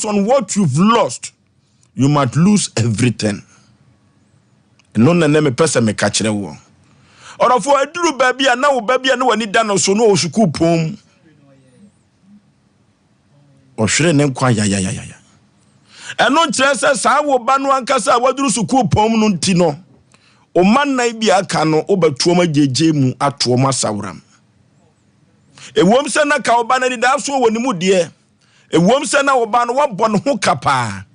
on what you've lost, you might lose everything. No name person me catch the war. Or for a drew baby and now baby and no one need done so no school poem. Or should I name kwa ya. And no chances I will ban one casa what do school poem non tino. O man na bi aka no obatoma jeje mu atoma sawram ewom se na ka oba na dida so woni mu de ewom se na oba no wabɔ no ho kapa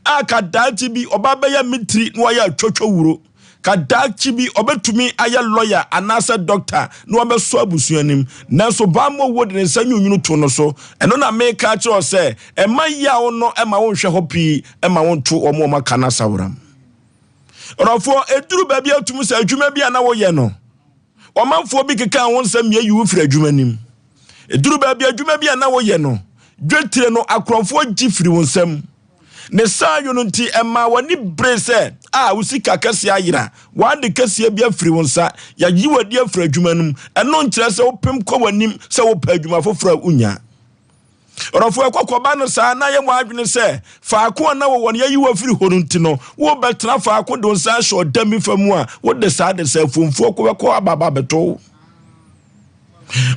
aka dachi bi oba beya mitri no ya twotwo wuro ka dachi bi obetumi aya lawyer anasa doctor no obeso abusuanim nanso ba mo wodi ne sanyununu to no so eno na make a cho se e man ya wo no e ma wo hwe ho pi e ma wo nto omo maka na sawram Rafo eduru baby atum se adwuma bia na wo ye no omanfo bi keka won sam ye yu firi adwuma nim eduru baby adwuma bia na wo ye no dwetire no akromfo gifiri won sam ne sayo no nti ema wani brese usika kase ayira wade kase bia firi won sa ya yi wadi afiri adwuma nim eno nkire se wopem kɔ wanim se wo pa adwuma fofora unya Rafo ekwakoba no sa na ye mo adwene se faako na wo won ye yiwa firi horunti no wo betra faako don sa sho dami famu a wo de sa de sa fomfo ko beko ababa beto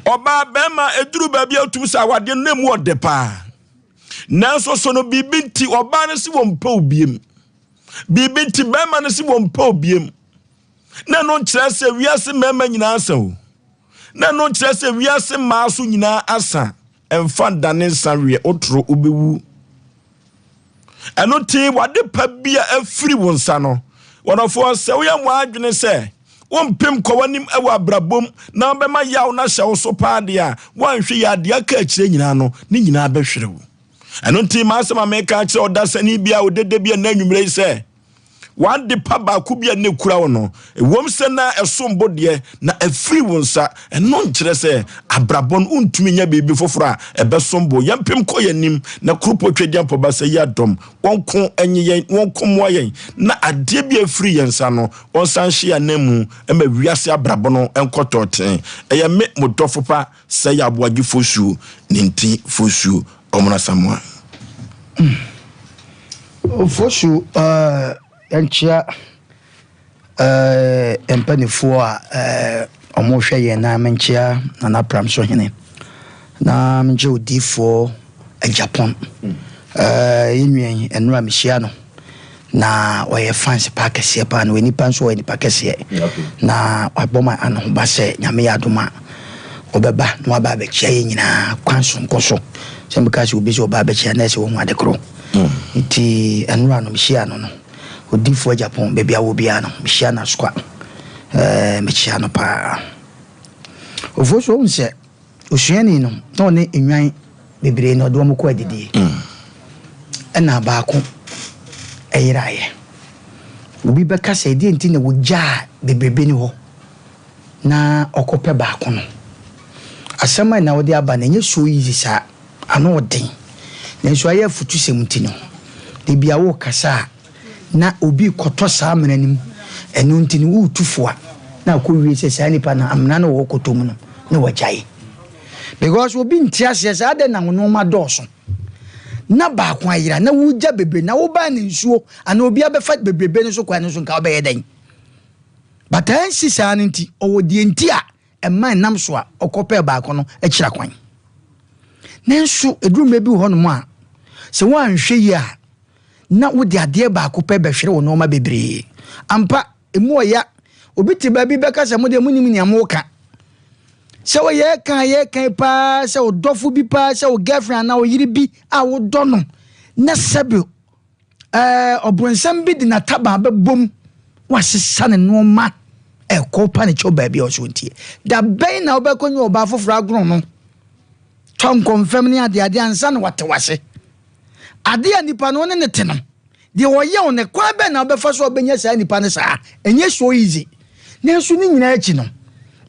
oba bema eduru baby atum sa wade no mu ode pa nanso so no bibinti oba no si wo mpa obiem bibinti bema no si wo mpa obiem na no nkire se wiase mema nyina asa o na no nkire se wiase maaso nyina asa enfan dane sanwe otro obewu eno ti wade pa bia afiri wonsa no wonofo se wo ya mo adwene se wompem kowanim ewa brabom na obema yaw na hye so paade a wanhwe ya de aka akire nyina no ni nyina behwerewo eno ti ma asema meka akire odasani bia odede bia na nwumre se wan de pa ba ku bia ne kura wo no ewom se na esombo de na afiri wonsa eno nkire se abrabon untumi nya bebi fofora ebesombo yampem koyanim na krupo twediam po ba se yadom wonko enye wonko moyen na ade bia afiri yensa no wonsan hye anamu ema wiase abrabono enkototen eye me modofopa se ya Aboagye Oforisuo ninti Oforisuo omuna samwa Oforisuo enchia empanifo a omohwe ye na menchia na pram so hene na menche odifo Japan enwen enura mehia no na oye fans park kese pa na weni pan so weni park kese na aboma ano ba se nyame yadoma obeba no aba be chia ye nyina kwanso nkoso sembeka se obi so oba be chia na se wo hu adekro iti enura no mehia no odifo Japan baby awo bia no mehia na skwa mehia no pa Oforisuo unse osuani no na one enwan bebre no do mo ko adidi na baako eyiraye obi beka se di enti na wogya bebrebe ni ho na okope baako no asema na wodi aba na nye so easy sa ano odin na so aye futu semuti no de bia wo kasa na obi koto sa amenanim eno ntini wo tufoa na ko wie se sa nipa na amna na wo kotom no na wagyae because obi ntiase sa ade na no ma doso na ba kwa yira na wugya bebe na wo ba ne nsuo ana obi abefa bebebe no so kwa no so nka obeye den batan sisa nti owo die nti a eman nam so a okope ba ko no akira kwan nenso eduru mebi ho no a se wo anhwe yi a na wodi ade ba ko pe behwere wo no ma bebre ampa emu oya obi ti ba bi beka se mo de munim ni amoka se wo ye kan pa se wo dofo bi pa se wo girlfriend na wo yiri bi a wo do no na sebe obronsam bi di na taba be bom wa sesa ne no ma e ko pa ne cho ba bi o so ntie da ben na wo be konyo oba foforo agron no ton confirm ni ade ansa na wate wase ade anipa no ne te no de wo ye on ne kwa be na wo be fa so obenya sa nipa ne sa enye so easy ne so ni nyina achi no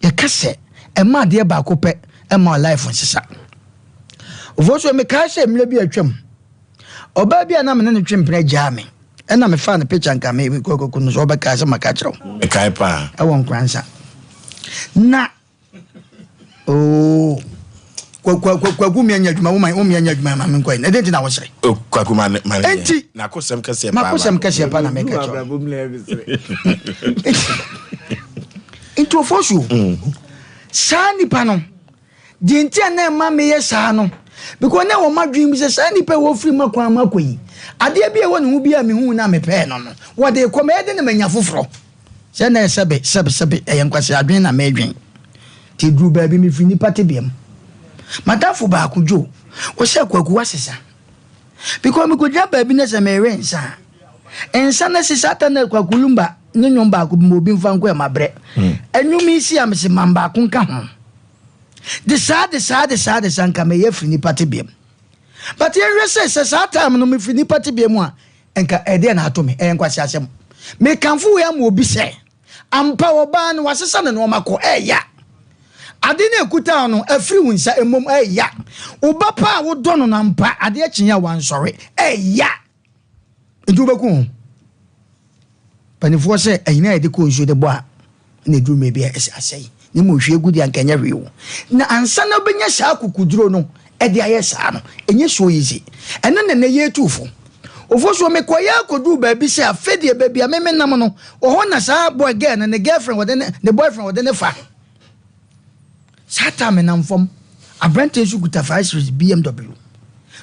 ye kase ema de ba ko pe ema life nsesa Oforisuo me ka se mle bi atwam oba bi na me ne twempena jame ena me fa ne picture nka me ko no so ba ka se maka kiro me kai pa e won kransa na kwaku me anya adwuma wo man me anya adwuma ma me nkɔ na denti na wo sere kwaku man enti na kosem kase pa makosem kase pa na me ka cho into Oforisuo sa nipa no denti na ma me ye sa no because na wo ma dream bi sa nipa wo free makwa makoyi ade bia wo ne hu bia me hu na me pɛ no wo de kɔ me de na manya foforo se na sebe enkwase adwen na me adwen ti dru ba bi me free nipa te biam madafo ba akudwo wo se kwaku wasesa because me kodja ba bi na se me rensa ensa na sisa ta na kwakulumba ne nyom ba ko mo bi mfa nko e mabre enwumi isi am se mamba ko nka ho de sa nka me ye free nipa te biam but ye rese se sa time no me free nipa te biam a enka ede na ato me enkwase asem me kanfo ya mo bi se ampa oba no wasesa ne no makɔ ya ade na ekuta no afiri wunsa emom ya oba pa wo dɔ no na mpa ade akyinya wansɔre ya edu beku panifo sɛ ayina ede ko nsuo de bo a na edu me bia asɛyi ne mo hwie gudi ankanya hwewo na ansa na benya saa kukuduro no ede ayɛ saa no enye so yizi ɛno na ye tufo Oforisuo me koya kodu ba bi se afedie ba bia me nam no oho na saa boy girl na ne girlfriend wode ne boyfriend wode ne fa sata me nam fom abrante su guta 5 series BMW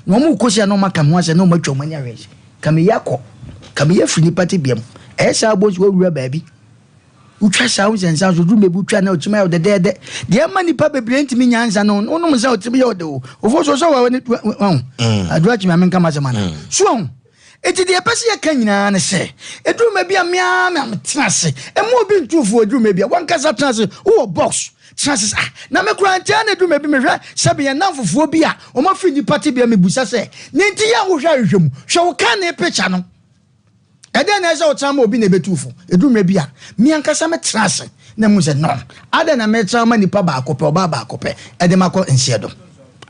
no mo kosia no maka ho ase no ma twom anya reje kame yakɔ kame ya free party biam esa bozu wura ba bi utwa saa unsensa so du mebu twa na otima de de ma nipa bebre ntimi nyansa no onum sa otimi yode o Oforisuo so wa ne adura chima men kama se mana so eti de pese ye kan nyina ne se eduruma bia mea me tenase emo bi ntufo eduruma bia wankasa tenase wo box tenase na me kura ntia na eduruma bi me hwa sebe ye namfofo bia o ma free nipa te bia me busa se ne nti ya wo hwa hwem hwe wo kan ne picture no ede na ese o tama obi na betufo eduruma bia me ankasa me tenase na mu se no ade na me tama nipa ba akopɛ oba ba akopɛ ede makɔ nsiedo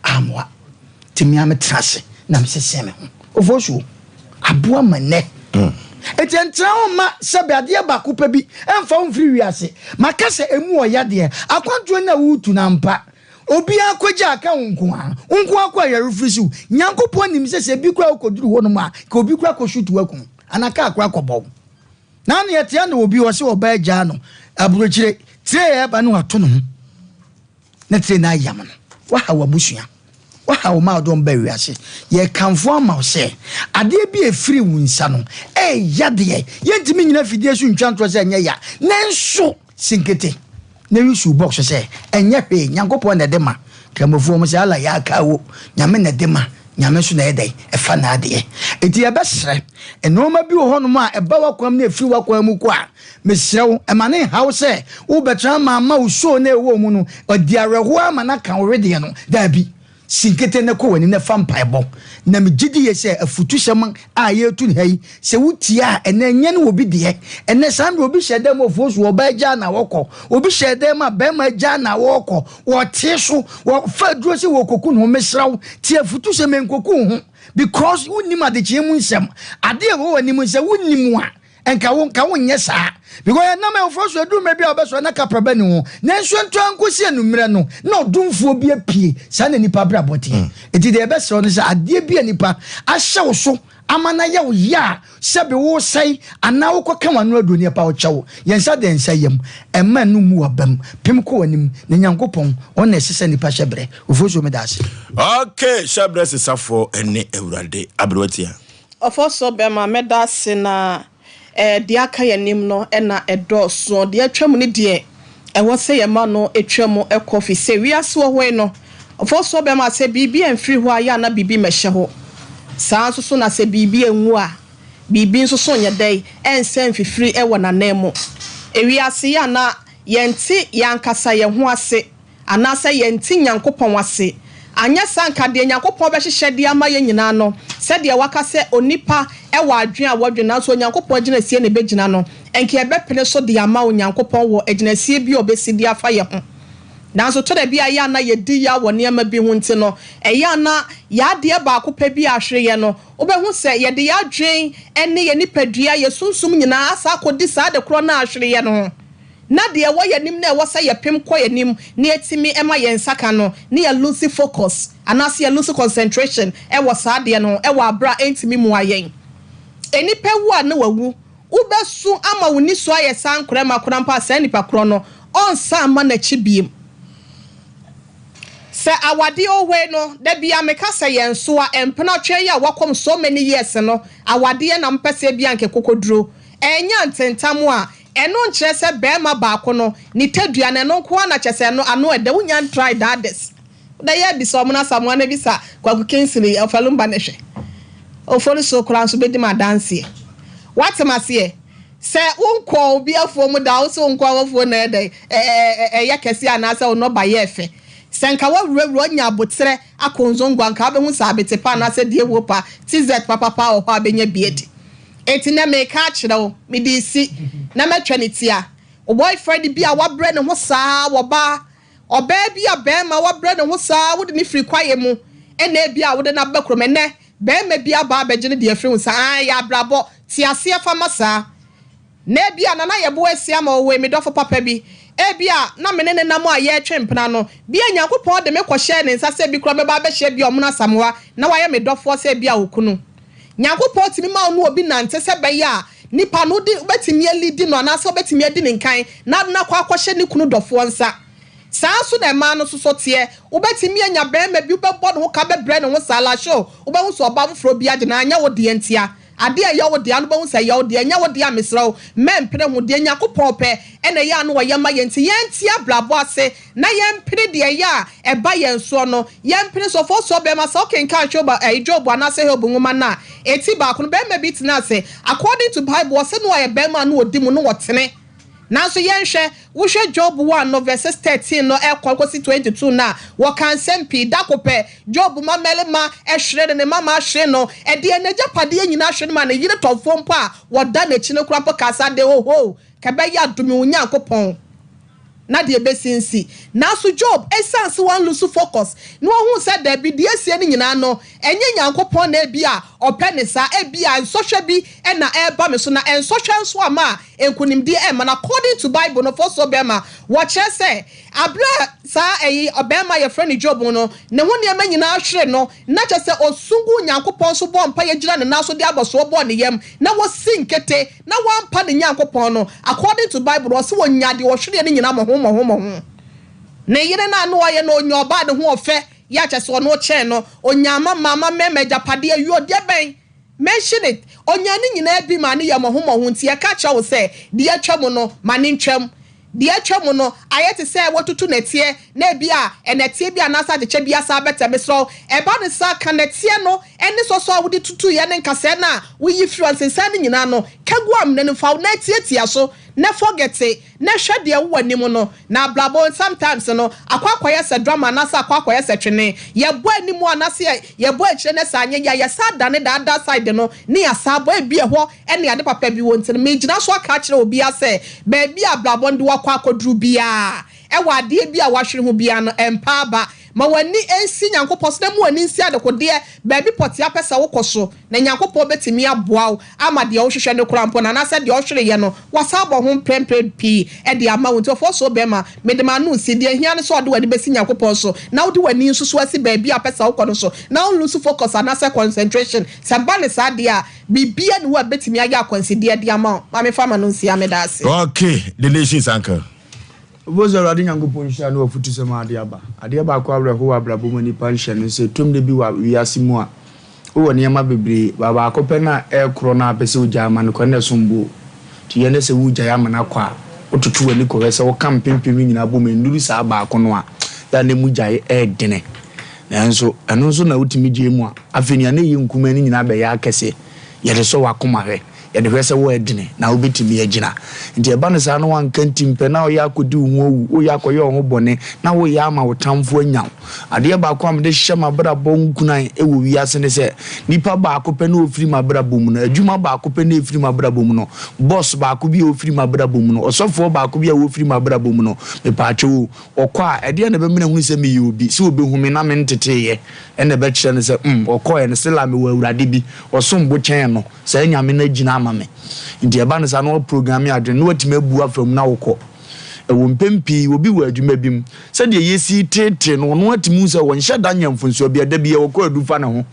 amwa timia me tenase na me se seme Oforisuo aboa mane eti entra ma sebe ade ba kopa bi emfa mfiri wiase makase emu oyade akwanto na wutu na mpa obi akogya aka nko akwa ya refrisu nyankopon nim se bi kwa okoduru ho no ma ka obi kwa koshutu akun anaka akwa akobɔ na na yete na obi wo se oba agya no aburochire tire ba no ato no na tire na ayam no wa hawa busua wa ma don ba wiase ye kanfo ama se ade bi efiri wunsa no yade ye ntimi nyina fidie su ntwanto se enya ya nenso sinkete na wisu box se enya hwe nyankopon na dema kramofo mo se ala ya kawo nyame na dema nyame so na edai efa na ade enti ye besre enoma bi wo hono ma eba wakwam na efiri wakwam mu ko a mesrew emane hawo se wo betra ma uso na ewo mu no odiareho ama na kan orede no da bi sinkete ne ko wani ne fampaebo na megidi ye se afutu hyem a ye tu ne hayi se wutia ene nye ne obi de ene sande obi hyede mo Oforisuo oba agya na wokɔ obi hyede ma be ma agya na wokɔ wo tie so wo fa duro se wo koku no mesraw tie afutu hyem enkoku ho because wunnim ade kye mu nsem ade e wo wani mu se wunnim a enka wo nye saa because na me Oforisuo du me bia obeso na kapraba ni ho na nso nto ankosi enumre no na odumfo bia pie sa na nipa bra bote eti de ebeso no sa ade bia nipa ahye wo so amana ye wo ya sebe wo sai ana wo koka wanu adoni pa wo kyewo yensa de nsa yam emma no mu wabam pem ko wanim na nyankopon ona esese nipa hyebre Oforisuo me daase okay hyebre sesafo ene ewurade abrotia Oforisuo be ma me daase na de aka yanim no na edoso de atwam ne de wo se yema no etwam ekofi se wiase wo hwe no Oforisuo be ma se bibi amfiri ho aya na bibi mehye ho saa so na se bibi enwu a bibi nso so nye dai ense mfifiri wo nanemo wiase ya na yenti yankasa ye ho ase anasa yenti nyankopon ase anya sanka de nyankopon be hyehye de ama ye nyina no se de waka se onipa ewa adwen a wadwena so nyankopon gina sie ne begina no enke ebe pene so de ama nyankopon wo agina sie bi obesi de afa ye ho nanso to da bia ya na ye di ya wo niam bi hu nti no ya na ya de ba ko pa bi ahwe ye no obehu se ye de ya dwen ene ye nipadua ye sunsum nyina asa akodi sa de kro na ahwe ye no na de wo yanim na wo say yepem kɔ yanim na etimi ema ye nsaka no na ya lose focus anase ya lose concentration wo saa de no wo abra entimi mu ayen enipa wu a na wawu ubesu ama woni so aye sankora makora mpa sa nipa kro no onsa ama na chibiem se awade owe no da bia meka se yen so a empena twa ya wakom so many years no awade na mpese bia nke kokoduro enya ntentamu a eno nkyere se bema baako no ni tadua na no ko na kyese no ano ede wunya try that this da ya bi so mo na samu na bi sa kwaku kensiri ofalumba ne hwe Oforisuo kura nso bedi ma dance what masie se unko obi afo mu da so unko afo na ede ya kese anasa ono ba ye fe senka wa wura nya abotre akonzongwa nka be hu sa betepa na se die wopa tz papa o ha benya biedi eti na me ka kire o me di si na matwa ne tia o boyfriend bi a wabre ne ho saa wo ba oba bi a be ma wabre ne ho saa wo de ne free kwaye mu ena bi a wo de na bakrome ne be ma bi a ba begene de afri hu saa ya brabo ti ase afa masa na bi a na na ye bo asia ma o we me dofo papa bi ebia na menene nam a ye twempena no bia nyankopon de me kwohye ne nsa se bi kro me ba be hye bia omuna samwa na waye me dofo se bia okunu nyankopon timi ma onu obi nante se be ya nipa no di betimi elidi no na so betimi edi ne nkan na kwa kwohye ne kunu dofo nsa saa so na ma no so tie ubetimi anya be ma bi ubebo no ka be bre ne ho sala show ubehu so oba foforo bia de na anya wo de ntia ade a yawo de anu ba hu say yawo de anya wo de amesraw mempere hu de nyakopon pe ena ya anu wa yema yenti yentia blabo ase na yempere de ya eba yenso no yempere so fo so be ma so kenka choba Job anase he obunwuma na eti ba ko no be ma bit na ase according to Bible se no ya be ma no odi mu no wotene na so yenhwe wo hwe Job 1 no verses 13 no ekwankosi 22 na wo kan sempi dakope Job ma melema ehwere ne mama ahwere no e de enagapade nyina ahwere ma na yire tofo mpo a wo da na chi ne kura mpo kasa de ho ka be ya dumi onyankopon na de besinsi na so Job essence wan lose focus no hu said there be de asie ni nyina no enye nyankopon na bia openisa bia nsɔhwɛ bi na eba me so na nsɔhwɛ nso ama enkunimdi ma na according to Bible no for so bema watch say abra sa obema ye friend Job no ne ho ne ma nyina ahwere no na kyɛ sɛ osungu nyankopon so bɔ mpa ye gyina ne na so de aboso bɔ ne yam na wosinkete na wampa ne nyankopon no according to Bible wo se wonyade wo hwere ne nyina mo ho ne yire na no aye no onyoba de ho ofe ya kyese ono che no onyama mama mema japade ayo de ben mention it onyane nyina bi ma ne yamohomo nti e ka kya wo se de atwam no ma ne ntwam de atwam no ayete se wotutu netie na bia enetie bia na sa de che bia sa beta mesro e ba ne sa kanetie no ene so so wo de tutu ye ne nkase na wo yi friends sa ne nyina no kaguam ne fa na tietia so na forget it na hwe de wo anim no na blabo sometimes no akwakoye se drama na sa akwakoye se twene ye bo anim anase ye bo akire na sa anya ya sa dane da side no ne ya sa bo ebie ho ene ade papa bi won tin me gina so aka kire obi ase ba bia blabo ndi wakwa akodru bia e wa ade bia wahwere ho bia no empa ba ma wani ensi nyankopɔ so na mu wani nsi adekode ba bi potia pesa wo koso na nyankopɔ betimi aboa ama de wo hwehwɛ ne korampo na na sɛ de wo hwere ye no wasabɔ ho prempre pi e de ama wo nti fo so be ma medema no nsi de hia ne so ɔde wani besi nyankopɔ so na wo de wani nso so asi ba bi apesa wo kono so na wo lose focus na sɛ concentration samba ne sa de a bibia ne wo betimi aya consider de ama ma me fama no nsi ameda ase okay the nation's anchor Bozo radi nyankopon hia no afutu se ma ade aba kwa abre ho abrabo mani panhye no se tum de bi wa wiase mu a wo ne ma bebre baba akopɛ na ekro na apese ugya ma no kone sombo ti ye ne se ugya ya ma na kwa otutu wani ko se wo kam pimpim nyina bo me nduru sa ba akono a ya ne mugya dene nanso eno nso na utimi gye mu a afeni ane yi nkuma ni nyina be ya akese ye de so wakoma hwe ya de hwese wo edine na obetimi agina nti eba ne sa no wanka ntimpe na o ya akodi hu owu o ya akoye ho bone na wo ya ama wo tamfo anyaw ade ba ko am de hye mabra bo nkunan ewo wiase ne se nipa ba akopɛ na ofiri mabra bo mu no adwuma ba akopɛ na efiri mabra bo mu no boss ba akobi ofiri mabra bo mu no osofo ba akobi a ofiri mabra bo mu no me pa acho okwa ade na be mena hu se me yi obi se obehumi na me nteteye ene be kyerɛ ne se okwa ene se la me wa awurade bi osombo kyɛn no se nyame na gina ama me nti eba ne sa no program ya adwe no watime bu afam na wokɔ wo mpempi obi wo adwuma bim se de yesi tete no no atimu se won hye da nyamfonso bia da bia wo ko adufa na ho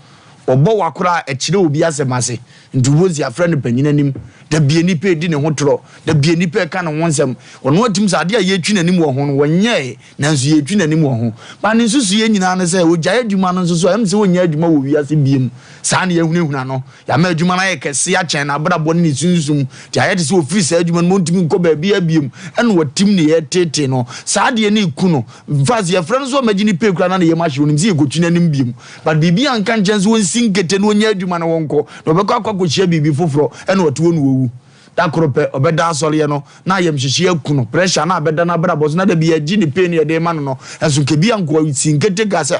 obo wakora ekire obi asemase nti wozi afra ne panyina nim da bia ni pe di ne ho tro da bia ni pe ka ne wonsem ono atim sa ade a ye twi nanim wo ho no wonye nanso ye twi nanim wo ho ba ne nsusu ye nyina ne se ogya adwuma no nsusu am se wonya adwuma wo wiase biem sa ne yehunehuna no ya ma adwuma na ye kese ya chen na brabo ne sunsum ti aye de se ofiri sa adwuma no ntimi nko ba bia biem ene watim ne ye tete no sa de ne iku no mfazi ya fra no so magini pe kura na ne ye ma hwe onim se ye kotwi nanim biem but bibia anka nchense won sinkete no onya adwuma no wonko no be kwa kochia bibi foforo ene wato no owu da krope obeda asole no na yem hyehye akuno pressure na abeda na brabo na da bia gi ne pain ye de ma no enso ke bia nko sinkete ga se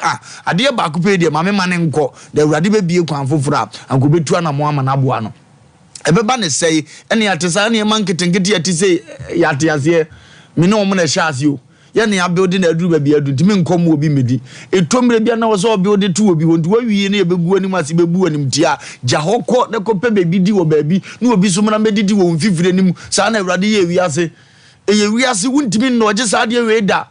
ade ba ko pe de ma me ma ne nko da urade be bie kwan foforo anko betu ana mo ama na boa no ebeba ne sei ene atesa ne man ketenkete atise yate ase me no mo na hye ase o ya ne abuilding na aduru ba bia adu ntimi nkom obi medi etomre bia na wo so obi tu obi wontu wawie ne ebegu anim ase bebu anim tia ja hokọ ne kope bebi di wo baabi ne obi so mra medidi wo mfifire nim sa na awrade ye wiase eye wiase wuntimi no je sa de we da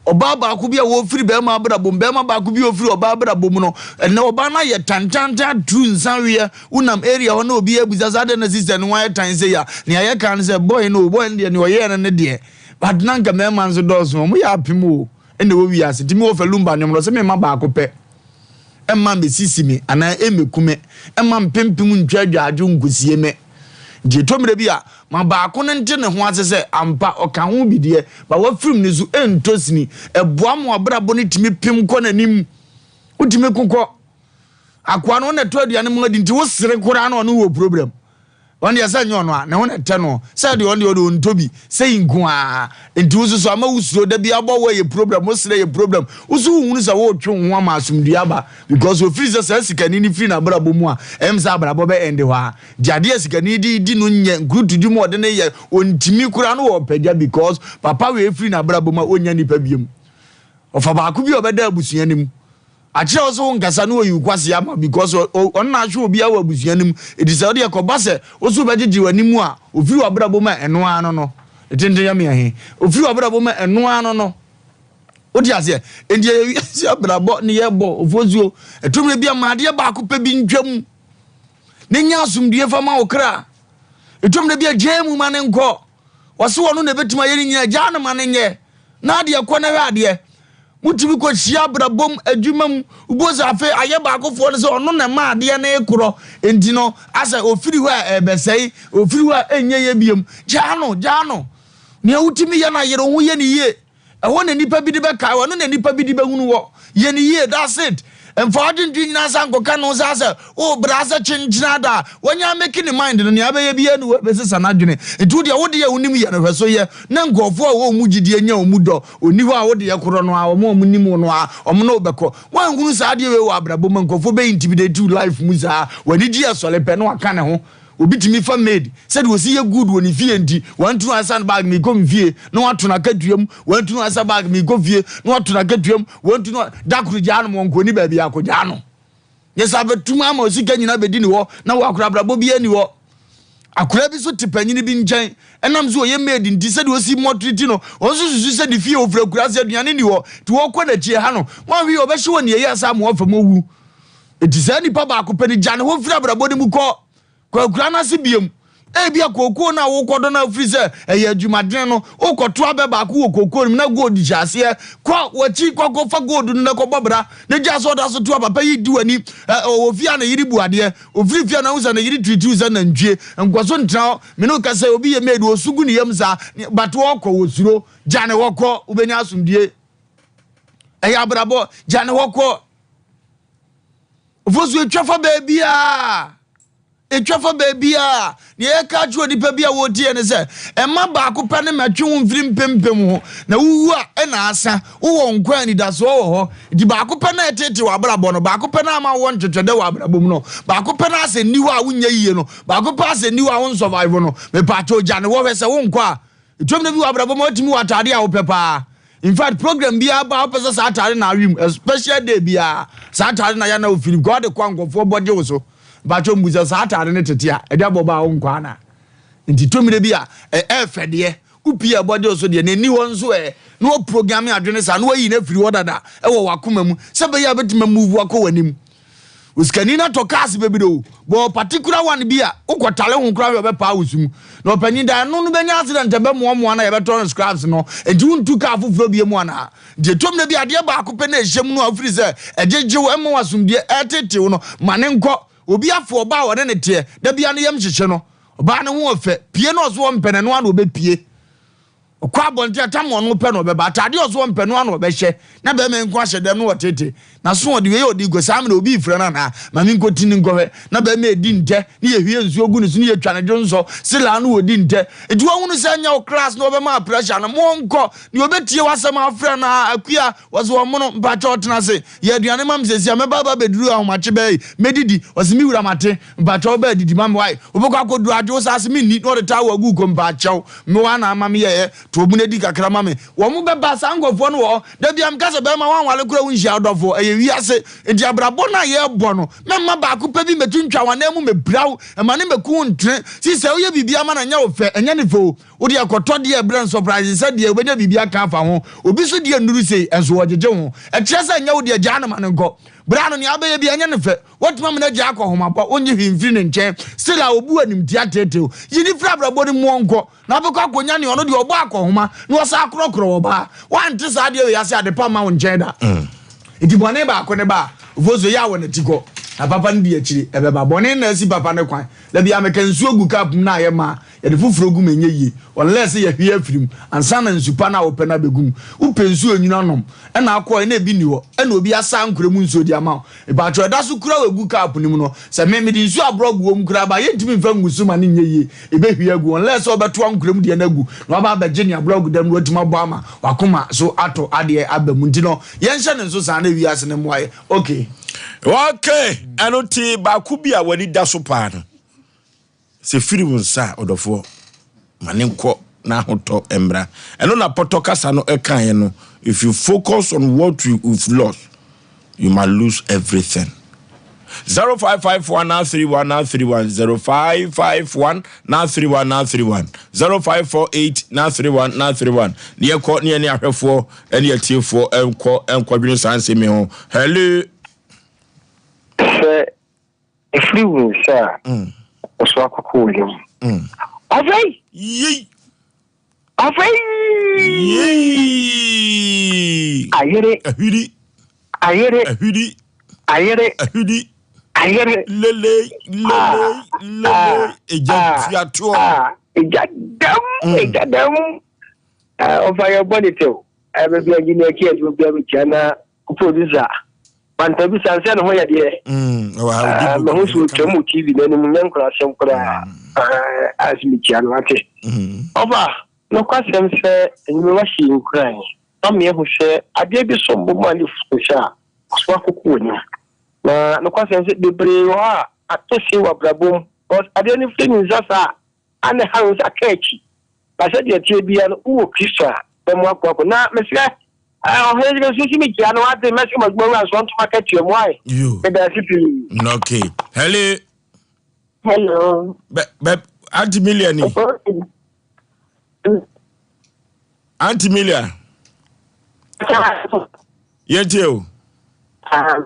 oba ba ko bia wo firi be ma brabo be ma ba ko bia ofiri oba brabo mu no ene oba na ye tantanta true nsanwe unam area ho na obi abuza za de na sister no wa tan se ya ne aye kan se boy no boy ne ne oye ne de but nanka me manzo dozo mo ya pimo ene wo wiase timi wo falumba nyomro se me ma ba ko pe emma me sisimi ana emekume emma mpempim ntwadwaadwo nkosie me je tomre bia ma ba ko ne nte ne ho ase se ampa oka ho bidie ba wa film ne zu entosini eboa mo abrabo ne timi pim ko nanim utimi kokọ akwa no na to aduane mo adi nti wo sere kora na no wo problem wọ́n yẹ sẹ́ nyọ́ no a na wọ́n tẹ́ no sẹ́ de wọ́n de wọ́n ntobi sẹ́ nko a nti wọ́n soso ama wusuro da bi abọ́ wọ́ yẹ problem wọ́n sẹ́ yẹ problem wọ́n so wọ́n sẹ́ wọ́n twɛ wɔn ama asumdua ba because ofiri sẹ́ sikani ni firi na abrabɔ mu a ɛm sẹ́ abrabɔ bɛ ɛnde hɔ a jadeɛ sikani di no nyɛ nkurutu di mu ɔde ne yɛ ontimi kura no wɔ pɛgya because papa wɔ efiri na abrabɔ mu a onya nipa biem ɔfa baako bi ɔbɛda abusua nim achira oso ngasa no yi kwase ama because on na hwe obi awa abusua nim edisa ode yakoba se oso begigi wanimu a ofiri wabrabo ma eno ano no etende ya me ahe ofiri wabrabo ma eno ano no odi ase endi si abrabo ne yebo ofozuo etumre bia maade ba akopɛ bi ntwam ne nya asumdue fama okra etumre bia jemu ma ne nkɔ wase wono na betima yeri nya gya na ma ne nye na ade yakɔ na hwe ade mutimi ko hia brabom adwumam uboza afa aye ba akofo ne se ono na ma de na ekoro enti no asa ofiri ho a ebesei ofiri ho a enye ye biem jano ne utimi ya na yere ho ye ne ye eho na nipa bi de be kai wo no na nipa bi de be hunu wo ye ne ye that's it and for adwin na sanko ka no sa o brasa chinchina da wonya make ni mind no ne abaye bi enu be sesa na adwene etu de wo de ye unim ye no hweso ye na nkofo a wo mu gidie nya o mu do oni ho a wo de ye koro no a wo mu nim no a omo no obekọ wan hunu sa de we wo abrabo man nkofo be intimidate you life mu sa wani gi asole pe no aka ne ho obi timi fa made said we see good woni fie nti wan tunu asan bag me go mfie no wato na kaduam wan tunu asan bag me go fie no wato na kaduam wan tunu dakuru jano mo nkoni ba bia akogya no yesa betuma ma osika nyina bedi ni wo na wo akura brabo bia ni wo akura bi so tipanyini bi nkyɛn enam so ye made nti said we see motriti no onso susu said the fie ofura kura said aduane ni wo ti wo kɔ na tie ha no wan wi obɛhye woni ye asa mo ofa mowu etisani pa ba akopani jane wo fira brabo ni mu kɔ kwa na se biem bia kokoo na wo kodo na free se eye adwumaden no wo koto abeba ko wo kokoo na gold jase kwa wachi kwa fa gold na ko bobra na jaso da so to papa yi di wani ofia na yiri buade ofiri fia na uza na yiri tritu za na ndwie nkwaso ntra me no ka se obi ye made osugu ni yam za but wo ko wosuro jane wo ko ubenya asumdie eye abrabo jane wo ko ofosu etwafa baby a ne e ka twa nipa bia wo die ne se emma ba ko pa ne matwe wo mfiri mpempem ho na wuwu a na asa wo nkwa ni da so ho di ba ko pa na etete wa brabo no ba ko pa na ma wo ntwetwede wa brabo mu no ba ko pa na ase ni wa wonya yiye no ba ko pa ase ni wa won survive no me pa to ja ne wo hwese wo nkwa etwem na bi wa brabo mo timi wa tade a wo pepa in fact program bia ba opesa sa tade na awim special day bia sa tade na ya na ofiri god kwankofo bode wo so bacho mbuza sa atare ne tete a ede aboba wo nkwa na nti tomire bia efede upi Aboagye Oso de ne ni won so no program adwene sa no yi na firi wodada e wo wakoma mu se be ya betima move akwanim uskani na tokas bebido bo particular one bi a ukotale ho kra be pa usum no panyin da no benya accident be mo na ye beton scraps no enti untu ka afufuro bi mu ana je tom na bi ade ba akopɛ na ehyem no afiri se ejeje wo emo wasumdie etetew no mane nkɔ obi afo ba wo ne te da bia no yam hyehye no ba ne ho ofe pie no so mpene no ana obepie okwa bonte atamo no pe no be ba tade oso mpe no ana obehye na be me nko ahye dem no wotete na so ode we odi go sam na obi ifre na ma me nko tini nko na be me edi nte ne ye hwie nsu ogu ne so ne ye twa ne dwonso sila no odi nte edi wo hunu se nya o class no be ma pressure na mo nko ne obetie wasem afre na akua waso mo no mpa cha otena se ye aduane mam sesi me baba beduru ahomache be medidi wase mi wura mate mpa cha oba didi mam wai obokwa akodu adwo sa se mi ni no de ta wagu ko mpa cha me wa na mam ye to bu ne di kakra mame wo mu be ba sangofo no wo da bia mkase be ma wanwale kura wunhia odofo eye wiase enti abrabo na ye bo no memma ba ko pa bi metuntwa wana mu mebraw e ma ne meku ntre si se wo ye bibia ma na nya wo fe enya ne fo wo de akoto de brand surprise se de obenya bibia ka fa ho obi so de nuru sei enso wojeje ho e kire se nya wo de agya na ma ne nko brano ni abaye bi enya ne fe wotuma me na gya akohoma pa onye himfiri ne nche still a obu anim tiateteo yini fra brabo ni mo nko na be kwa konya ne ono de obo akohoma na wo sa akrokro oba wante sa de ya se ade pa ma wo nche da iti bone ba ko ne ba vozo ya wo ne tiko na papa ndi akiri ebe ba bone na si papa ne kwan la bia me kan su ogu kap na ye ma ye de fufuro gu menye yi unless ye hwe afirim ansa na nsupa na ope na begum upe nsu onyuna nom e na akọ na ebi ni wo e na obi asa nkuremu nsu di ama e ba tro da su kura ogu kap ni mu no se me di nsu abrogu wo mkura ba ye ntimi mfa ngusu ma ne nye yi e be hwe agu unless obeto nkuremu di na agu na ba ba genia abrogu dem no tima bo ama wakoma so ato ade abamu ntino ye nhye ne nso sa na wi ase ne moaye okay anoti ba kubia wani dasopa no se firi wonsa odofo manenko na hoto embra eno na potokasa no ekan no if you focus on what you've lost you might lose everything. 0551931931 0551931931 0548931931 ne ko ne ne ahwefo ene atiefo enko dwene sanse me ho hello if you will sir Osei Aboagye Ovey yi Ovey yi ayere ahudi lele ejafiato ejadam Osei Aboagye ebe bia gini eki edu bia mi chana producer Bantabi sanse no hoya de me ho so twemu TV na nim nyan kura sem kura asmi chiano ate oba no kwasem se enyi wa shi nkran na me ho hwe ade bi so mbo mali fusha so akoko ni na no kwasem se bebre wa atosi wa brabom because ade ni fini nzasa ane hands akachi ba se de tie bia no wo krista be mo akoko na me se he's going to see me. I know what the message was going on. Want to market you? Why? You. Okay. Hello. Auntie Milia ni. Auntie Milia. Yetio. I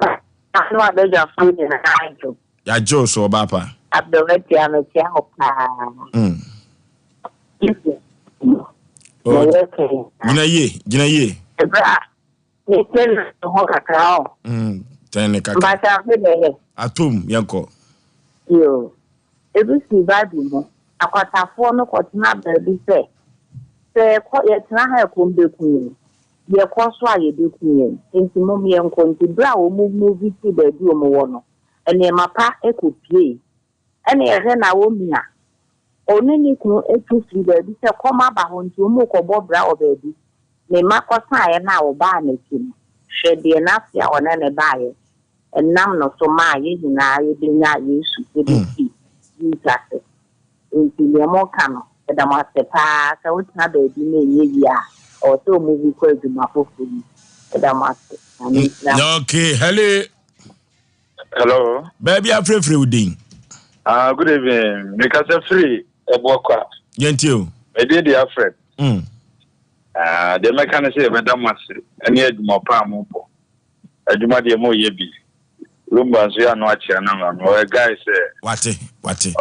know what they are food in a high. Ya Joe so bapa. Abdulrahman Tiano Tiano. Gina ye. Ni tena hoka kao. Tena kaka. Bata vile. Atum yanko. Yo. Ebi si baby mo. Akwatafo no kotina baby se. Se ko ye tena ha ko mbe kunye. Ye ko so aye be kunye. Enti mo me yanko nti bra o mu movie ti baby o mo wono. Ene mapa ekopie. Ene ye na wo mia. Oneni kun etu free baby se koma ba ho nti o mo ko bo bra o baby. Me makosa ye na wo ba na tim hwede na afia ona ne baaye enam no so ma ye hina ye de nya Yesu e bi Jesus nti le mo kano e da ma se pa ka wutina ba bi na enye bia o to mu bi ko eduma foforo e da ma se okay hello baby afrefre udin good evening because free ebokwa yentio e dey the afred The mechanism of Damas, and yet more palm. Adwuma de mo ye bi lumba so ya no ache na no o guy say wate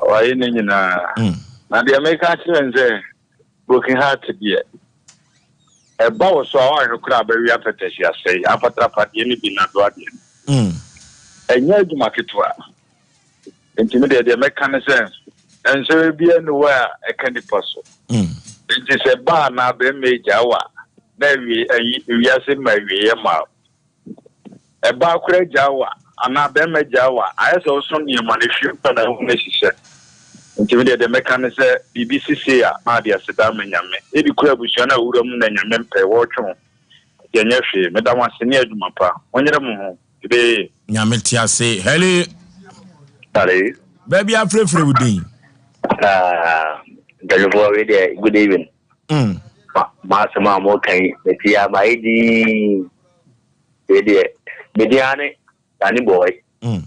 o ye ni nyina na de make ache nze broken heart de e ba wo so a no kra ba wi afeteshi asai afatra pade ni bi na do ade enya adwuma ketwa enti de mechanism enso bi enu wa e kan di poso enti se ba na be meja wa na wi ase ma wi ye ma eba kura jawa ana be me jawa ayeso so ne ma ne hwe na hu na hihye nti de mechanism BBC a ma de aseda menyame e bi kura busua na wuram na nyame mpe wo twe ye nya hwe me da wase ne adwuma pa onyere mo ho be nyame ti ase hele Sorry. baby afrefre wudin Galvo we there. Good evening. Ma mo kai betia mai di we there. Mediane tani boy. We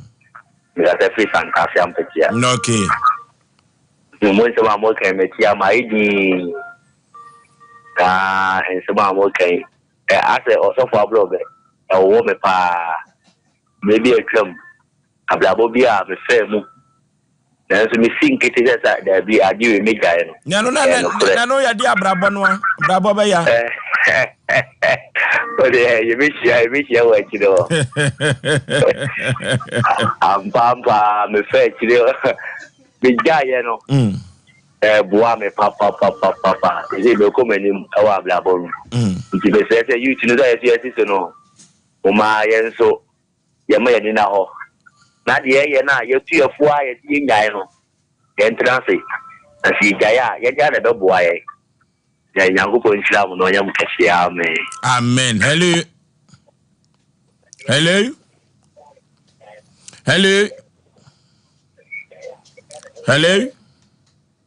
got a free fan Asem Mpe. Okay. Mo sama mo kai betia mai di ka sama mo kai ase Osofo Aboagye wo me pa maybe a club ablabo bia me fe mu. There's me think it is that there be a new mega. No, ya dia brabo no brabo be ya. But you miss ya what you know. I'm pampa me fe you me guy no. Boa me papa. Is it no come any our brabo. It be say you know that you no. Uma yenso yema ya ni na ho. Na de ye na ye tuafo a ye di ngai no ye ntrance na si gaya ye ja na bebo aye ya nyangopo nsira mu no nyam kase amen hello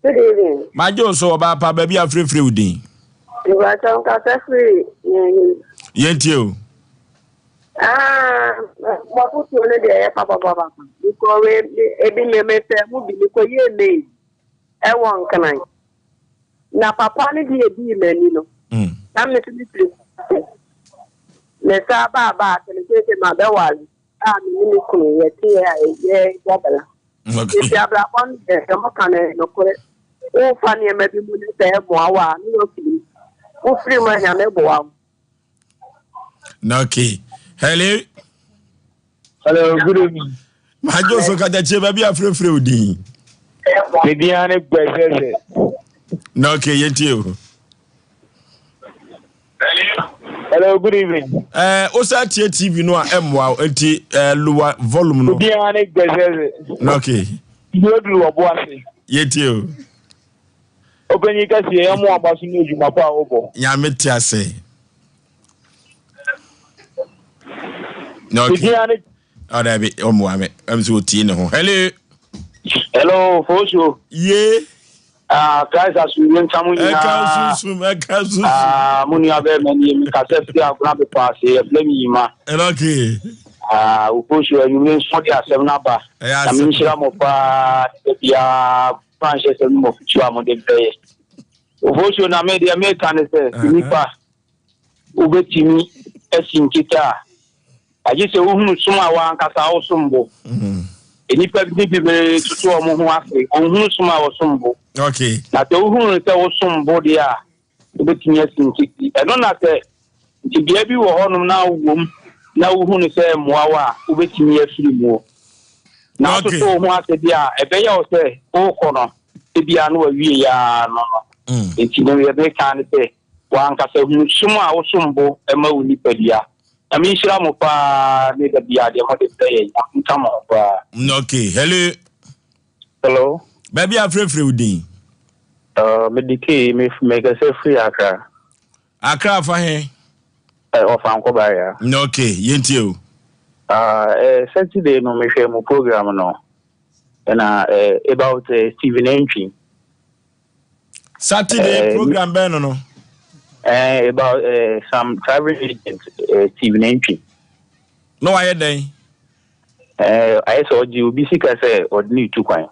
Good evening. Majo so ba pa baby afrefre udin You are talking about free. Yentio What put you on the papa? Because ebi me say mu bi ko ye me. E won kan. Na papa ni di ebi me ni no. Na me ti bi. Le sa ba ke ke ma be wali. Mi ni ko ye ti ye gabala. Okay. Ti abra kon de mo kan no ko. O fa ni me bi mu ni se mo awa ni o fi. O free ma nya me bo wa. Okay. hello good evening Majo so ka de che baby afrefre udin mediane gbezeze no okay yentio hello good evening osa tie TV no a emwa enti lower volume no mediane gbezeze no okay yodu oboase yentio obenyi kasi e mo abasu ni ejuma pa obo nyame ti ase no okay mediane ada be omuame amso tie ne ho hello Fosho ye guys as we went tamu ni ekasusum muni abe mani mi ka se fi aguna be pass e blame ma okay Fosho you mean so dia 7 naba ami shira mo pa ya panche se mo fitu amo de be Fosho na me dia me kan se nipa ubetimi esinkita aje se uhunu suma wa nkasa osumbo enipa bi be tutu omo ho afi ohunu suma osumbo okay na te uhunu te osumbo dia ubetimi esinkiti eno na te bia bi wo honum na wom na uhunu se moawa ubetimi afiri mu na tutu ho ase dia ebe ya o se okono bia no awie ya no enti no ye be kan te wa nkasa ohunu suma osumbo ema unipa dia ami shira mo pa ne da biya de mo de play am pa okay hello baby afrefre udin medike me ga se free akra fa he o fa nko ba ya no okay yentio Saturday no me share mo program no na about Steven Entry Saturday program ben no about some travel agent Steven Entry no why then I saw you be sick say or need to kwan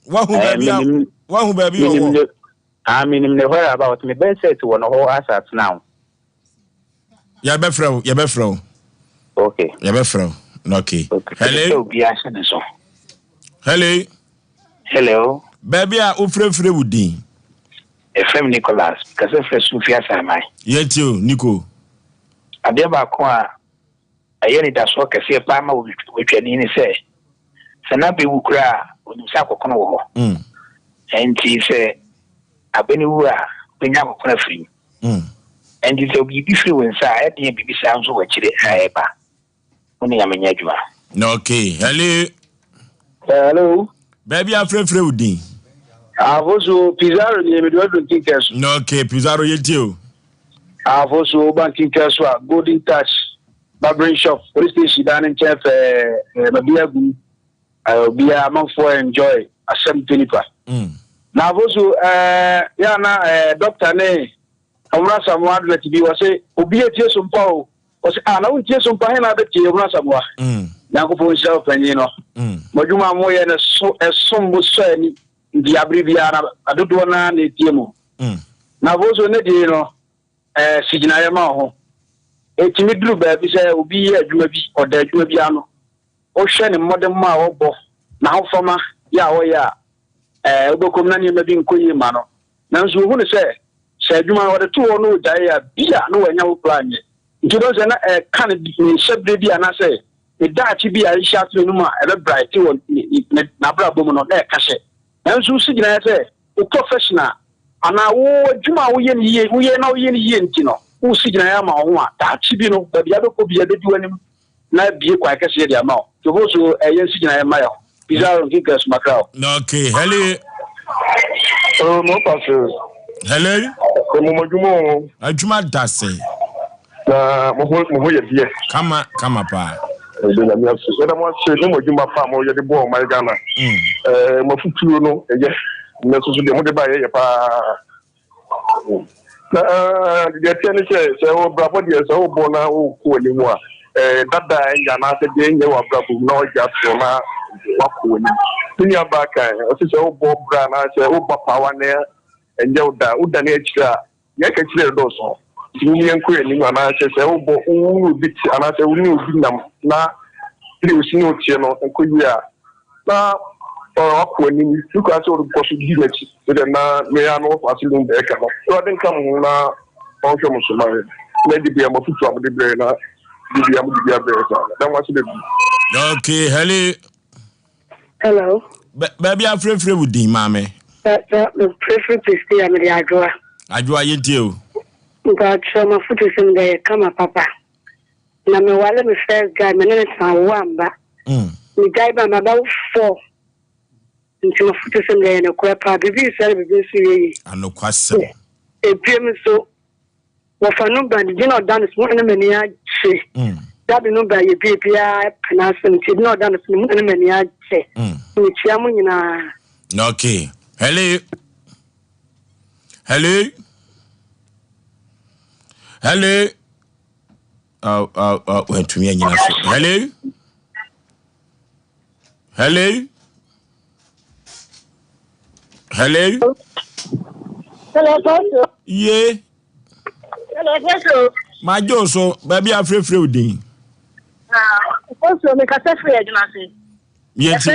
what who baby I mean, in the where about me, best say to one whole assets now. Yabefro. Okay. Yabefro. Okay. Hello. Hello. Hello. Baby, I offer woody. Efrem Nicholas, because of Sufia Samai. Yet you, Nico. I dear Bakwa. I hear it as well as a palmer which I didn't say. Sanabi will cry when you sack on. And he said, I've been when you are free. And it will be different inside the baby sounds of which I ever. Only I'm in Yajua. Okay. Hello. Hello. Baby, I'm free woody. I've also Pizarro name it tickets. No, okay, Pizarro yet you. I've also banking cash Golden Touch, barbering shop, police station down in Chef Mabiagu. I'll be among for enjoy Asem Mpe Nipa. Now I've also Doctor Ne Sompa advert bi was say obi etie Sompa o was na won tie Sompa he na be tie Omra Samoa Nyankopon nhyira panyin no modwuma mo ye ne so esombo so ani ndi abribia na adodo na na etie mo na bozo ne di no sigina ye ma ho etimi duru ba bi say obi ye adwuma bi oda adwuma bi ano o hwe ne modem ma wo bo na ho fama ya wo ya obokom na ne ma bi nkoyi ma no nanso hu ne say adwuma wo de to no dai ya bia no wanya wo plan ye nti do say na kan ni shebre bi ana say e daachi bi a isha to no ma e bright won na bra bom no na e ka hye nanso sigina say o professional ana wo adwuma wo ye ni wo ye na wo ye ni ye nti no wo sigina ya ma ho a daachi bi no ba bia do ko bia de diwanim na bie kwa ka hye dia ma o to bo so ye sigina ya ma yo Pizarro Gigas Macau. Okay, hello. Oh, no pastor. Hello. Komojumo. Ajuma dase. Na mo ye die. Kama pa. De na mi afi. Na mo se no mojuma pa mo ye de bo my Ghana. Mo futuo no ye. Na so de mo de ba ye pa. Na de tiene se o brabo de se o bo na o ko ni mu a. Dada ya na se de nye wa brabo na o ja so na wa ni tini abaka o se o bo bra na se o ba pa wa ne enje uda na ekira ye ka kire do so tini en ko ni na se o bo u bit ana se u ni obi nam na ile o si no tie no ko ya na o ni su ka so o ko so di na chi de na me ya no asilum be ka no so den kam na o so musuma na di bia mo futu am de bre na di bia be so na wa se de okay hello. Hello. Baby, I'm free with the mammy. The preference is still the Adwa. Adwa, you do. God, show my foot is in there. Come on, Papa. Now, my wallet is first guy, my name is Wamba. We died by about 4. Into my foot is in there and a queer baby is celebrating. I know question. A PM so. What for nobody did not done this morning, many I say. That be no by your baby, I pronounce them. Did not done this morning, many I say. Which I'm okay. Hello. Hello. Hello. Went to me and hello. Hello. Hello. Hello, yeah. Hello, my Joe, so baby, I'm free. Also, make a free agency. Yes,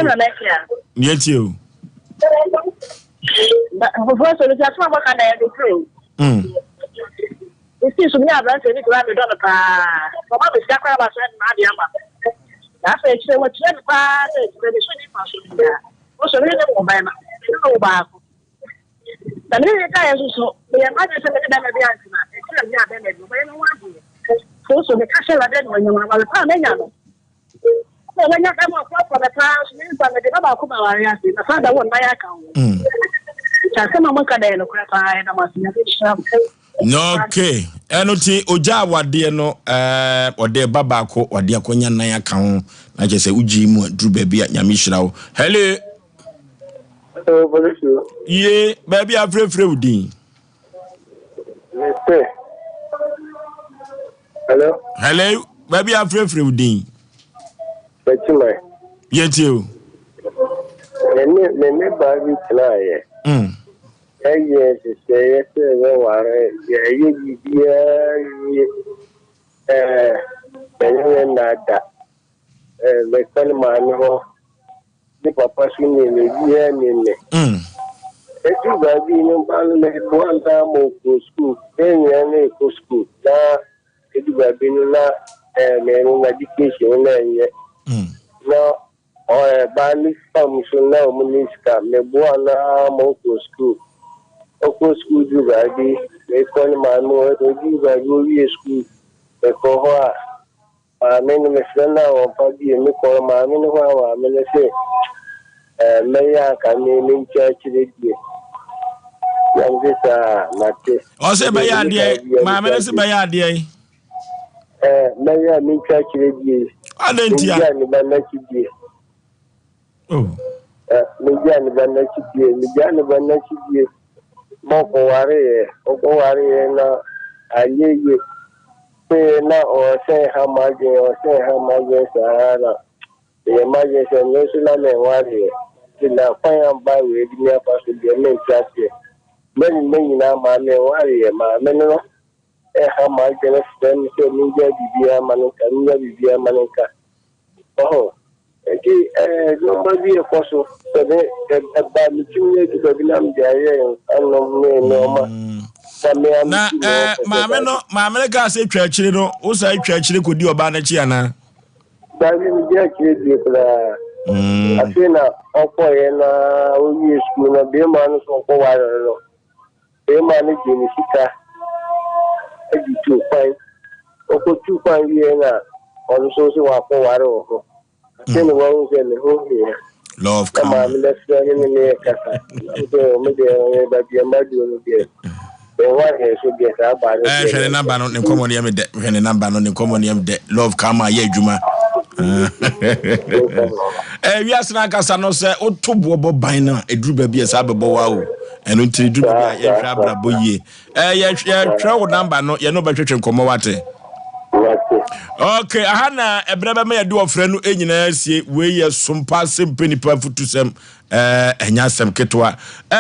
you. But first, we just want to do free. It seems to me I've learned to grab a dollar. But what is that about Nadia? That's what you have passed. Also, we don't buy my the minute I also, we are not just a little bit of the answer. Also, the castle are dead when you are the time. So when you come up for the class, you can get about Kuma areas. The father won't buy account. Okay. Enoti oja wade no ode babako wade akonya nan aka ho na je se uji mu dru baby nyame hira wo. Hello. Hello, Boris. Ye, baby afrefre udin. Hello. Hello, baby afrefre udin. Betima. Yetio. Me ba bi tla ye. yes, yes, nada. The Kalman, the Papa Swing, it's a being one time of school, then you go school. Now, it would have been an education. Now, or a band function now, Muniska, Nebuana, Moko school. Oko school, do I be? They call my mother, do I go to school? The Koha, I mean, the friend or Padi, and Nicola, my minua, I mean, say, Maya can name in church this year. And this, Mate. Osei Aboagye, my minister Aboagye. Maya, me church this year. I didn't hear. Oh. Mijani Banachidi, Moko na Aye, say now or say how much Sahara. The emergency and Nusulam and Warrior. The La Fire by with near possibly a main class. Many now, my warrior, my menor. How much can spend so Ninja Bibia Manuka. Oh. Nobody a fossil, so they about the 2 years to the Lam Jaya and no, Mamma say church, Osei church could do a banachiana. That is I think we school of the man for a while. They manage in Sika, 82 fine, or 2 fine years on social for a while. Love come on, let's go in the love kama ye juma wiase na kasa no se otobo boban na eduru ba bi esa bebo wa o eno ntiri duru ba ye hwa brabo yie ye hwa wo number no ye no ba twetwe nkomo wate. Okay, ahana ebrebe me yede ofre no enyina sie we ye Sompa Asem Mpe Nipa futusem enya asem ketwa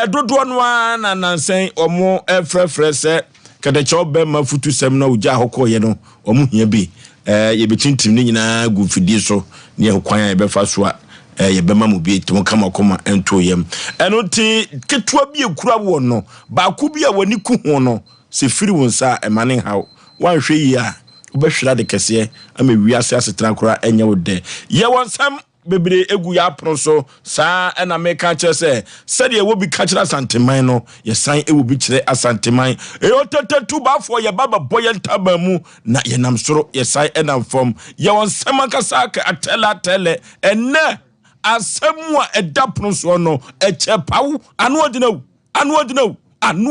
dodo no na nansen omo efrefre se kedecho be ma futusem na uja hokọ ye no omo hia bi ye betintim ni nyina gu fidie so ne ye kwan ye be fa so a ye be ma mu bi timo kama koma ento yem eno ti ketwa bi ekura wo no ba ku bi a wani ku ho no se firi wonsa emane haw wan hwe yi a ubehwira de kese ama wiase asetran kora enye wode ye wonsam bebre egu ya pronso sa na meka kire se de wo bi ka kire asanteman no ye san ewo bi kire asanteman otetetu ba fo ye baba boye ntaba mu na ye nam soro ye san enam fom ye wonsam akasa ka atele enne asemu a eda pronso no eche pawu anu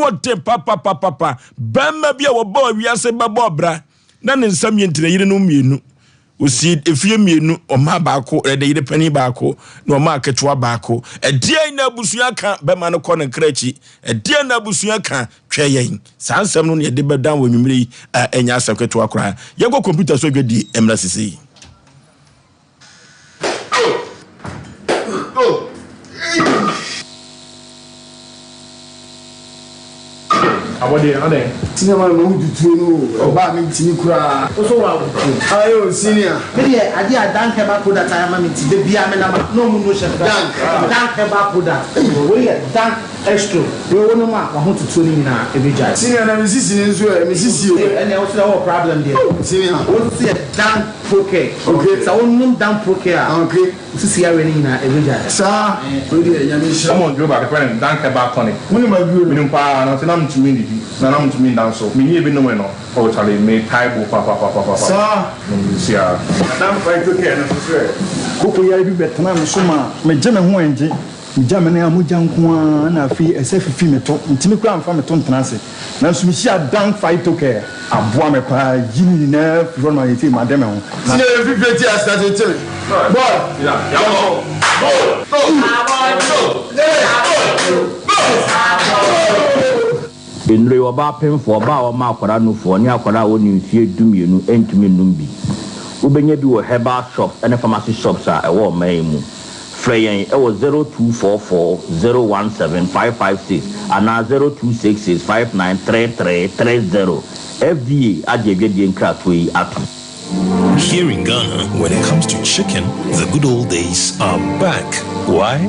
ode papa bemma bia wo ba wiase baba bra na ne nsam yentire yire no mienu osi efie mienu oma baako de yire pani baako na oma aketwa baako edie na abusua ka bema no kọ ne krachi edie na abusua ka twayen saa nsam no ne de bedan wo nwumire enya asem ketwa kora ye go computer so dwedi emra sisi Abode ade cinema no dutu no oba mi tini kura so wa ayo senior me dey ade adanke ba ko that I am me ti de bia me na ma no mu no chef danke ba ko that we ye dank extra we wonu ma ho tutu ni na ebeja senior na mi sisi ni nso mi sisi o and there was no problem there senior we see dank poke okay so wonu dank poke okay sisi ya we ni na ebeja sa we dey nyame sha come on do ba the friend danke ba tonic muni ma biwo minum pa na na mtumi ndi na na mtumi danso mi ni bi no no o chale me taibo pa sa sia dan fight okay na so koko ya bi betana me so ma me je me ho enje Jam na amuja nko na afi esefifi meto ntimi kura amfa meto ntenase na so mi hia dan fight okay aboa me pa yini na from my team madem ho sine efifi ti asate te boy ya go Enre oba pemfo oba o ma akwara no fo ni akwara woni mfie dumienu entumi num bi ubenye bi wo herbal shops and pharmacy shops a ewo man mu Freyen, it was 0244 017 556 and now 0266 593330. FDA Ajebedi Nkratwe Atu. Here in Ghana, when it comes to chicken, the good old days are back. Why?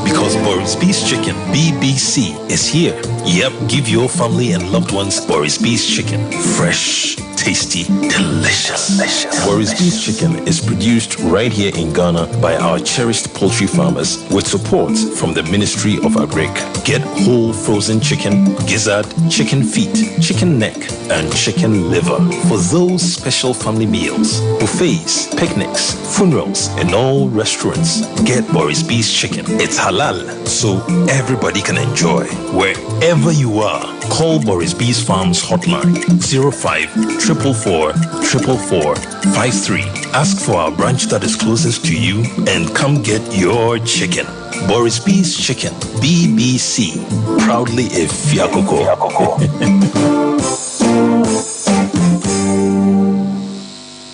Because Boris Beef's Chicken, BBC, is here. Yep, give your family and loved ones Boris Beef's Chicken. Fresh, tasty, delicious. Boris Beef's Chicken is produced right here in Ghana by our cherished poultry farmers with support from the Ministry of Agric. Get whole frozen chicken, gizzard, chicken feet, chicken neck, and chicken liver for those special family meals, buffets, picnics, funerals, and all restaurants. Get Boris Beef's Chicken. It's halal, so everybody can enjoy. Wherever you are, call Boris Beef's Farms hotline 05 444 444 53. Ask for our branch that is closest to you and come get your chicken. Boris Beef's Chicken, BBC, proudly a Fiakoko.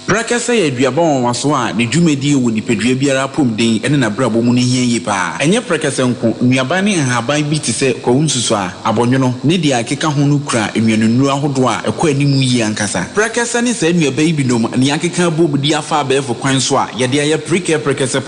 Brakasa ye duabon waso a ne dwumedi wo nipadua biara pomden ene na brabo mu ne hienyi pa enye brakasa nko nuaban ne nhaban bi te se kwunsusu a abonwono ne dia akeka ho no kura enwanunu ahodo a ekwa animu yi ankasa brakasa ne sa nuaban bi nom ne akeka bobudi afa abefo kwan so a ye de ye brakasa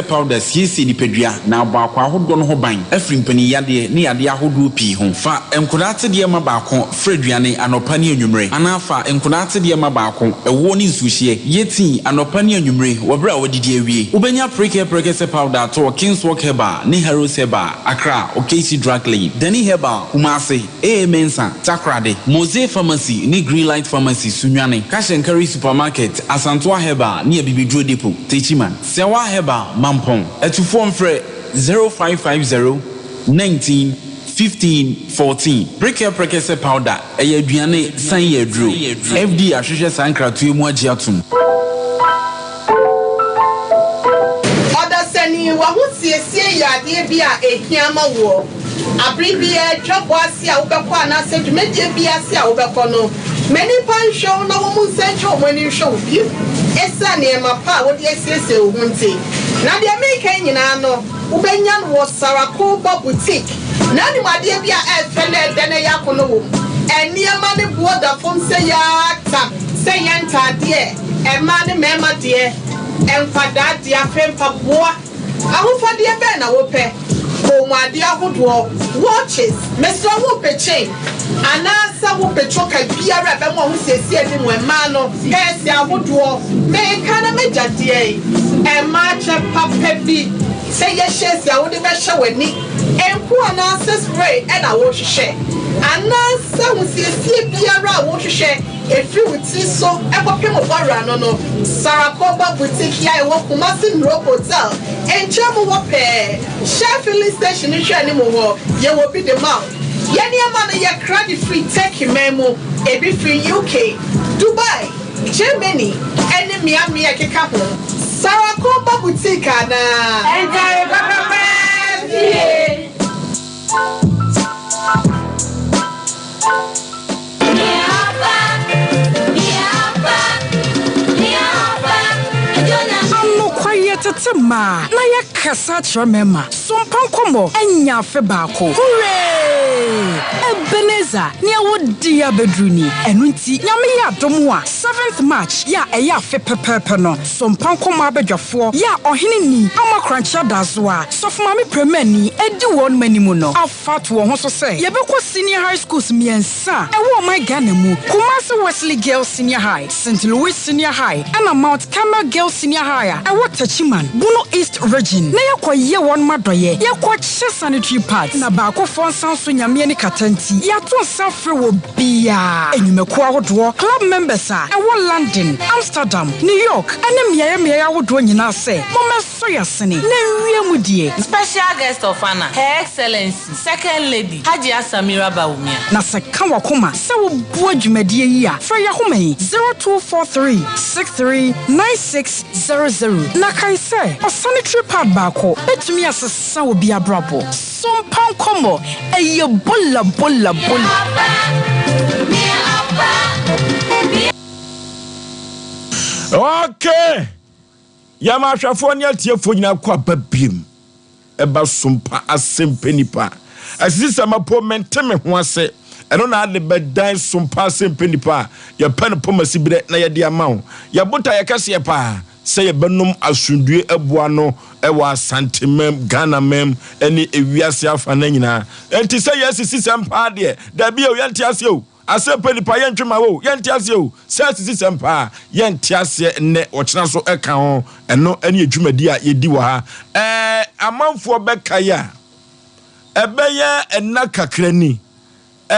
powder siesi nipadua na abakwa ahodo no ho ban afrimpani yade ne yade ahodo pi ho fa enkodate de ma baako freduane anopa ne anwumre anafa enkodate de ma baako woni nsuhie yeti anopa ne anwumre wobra wodidi awie ubenya prekese powder to Kingswalk Herbal ne Heroes Herbal Accra OKC Drug Lane Dani Herbal Kumasi Mensa Takrade Mose Pharmacy ne Greenlight Pharmacy Sunwane Kashenkari Supermarket Asantoa Herbal ne Bibidro Depot Techiman Sewa Herbal Mampong etufo mfre 0550 19 15-14. Prekese powder. Eye aduane san ye dro. FD ahwehwe sankratu emu agiatum. Oda sani wa hu siesie yade bia ehiama wo. Abribia twabo ase a wobekọ anase dwumedie bia ase a wobekọ no. Many pan show na wo mu sencho mani show bi. Esa ne mapa wo de asiesie wo hunti. Na de make nyina no ubenya no Sarako boutique. Nani madia bia fele dene yakono wo eniema ne boda fom se ya ta se yanta de e ma ne mema de enfada de afempa boa ahofade be na wo pe ko mwade ahodo watches meso wo pe chain anasa wo pe choka biara be mo ho siesie di mo ma no esi ahodo me kana meja de e ma che papa bi se ye shesi a wo de be hye wani enku anasa spray e na wo hwehwe anasa wo siesie biara wo hwehwe efi wuti so e popem obara no Sarako boutique ya e wo Kumasi Hotel enchemu wo pe Sheffield station ni hwe ni mo ho ye wo bi de ma ye ni ama no ye credit free take memo e bi free UK Dubai Germany ene Miami e keka ho Sarako boutique ana enjoy papa Tetema na ya kasa tremema Sompa nkomo enya afe baako hooray Ebeneza ni awodi ya bedruni enunti nyame ya domo a 7th March ya eya afe pepepe no Sompa nkomo abedwafo ya ohene ni amakrancha dazo a sofumami premani edi won manimu no afat wo ho so se yebekọ senior high schools miensa ewo my Ghana mu Kumasi Wesley Girls Senior High St. Louis Senior High and Mount Carmel Girls Senior High ewo Tachiman Bono East Region na yakwaye won madoye yakwa che sanitary pads na baako fon sanso nyame ni katanti yato safre wo bia enyumeko ahodo club members a ewo London Amsterdam New York ene miaye ahodo nyina se momeso yasene na wiemu die special guest of honor Her Excellency Second Lady Haji Asamira Bawumia na se kan wakoma se wo bu adwumadie yi a fra yahomai 0243 639600 na kai se sanitary pad baako betumi asesa obi abrabo Sompa nkomo eye bola Okay Yama hwafo ne atiefo nyina kwa babiem eba Sompa Asem Mpe Nipa asisi mapo menteme ho ase eno na ade bedan Sompa Asem Mpe Nipa ya pen pomasibire na ye de amawo ya bota ye kase pa se ye benum asundue eboa no ewa santimem Ghana mem eni ewiase afa na nyina enti se ye sisi sempa de da bia o yente ase o Asem Mpe Nipa ye ntwema wo yente ase o se sisi sempa yente ase ne ochena so eka ho eno eni adwumadi a yedi wo ha amanfo beka ya ebeye enna kakrani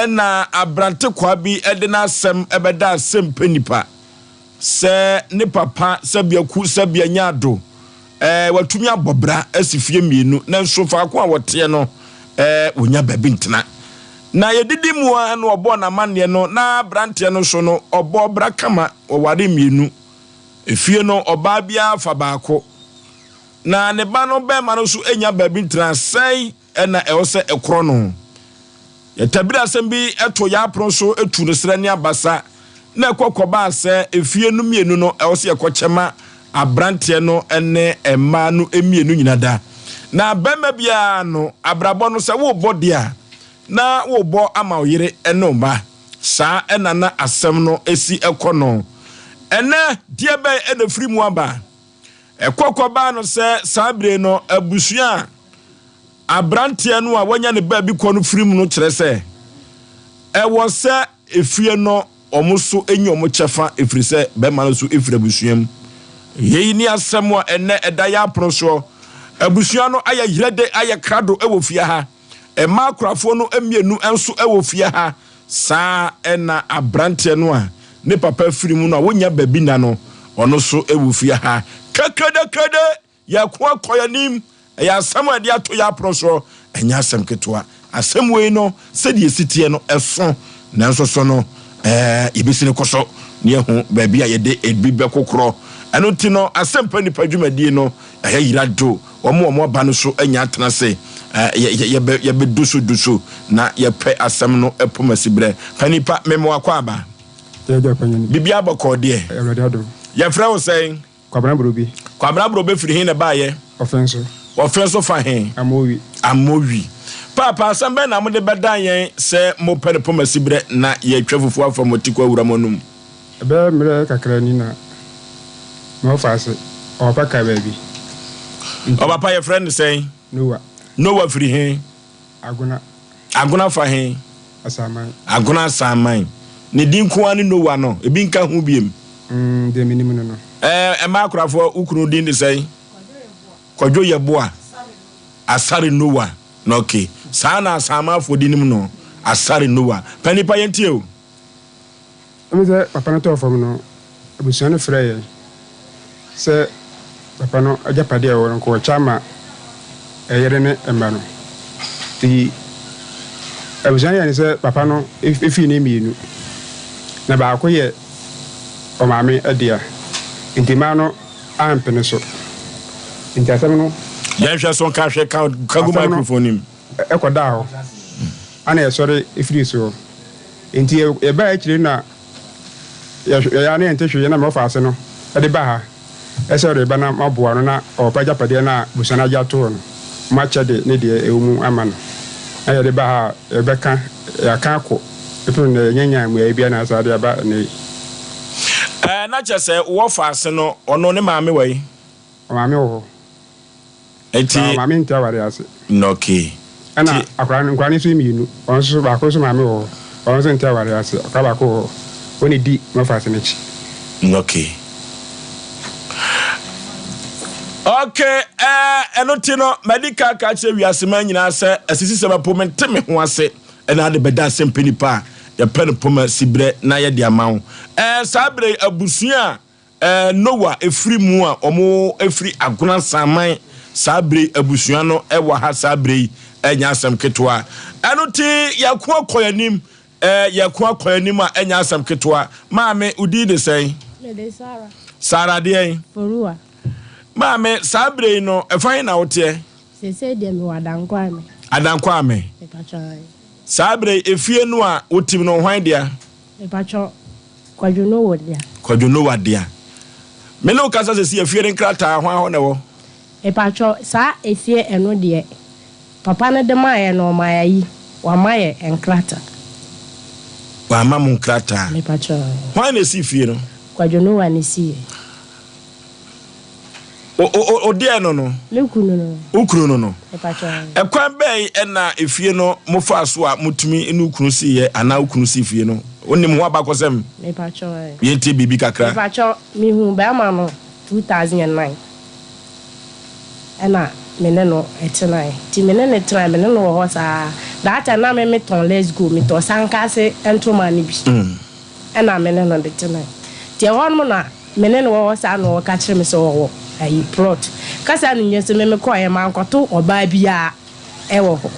ena abrante kwa bi edena asem ebeda Asem Mpe Nipa se ne papa se biaku se bianyado watumi abobra asifie mienu na nso fa ko a wote no wonya babi ntena na yedidi mu no obo na manne no na abrante no so no obo bra kama oware mienu efie no oba bia fa baako na ne ba no be ma no so enya babi ntena sai ena ewose ekro no yetabira asem bi eto ya apron so etu no sra ne abasa na ekokoba ase efie no mienu no ewose ekochema abrante no ene ema no emienu nyinada na bema bia no abrabo no se wo bodia na wo bo ama oyire eno ba sa ena na asem no esi ekono ene die be ena firi mu aba ekokoba no se sabre no abusua abrante no a wanya ne ba bi ko no firi mu no kire se ewo se efie no omuso enyi omuchefa efrise be ma no so efire abusuam yeyi ni asem wa ene edaya proso abusua no aya yirede aya krado ewo fie ha ema krafo no emienu enso ewo fie ha sa ena abrante no a ne papa firi mu no a wonya babi na no ono so ewo fie ha kekede ya kwa koyanim ya asem ade ato ya proso enya asem ketwa asem we no se die sitie no eso na enso so no yebesine koso ne hu babi a yede ebibe kokoro eno ti no Asem Mpe Nipa dwumadie no yirado omo aba no so anya atena se ye be dusu na ye pe asem no epomasibere panipa memo akwa aba bibia bokode e ye fra wo sen kwabra bro be firi hin na baaye ofenso fa hin amowi papa asem be na mo de bedan yen se mo pe epomasibere na ye twafufu afa motiko awura monum be mire kakra ni na no fast or paka baby papa your friend say Noah free hin aguna fa hin aguna samai ne din ko ani Noah no e bi nka hu biem de minim no e ma krafo ukunu din de say kwadwo yeboa asare Noah no okay sana sama fo dinim no asare Noah panipa yentie o me say papa no to fam no abusuan no frɛ se papa no ajapade won ko chama eyere ne emba no ti abusuan ya ni se papa no efi ne mienu na ba ko ye o maame adia intima no ampene so intasam no ya hwa so ka hwe ka go microphone nim ekoda ho ana ye sori efiri so inti e ba akire na ya na entehwe na me fa ase no ade ba ha ese ore bana maboa no na opaja pade na busana jato no macha de ne de ewumu amano aye de ba ha ebeka ya kanko eto ne nyanya mu ebia na asade aba ne na chese wo faase no ono ne maame wai maame wo eti maame ntia ware ase no okay ana akwa ni so mienu onso ba ko so maame wo onso ntia ware ase akaba ko oni di mo faase ne chi okay. Okay, enotino medical kache wiasema nyina se asisi se ba pome nteme ho ase ena de beda Asem Mpe Nipa ya pen pome sibre na ye de amawo sabre abusua Noah efri mu a omo efri aguna saman sabre abusua no ewa ha sabre enya asem ketwa enoti yakwa koyanim yakwa koyanim a enya asem ketwa maame udi de sei de Sara de Forua Mame sabre no efan na wote se de me wadankwa me adankwa me e pacho sabre efie no a wotim no hwan dia e pacho kwadwono wodia kwadwono wadia me no kasa se si afie nkrata ho na wo e pacho sa efie eno de papa ne de maye no mayi wa maye enkrata wa mamu nkrata me pacho ho na si fie no kwadwono wa ne si o de no ukunu no e pacho e kwan be na efie no mo fa so a mutumi enu ukunu si ye ana ukunu si fie no onim ho abakosem me pacho yenti bibi kakra me pacho mi hu ba ma no 2009 ena meneno etenai ti menene try meneno wo sa that na me ton let's go me to sanka se entoma ni bi ena meneno de tenai ti won mo na meneno wo sa no ka kire me so wo ayi plot kasa no nyese me ko e man koto oba bia e wo ho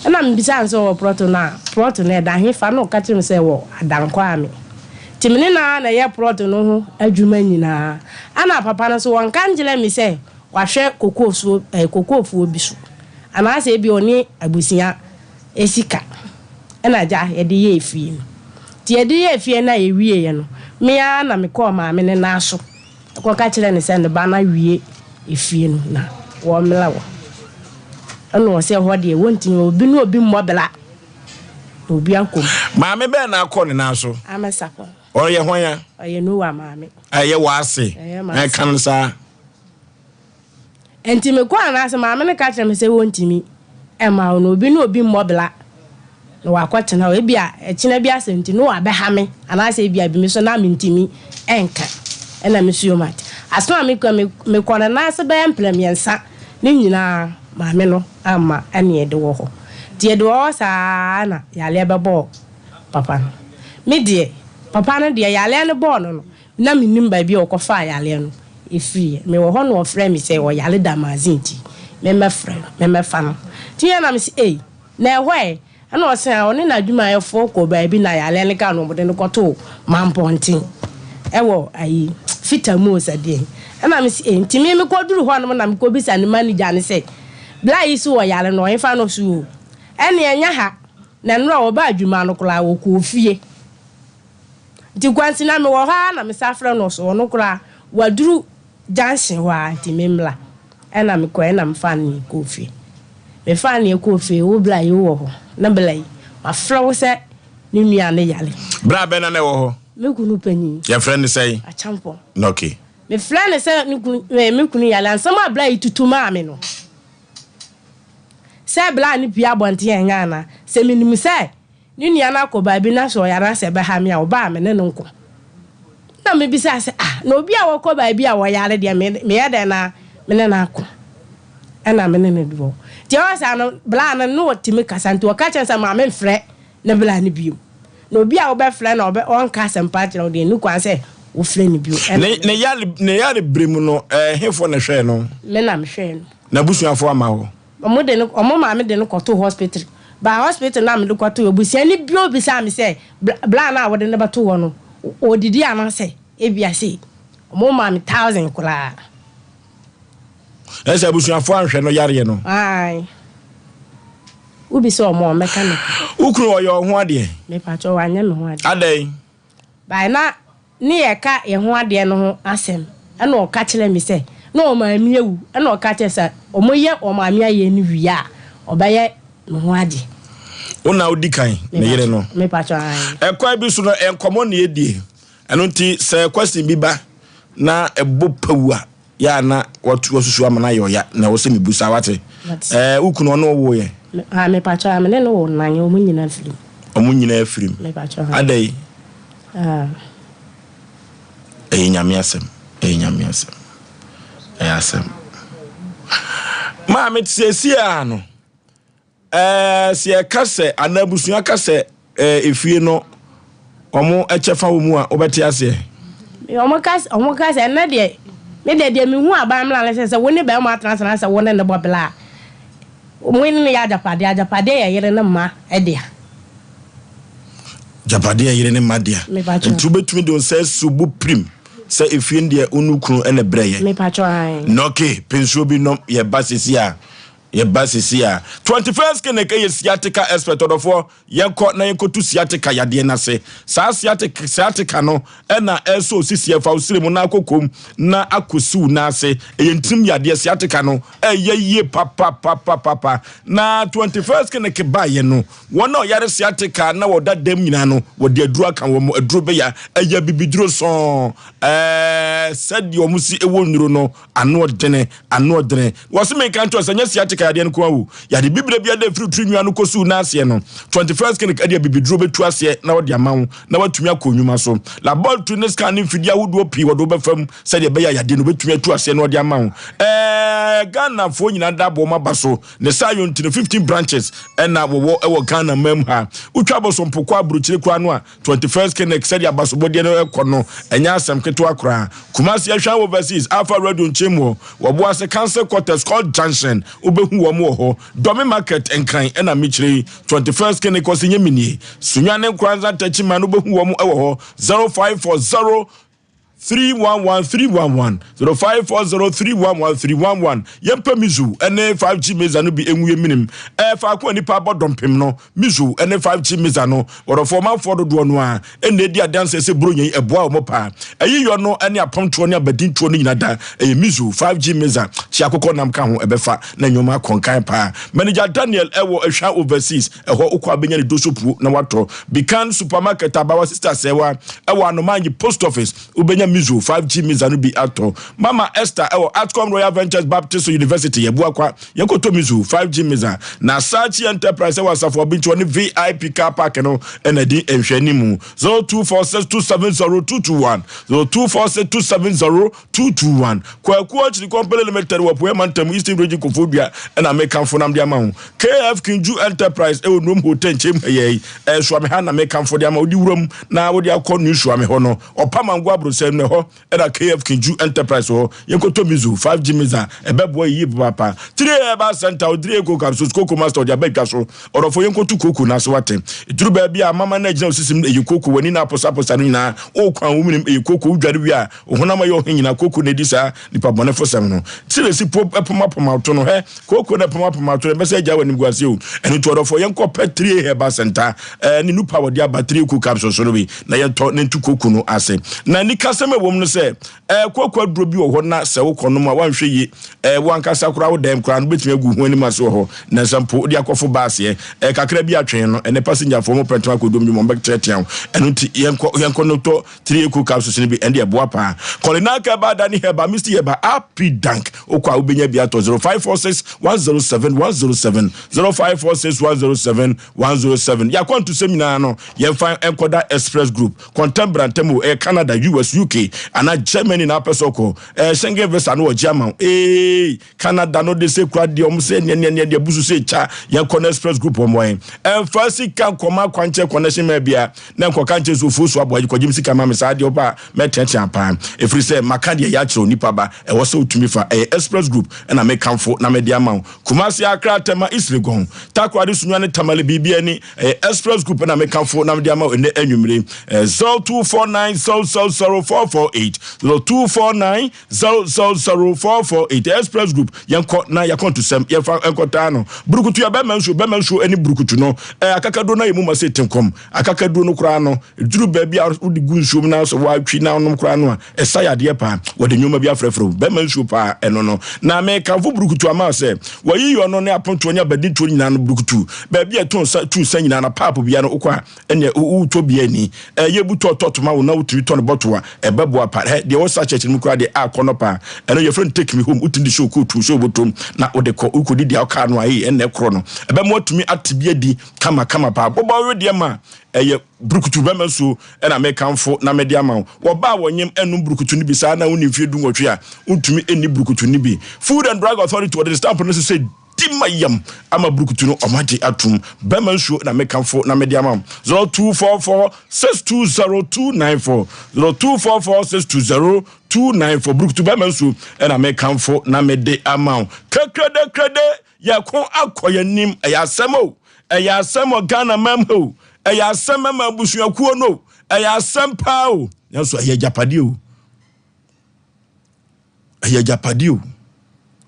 ena me bisa so wo plot na da he fa no ka kire me se wo adanko ame ti menena na ye plot no ho adwuma nyina ana papa no so won kan gile me se wahwe kokofuo bisu ana se bi oni abusia esika ena ja ye de ye efie ti ye de ye efie na ye wie ye no me ya na me ko ma me ne na so ko ka kire ne se ne ba na wie efie no na wo mela wo eno se ho de wontin obi no obi mmobela obi akom ma me be na akọ ne na so amesako o ye hwan ye no wa ma me aye wa ase e kan sa enti me kwa na asema me ne ka kire me se wontimi e ma no obi no obi mmobela no akwate na we bia e kina bia senti no abeha me ana se bia bi me so na me ntimi enka ena me suyo mate asema me kwa na ase ba emplemyensa ni nyina ma me no ama ane de wo ho tie de wo sa na yale bebo papa no me de papa no de yale ne bo no na me nim ba bia okofa yale no efie me wo ho no ofre me say wo yale da mazinti me me fa no tie na me say na ehwe ana o say oni na dwuma yefo ko ba bi na yale ne ka no mo de ne koto mampontin ewo ayi fitamu osade ana me say ntimi me ko duru ho no na me ko bisa ne manager ne say bla yi so wo yale no enfa no so ene enya ha na nra wo ba dwuma no kula wo ko fie nti kwansi na me wo ha na me safre no so no kula waduru jansen wa ti memla ena me ko ena mfani kofi me fani kofi wo bla yi wo ho na bla yi ma flawo se ni nua ne yale bra be na ne wo ho me kunu panyi ya friend say a champo okay me friend say me kunu yale ansama bla yi tutuma me no se bla ni bia bonte enya na se minimu se ni nua na ko ba bi na so yara se be ha me a wo ba me ne nko na me bisa se na obi a woko ba bi a wo yare de me ya de na me ne na ko ena me ne do ti o sa no bla na no timi kasanti o ka chensa ma me frɛ na bla ni biom na obi a wo be frɛ na obe on ka sempa kire o de nu kwan se wo frɛ ni biom ne yare bremu no hefo na hwɛ no me na me hwɛ no na busuafo ama ho omo de no omo ma me de no koto hospital ba hospital na me de koto obusia ni bio bisa me se bla na wo de ne ba to wo no odidi anase ebia se omo ma me 1000 kula ese abusuafo anhwe no yare no ai ubi so omo mechanic ukru oyo ho ade me pacho wanye me ho ade adai ba na ni ye ka ye ho ade no ho asem ena o ka kire me se na o ma mi ewu ena o ka kire se omo ye o ma mi aye ni wiya obaye me ho ade una odikan ne yere no me pacho ai ekwa bi so no enkomo ne edie eno nti se question bi ba na ebo pawua ya na watu osusu amana yoya na wo se mebusa wate ukunu no wo ye me pacho am ne no wo nanye o munyina firim me pacho adai nyame asem asem ma me tsesi ano sie kase anabusu kase efie no omo echefa wo mu a obeti ase omo kase na de me de me hu aba mla le se woni ba ma transfer se woni ne bobla omo ni ya japade ya yere ne ma edia japade ya yere ne ma dia ntu betumi de se subu prim se efie ndie onukunu ene breye me pacho ai no ke pensuo bi no ye basisi a ye basisi a 21st kenek ye sciatica expert odofo yenko na yenko tu sciatica yade na se sa sciatica no na eso sisi fa usire mu na akokom na akosu na se yentim yade sciatica no ye papa na 21st kenek ba ye no wona yare sciatica na woda dem nyina no wode aduru aka wo aduru be ya bibiduro so said yo musi ewo nuro no ano dene wose me kan to sanya sciatica yade no ko yade bibire bia da frutru nwa no kosu na ase no 21st kenek ade bibiduro betu ase na wode amawo na watumi akonnwuma so laboratory ne scanning fidia wodo pi wodo befam said be ya yade no betumi atu ase na wode amawo Ghana fo nyina da bo mabaso ne sayo ntino 15 branches na wo Ghana mem ha utwa boso mpoko abruchire kwa no a 21st kenek said ya baso bode no ekono enya asem keto akra Kumasi ahwa overseas Alpha Radio nchemo wo bo ase cancer quarters called junction obehu wo mo ho domi market enkan na michire 21st kenek osinye minie sunwane kwanza tachima no behu wo mo ewo ho 0540 311 0540311311 yempa mizu ene 5G meza no bi enwuye minim fa ko nipa bodompem no mizu ene 5G meza no orofo manfo dodo no a ene di adanse se bronyen eboa mo pa ayiyo no ene aponto ne abadinto no nyina da mizu 5G meza chi akoko nam ka ho ebefa na nyoma konkan pa manager Daniel ewo ehwa overseas eho ukwa benya ne dosopu na wato Bikan supermarket abawa sister sewa ewo anomanyi post office ubenya mizu 5G miza no bi ato Mama Esther ewo Atcom Royal Ventures Baptist University yebu kwa yekoto mizu 5G miza na Sachi Enterprise ewo asafo bintu ne VIP car park no enadi enhwanimu 0246270221 0246270221 kwa kuochi company limited wo poe mantam Eastern Region Kofobia na make for nam dia ma ho KF Kinju Enterprise ewo nom hotel chem ye swame ha na make for dia ma odi wuram na wodi akọ nu swame ho no opamangwa brosem ne ho era KF Kinju Enterprise ho yekoto mizu 5G miza ebebo yi papa 3 eba center odire ko kapso koko master dia betwa so orofo yekoto koko na so wate duru ba bia mama na gina osisim eyikoko wani na posa no nyina okwan wo minim eyikoko udware wi a ohunama yo hanyina koko ne disa nipa bonefo sem no tire si poma to no he koko na poma to be se ja wani guase o eni to orofo yenko pe 3 eba center ni nupa wodi abatri ko kapso so no bi na ye to ne ntu koko no ase na ni kaseme wom no se kokwa duro bi wo ho na se wo kono ma wanhwe yi wankasa kura wo dem kura no betime agu ho ani ma so ho na sampo di akofo baase kakra bi atwen no ene passenger fo mo pentwa ko dom mo mbek tretian eno ti yenko no to 3 eku capsules ni bi ende eboa pa kolinaka ba dani heba Mr. Heba happy dank okwa obenya bi ato 0546107107 0546107107 ya kwantu seminar no yemfa enkoda express group contemporary temo Canada US UK ana Germany na pesoko Schengen visa no German Canada no de se kwa de omse ne de busu se cha yan Connect Express group omoen first kan koma kwanche connection ma bia na nkoka nche so fosu Aboagye kwagim sika ma mesa de oba metetian pa efri se makade ya chiro nipa ba wo se otumi fa Express group na me kanfo na me de ama Kumasi Accra Tema Islegon takwade sunwane tamale bibia ni Express group na me kanfo na me de ama ene anwumre 0249000448 0249000448 Express group yanko na yakonto sem yefa enkota no burukutu ya bemanso eni burukutu no akakado na yemu mase tenkom akakado no kura no duru ba bia udi gunsuom na so watwi na onom kura no esaya de pa wode nyoma bia frefro bemanso pa eno no na me kanfo burukutu ama se wayi yo no ne aponto nya badi to nyina no burukutu ba bia tu sa nyina na papo bia no okwa ene uto bia ni yebuto totoma wo na utumi to no botwa ebebo apa de wo sa church mu kura de akonopa eno your friend take me home utindi show ko tu show botom na ode ko ukodi dia aka no ayi ene kro no ebe mo atumi atibia di kama pa boba we de ma eye brukutu be manso na me kanfo na me de ama wo ba wonyem enu brukutu ni bi sa na woni fie du nwotwe a untumi eni brukutu ni bi Food and Drug Authority what the stamp no say dimayam ama brukutu no omaje atum be manso na me kanfo na me de ama 0244620294 0244620294 brukutu be manso na me kanfo na me de ama krede ya kon akoyanim ayasemo Ghana memho ayasema mabusuakuo no ayasempa o yanso ayajapade o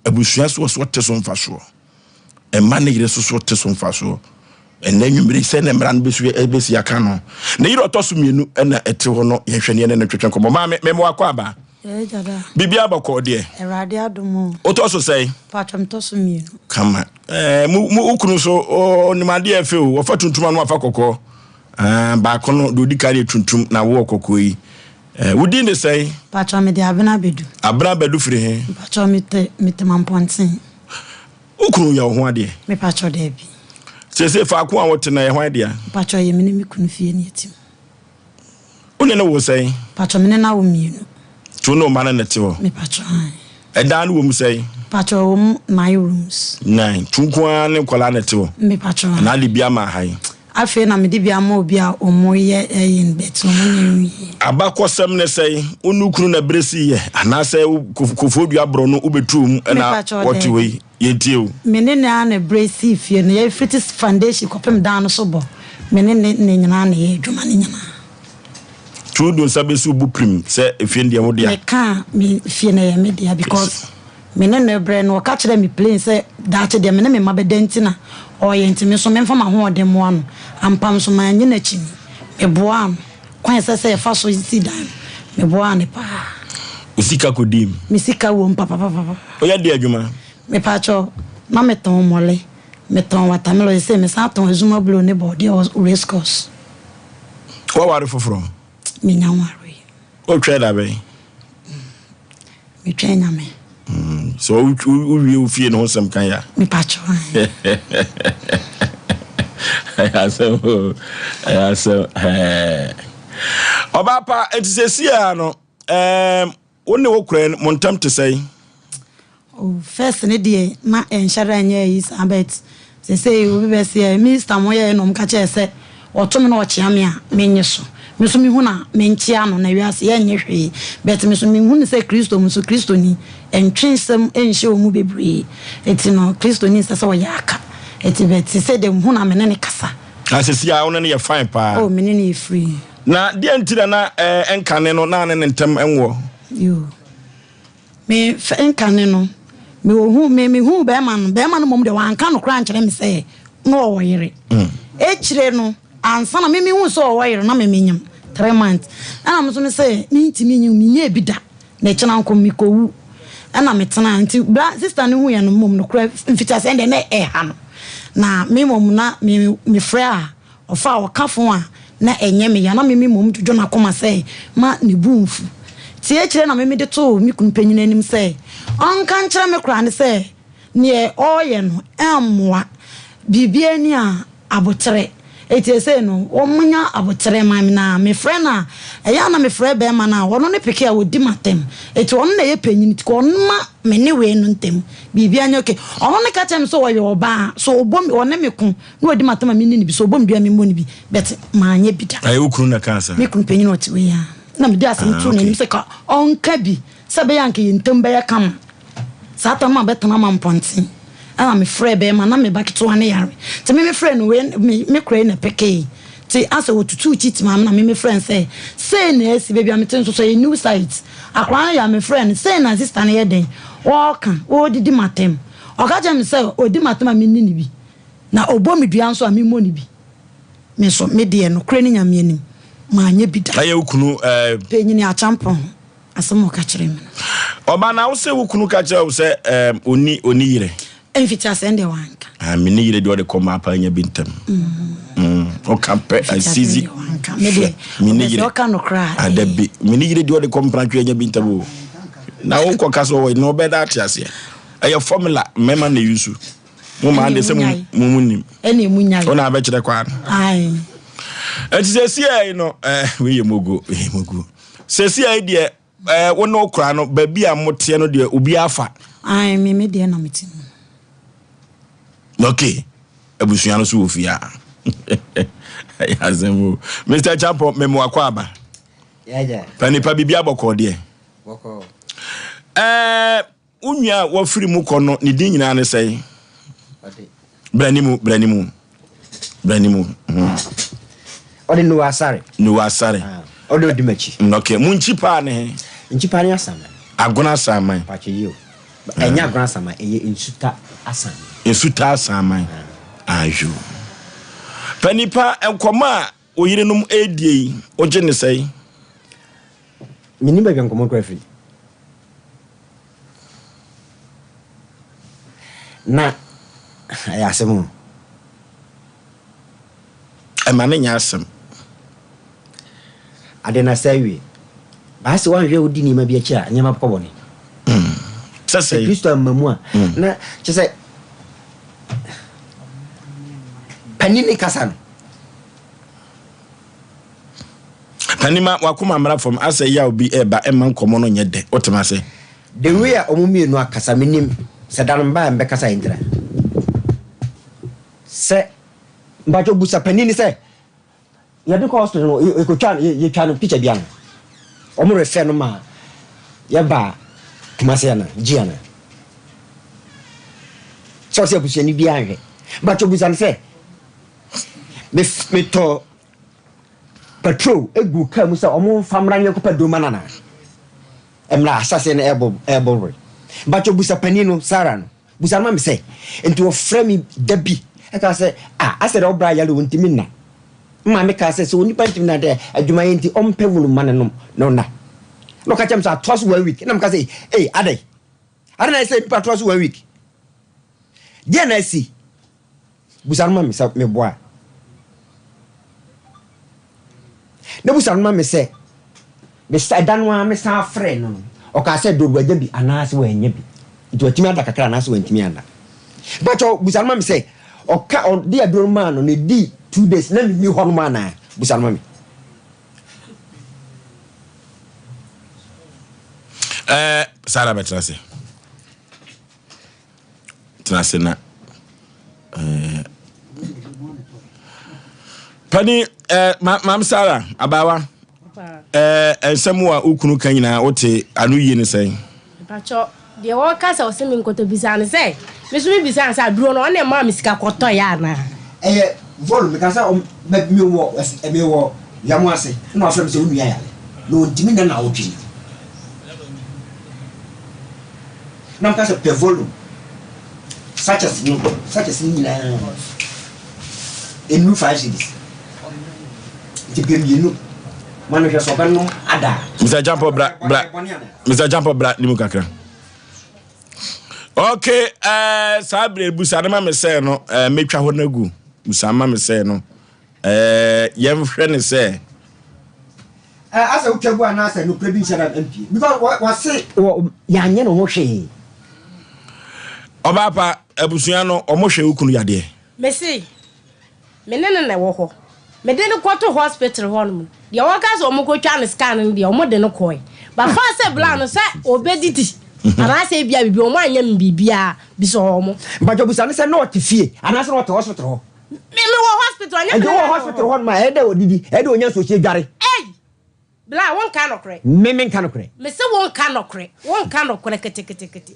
abusua so teso mfaso e man yire so te so mfa so ena nwumire se na mra no besu ebesi aka no na yire otoso mienu na ete ho no ye hwene ne twetwen komo ma me wakọ aba dada bibia bako de erade adomo otoso sei patwam toso mienu kama mu ukunu so onimade efe o ofa tuntuma no afa kokọ ba kono do di kare tuntum na wo kokọ yi wudi ne sei patwam de abena bedu firi he patwam mete mamponten ukunu ya ho ade me patwam de bi se fa ko awot na ye ho ade patwam ye mene me kunu fie ne etim one ne wo sei patwam ne na wo mienu tu no man na te ho me patwam dan wo mu sei patwam 9 rooms 9 tunko ne kola na te ho me patwam na libia ma hai afi na me di bia ma obi a omoye yin bet no nyi abakosem ne sei onukunu na bresi ye anase kofodua bro no ubetum na what way yentie mene na na bresi fie na ye fitis foundation kopem dan so bo mene ne nyina na ye adwuma ne nyina tudo sabesu bu prim se efie ndie mo dia me ka me fie na ye me dia because mene na bre no ka kire me plane se dache dia mene me mabedentina oye ntimi so memfa ma ho ode mo ano ampam so ma nyi na chini me boa am kwan se fa so yiti dan me boa ne pa usika kodim me sika wo papa oya di adwuma me pa cho na me ton mole me ton watermelon se me sa ton azuma blo ne body race course wa ware foforo me nya ware o twa da be me twa nya me so u fie no sem kan ya me pa cho Asem Obapa etisesia no wonne wokura montam te sei first ne die na enshara anya yi sabet say obi be say Mr. Moye no mka che se otom na oche ame a menye so meso mi hu na menchia no na wiase ye nye hwe bet meso mi hu ni se Kristo ni entwensem enhye omu bebre eti no Kristo ni se o yaka eti bet se dem hu na menene kasa asesia wona ne ye fine pa oh menene free na die ntira na enkane no na ne ntem enwo yo me enkane no me hu be man mom de wanka no kra nkyere me se no wo yere echire no ansa na me hu so wo yere na me nyam 3 months ana me so me se me ntimi nyum me nya ebida na kyena nkom mi kowu ana me tena anti sister ne hu ya no mom no kra mfita se ende na ha no na me mom na me frɛ ofa wakafo a na enye me ya na me mom dwo na koma se ma ne bumfu ti echire na me de to mi kun panyin anim se onka nkyere me kra ne se ne oye no ammoa bibia ni a abotere eti se no omunya abotere ma me na me frɛ na eya na me frɛ be ma na wono ne peke a wodi matem eti wono na ye panyin ti ko ma me ne we no ntem bibia nya okay ono ne ka tem so wo ye oba so obom one me kun no wodi matem ma me ni bi so obom bia me mo ni bi bet ma anya bi da ayi ukuru na kansa me kun panyin oti we ya na me dia asem tru na nim se ka onka bi se be yanke ntem be ya kam sata ma betana ma mponti ana me frɛ be ma na me baketo ane yare te me frɛ no me kra na peke ti asa wotutu chiti ma na me frɛ say na esi be bia me tin so a new site akwa ya me frɛ say na sister na ye den wo ka wo didi matem o ka je me say odi matem a me ni bi na obo me dua nso a me mo ni bi me so me de no kra ni nyame anim ma anya bi da aye ukunu penyini a champion asem o ka kire me oba na wo se ukunu ka kire wo se oni yire enfita sende wanka me ni yire de ode koma pa anya bintem o kampe asizi me ni yire o ka no cry adabi me ni yire de ode koma pa anya bintem o na wo ko kaso wo no be that ase aye formula mema na yusu mo ma ande se mo nim ene munyai ona be kire kwa ai eti se no we ye mogo se de wo no kra no ba bia mote no de obi afa ai me de na meti okay abusuan no so ofia Asem Mr. Champo memo akwa aba yeah Panipa bibia boko de boko unwa wa firi mu kono ne din nyina ne sei branimu odi no asare odi odimachi okay munchi pa ne asama agona asama pache yo enya agona asama eye insuta asama Esuta saman. Aju. Mpe Nipa enkoma oyirenum edie oje ne sei. Minimba byankomo kwafri. Na ayasemu. Emane nya asem. Ade na sawi. Ba se wan hwe odi ni ma bi achi a nyama pokobone. Sase Kristo amamu a na chese panini kasano. Panima wakuma mra from asa ya obi eba emma nkomo no nyede otema se the way a omumie no akasa menim se danamba mbe kasa indra se mbajo busa panini se ya de cost no e ko twa ye twa no picture bia no omo refer no ma ya ba kumase na giana so se busa ni bia hwe mbajo busa se me to patrol egu ka musa omo famra nye ko padoma nana emla asase na ebo bacho busa panino sara no busa ma me say enti o frame dabi e ka say asere obra ya le wontimi na ma me ka say so oni pantimi na de adwuma enti ompe vulu manenom no na no ka chem sa twice 1 week na me ka say adai na say twice 1 week dia na si busa ma me sa me boa Nebusa no me say me sadanwa me sa frɛ no o ka say do gwaja bi anase wa nya bi nti watimi ada kakra anase wa ntimi anda but busa no me say o ka on dia do man no ne di 2 days na me ho no man na busa no me Sara betrase trase na Pani mam Sara abawa ensemu a ukunu kan nyina wote anu yie ne sei pacho de wo ka sa osemi nkoto bisa ne sei me so mi bisa sa duro no na ma mi sika koto ya na volume ka sa me wo yamu ase na afem se unu ya no ntimi na wotwi na ka sa pe volume such as ni na enu 5 cities tipemienu manu hwe so kan no ada Mr. Jampo bra ni mu kakra okay sabre busa na me say no metwa ho na gu busa ma me say no yem hwe ne say asa utwabu ana asa no prebi nshara MP because what say ya anye no ho hwe Obapa abusua no omo hwe ukunu yade Messi menene na wo ho me de no kwato hospital ho no de wo ka so omo ko twa no scan de omo de no koy ba fa se bla no se obediti ana se bia bibi omo anya mbibia bi so omo ba jobu sa ne se no fie ana se no hospital ho me wo hospital anya me wo hospital ho ma ede odidi ede onya so che dware bla won ka no kre me ka no kre me se won ka no kre kete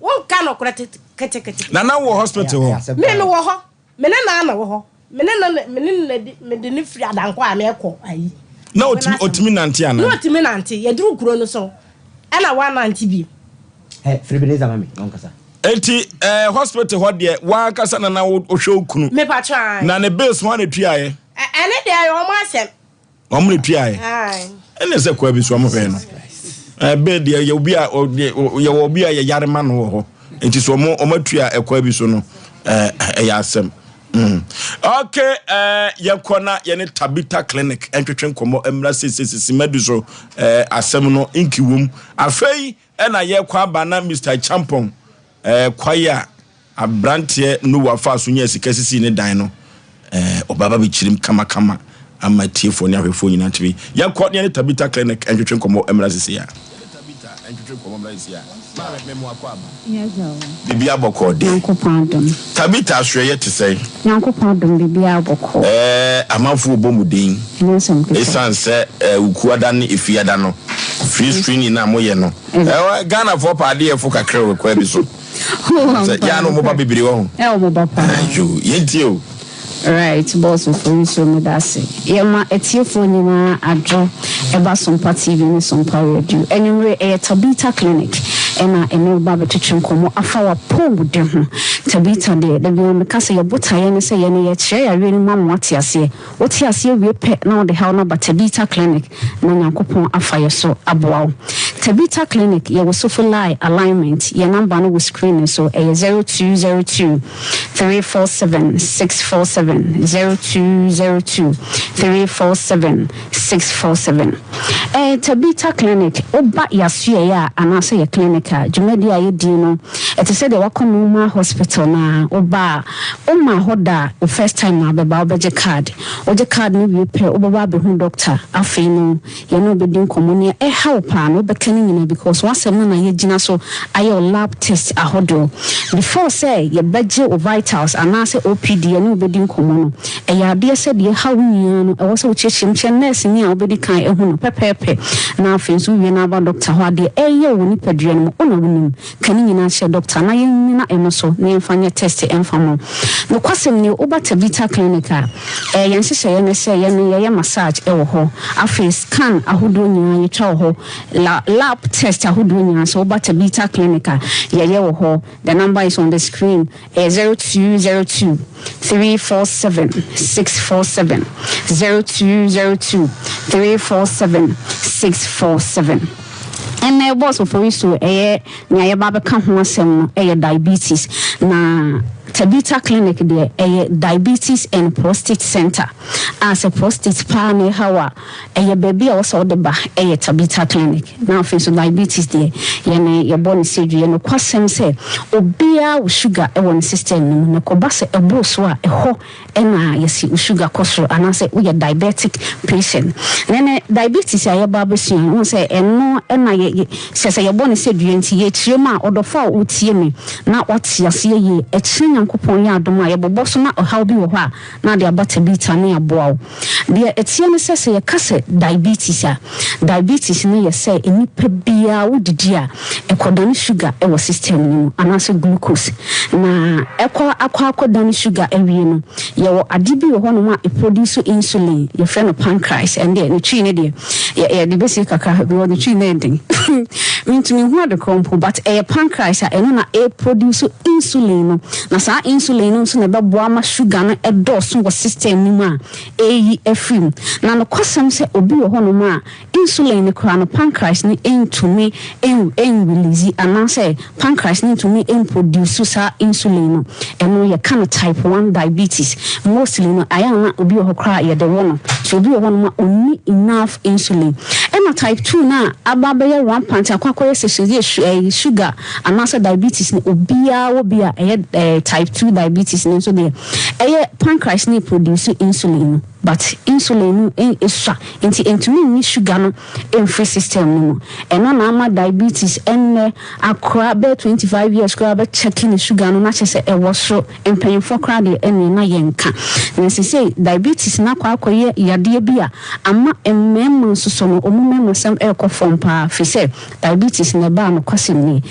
won ka no kre kete na wo hospital ho me wo ho me na wo ho me de ni firi adanko a me ekọ ayi na otimi nante ana na otimi nante ye duru kuro no so ana wa nante bi firi beleza mami onkasa enti hospital ho de wa kasa na wo hwe okunu me pa twa na ne base ho na tuaye ene de ayo mo asem omo ne tuaye ene se kwa bi so mo hwe no be de ye obi a ye yare ma no ho enti so mo tua ekwa bi so no ya asem okay yakona ye ne Tabita clinic entwetwe nkomo emra sesesesi meduso asem no inkiwom afei na ye kwa bana Mr. Champon kwaya abrante no wafa so nya sikasisi ne dan no obaba bi chirim kama ama tiefo ne ahwefo nyina tbi yakona ye ne Tabita clinic entwetwe nkomo emra sesesi ya Tabita entwetwe nkomo emra sesesi ya memo akwa Bibi aboko de Yankopandom Tabita ahweye te sei Yankopandom bibi aboko amanfo bomudin esanse ukuada ne efiada no free screening na moye no Ghana for pade e fo kakra kwa bi so ya no mo ba bibiri wo mo ba pa yenti o right boss Oforisuo me dase yema etiefo nyina adwo eba Sompa TV ne Sompa Radio enwure Tabita clinic ena ene ba betwetwe nkomo afa wa pom de ho tabita de bi o meka se ye botaye ne se ye ne ye kire ya we ni mamu atiase otiase we pe na de ha na tabita clinic na nyankopon afa ye so aboa tabita clinic ye wo so lie alignment ye number no wo screen so 0202 347 647 0202 347 647 tabita clinic oba yasue ya anase ye clinica jumedi aye di no ete se de wakomuma hospital na oba oma hoda the first time na beba obeje card oje card no bi pe oba be hu doctor afi no ye no be din komonia help no be kani nyina because wasem na ye gina so aye lab test ahodo before say ye beje o vitals anase OPD ye no be din komono ya de se de hawo nyina no e wo se wo chechimche nurse ni a obedi kan ehu no pepepe na afi so wie na ba doctor ho ade eye wo ni padua no ona wonim kani nyina che doctor na ye nyina eno so na yemfanya test enfamo no kwasem ni oba tabita clinica yen hye ye ne se ye ne ye massage e wo ho afi scan ahodo nyina ye twa ho lab test ahodo nyina so oba tabita clinica ye wo ho the number is on the screen 0202 347 647 0202 347 647 and boss Oforisuo na ye ba be ka ho asem no diabetes na Tabita Clinic there a diabetes and prostate center as a prostate pane hawa a baby also the ba a Tabita Clinic now face diabetes there yene your bone surgery no kwasem say obia sugar e won system no kobase e broswa e ho na yesi sugar kosro anase we diabetic patient nene diabetes ya ba besu won say eno na ye say your bone surgery nti ye chiema odofa utie me na watiase ye e Yankopon ya adom a yebobo so na ohaw bi wo ha na de abata bita na aboa de etie ne sese ye kase diabetes ne ye say enipa bia wodidi a ekodane sugar e wo system ni anase glucose na akodan sugar ewie no ye wo ade bi wo no ma e produce insulin ye frɛ no pancreas and the twi ne de ye de besi kaka bi wo de twi ne den mintumi hu ade kompo but e pancreas eno na e produce insulin no na sa insulin no so na be boa ma sugar no edoso wo system ni ma eyi efrim na no kwasam se obi wo no ma insulin ne kra no pancreas ni entumi release anase pancreas ni entumi produce sa insulin no eno ye kind of type 1 diabetes mostly no ayana obi wo kra ye de wono so obi wo no ma oni enough insulin ena type 2 na ababa ye rampant akwakoye se sugar anase diabetes ni obia type 2 diabetes ni so there pancreas ni produce insulin but insulin is into me sugar no in free system no eno na ama diabetes enne akra be 25 years kra be checking sugar no na chese e wo so empanyin for kra de enne na yenka na say diabetes na kwakoye yade bia ama emmem nsoso no omumem sam ekofom pa fi say diabetes na ba no kwasem ni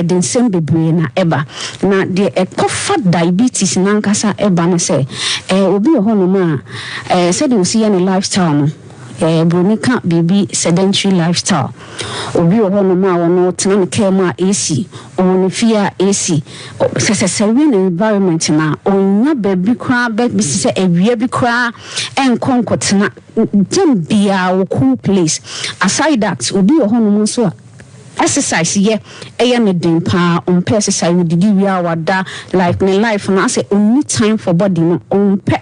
den sem bebre na eba na de ekofa diabetes na nkasa eba no say obi ho no ma said you see any lifestyle no bronika baby sedentary lifestyle obi wo no ma wono tena kema AC oni fia AC se environment na onya baby kwa be se awia bi kwa enkonkotena jambia wo cool place aside that obi wo no so exercise ye me den pa exercise we did we wada like my life na say only time for body no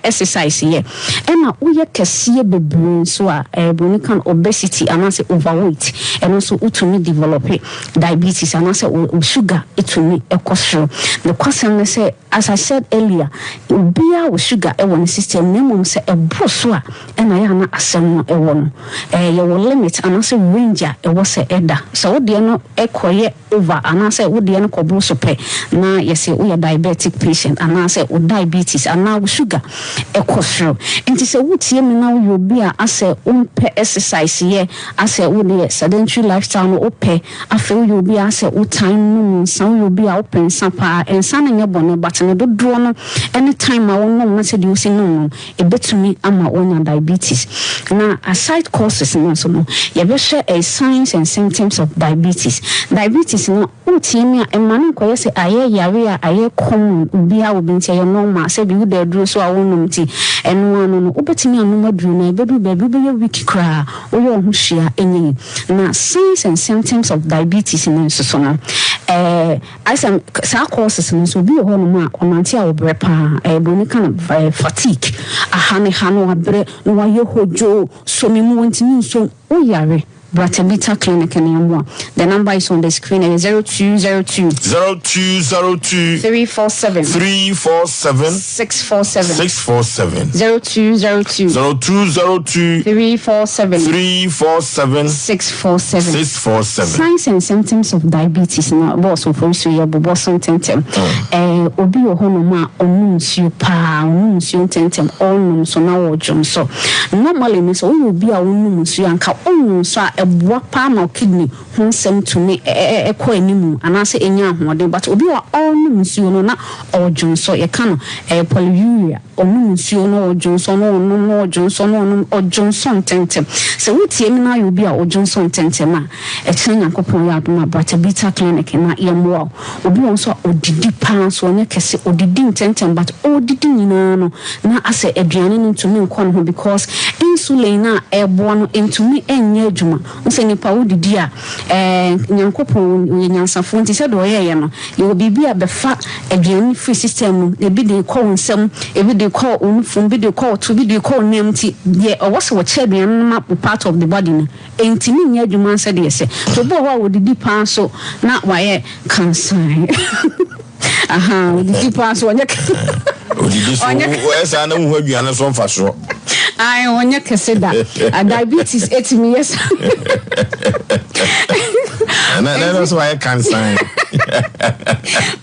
exercise ye na we kese bebrun so a boni kan obesity and say overweight and also utumi develop diabetes and say sugar itumi ekosro the question na say as I said earlier bia with sugar e won system na mum say ebro so a na ya na asem no e won ye will limit and say range e wo say eda so we no ekoye over and I say wo de no kobro so pe na ye say we diabetic patient and I say wo diabetes and now sugar ekosro enti say wotie me now you be a say umpe exercise ye say wo de sedentary lifestyle no ope afei you be a say wo time no san you be a open sapa ensan na nyebone but no dodro no anytime I won no say you say no e betumi ama onya diabetes na aside causes no so no ye be share a signs and symptoms of diabetes diabetes no utimi a man ko yese aye yare a aye common bia obinti aye normal say bi would duro so awonum ti eno anu no obetimi anu maduru na bedu bedu be wiki kra oyo ho hia enyi na signs and symptoms of diabetes no so no asem sa causes no so bi ho no ma onanti a obre pa broni kind of fatigue ahane hano abre no wa ye hojo so mi mu ntimi so oyare Bratabita Clinic in Yamwa. The number is on the screen. 0202 347 647 0202 347 647. Signs and symptoms of diabetes. No, boss of Osei Aboagye tentem. Obi ohonoma onunsu pa onunsu tentem onum so na wodwom so. Normally me so obi a onunsu anka onunsu ebua palm kidney hunsem to me ekọ animu anase enya ahode but obi wa onu nsuo no na odwonso ye ka no polyuria onu nsuo no odwonso no odwonso no odwonso tentem se wutie mi na obi a odwonso tentem a ekyen yankopon ya adoma Bratabita Clinic na yemwo obi won so odidi pan so onye kese odidi tentem but odidi nyina no na ase aduane no ntumi nkọ no because insulin na ebo no ntumi enye adwuma nse nipa wodidi a nyankopon nyansafo nti se do ye no ye bibi a befa aduane free system no ebi de call nsem ebi de call unfum bi de call to bi de call nemti ye owose wo che aduane ma part of the body no entimi nya adwuma nse de se so bo wa wodidi pan so na waye cancer aha wodidi pan so onye odidi so esa na hu aduane so mfa so ai onye kese da diabetes 8 years na so I can sign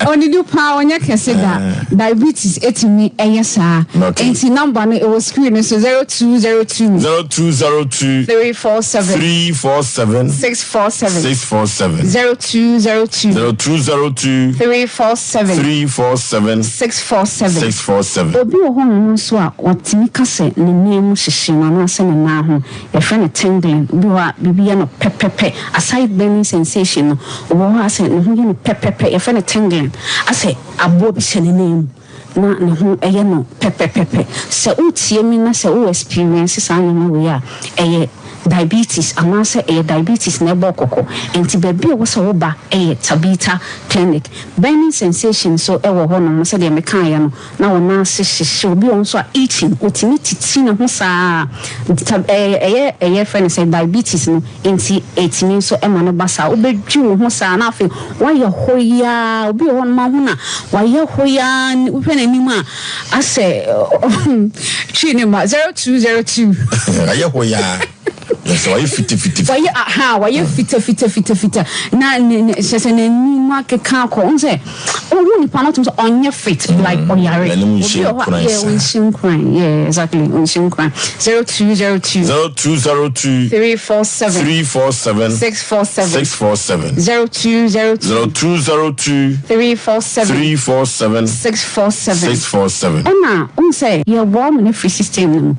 only do power onye kese da diabetes 8 yesa enti number no it was screen so 0202 347 647 0202 347 647 obi ho no so a watimi kase ne name shishima na se na ho ye friend tingling bi wa bibia no pepepe aside burning sensation no obo ha se ne ho ye no pepepe ye friend tingling ase abo bi se ne name na ne ho eye no pepepe se utie mi na se o experience sa no we a eye diabetes amase diabetes na bokoko enti baby wo so ba Tabita Clinic burning sensation so ewo ho no so de meka ya no na wo na sehye obi on so eating otimiti na ho saa friend say diabetes no enti etimi so ema no basa obedwu ho saa na afi waye hoya obi ho ma ho na waye hoya wo na nimu a ase chinima 0202 aye hoya yes why fit why why fit na se ni ma ke kan ko nse o ni pa not on fit like oyare yeah exactly on shin crime 0202 347 647 0202 347 647 ona unse ye warm in free system no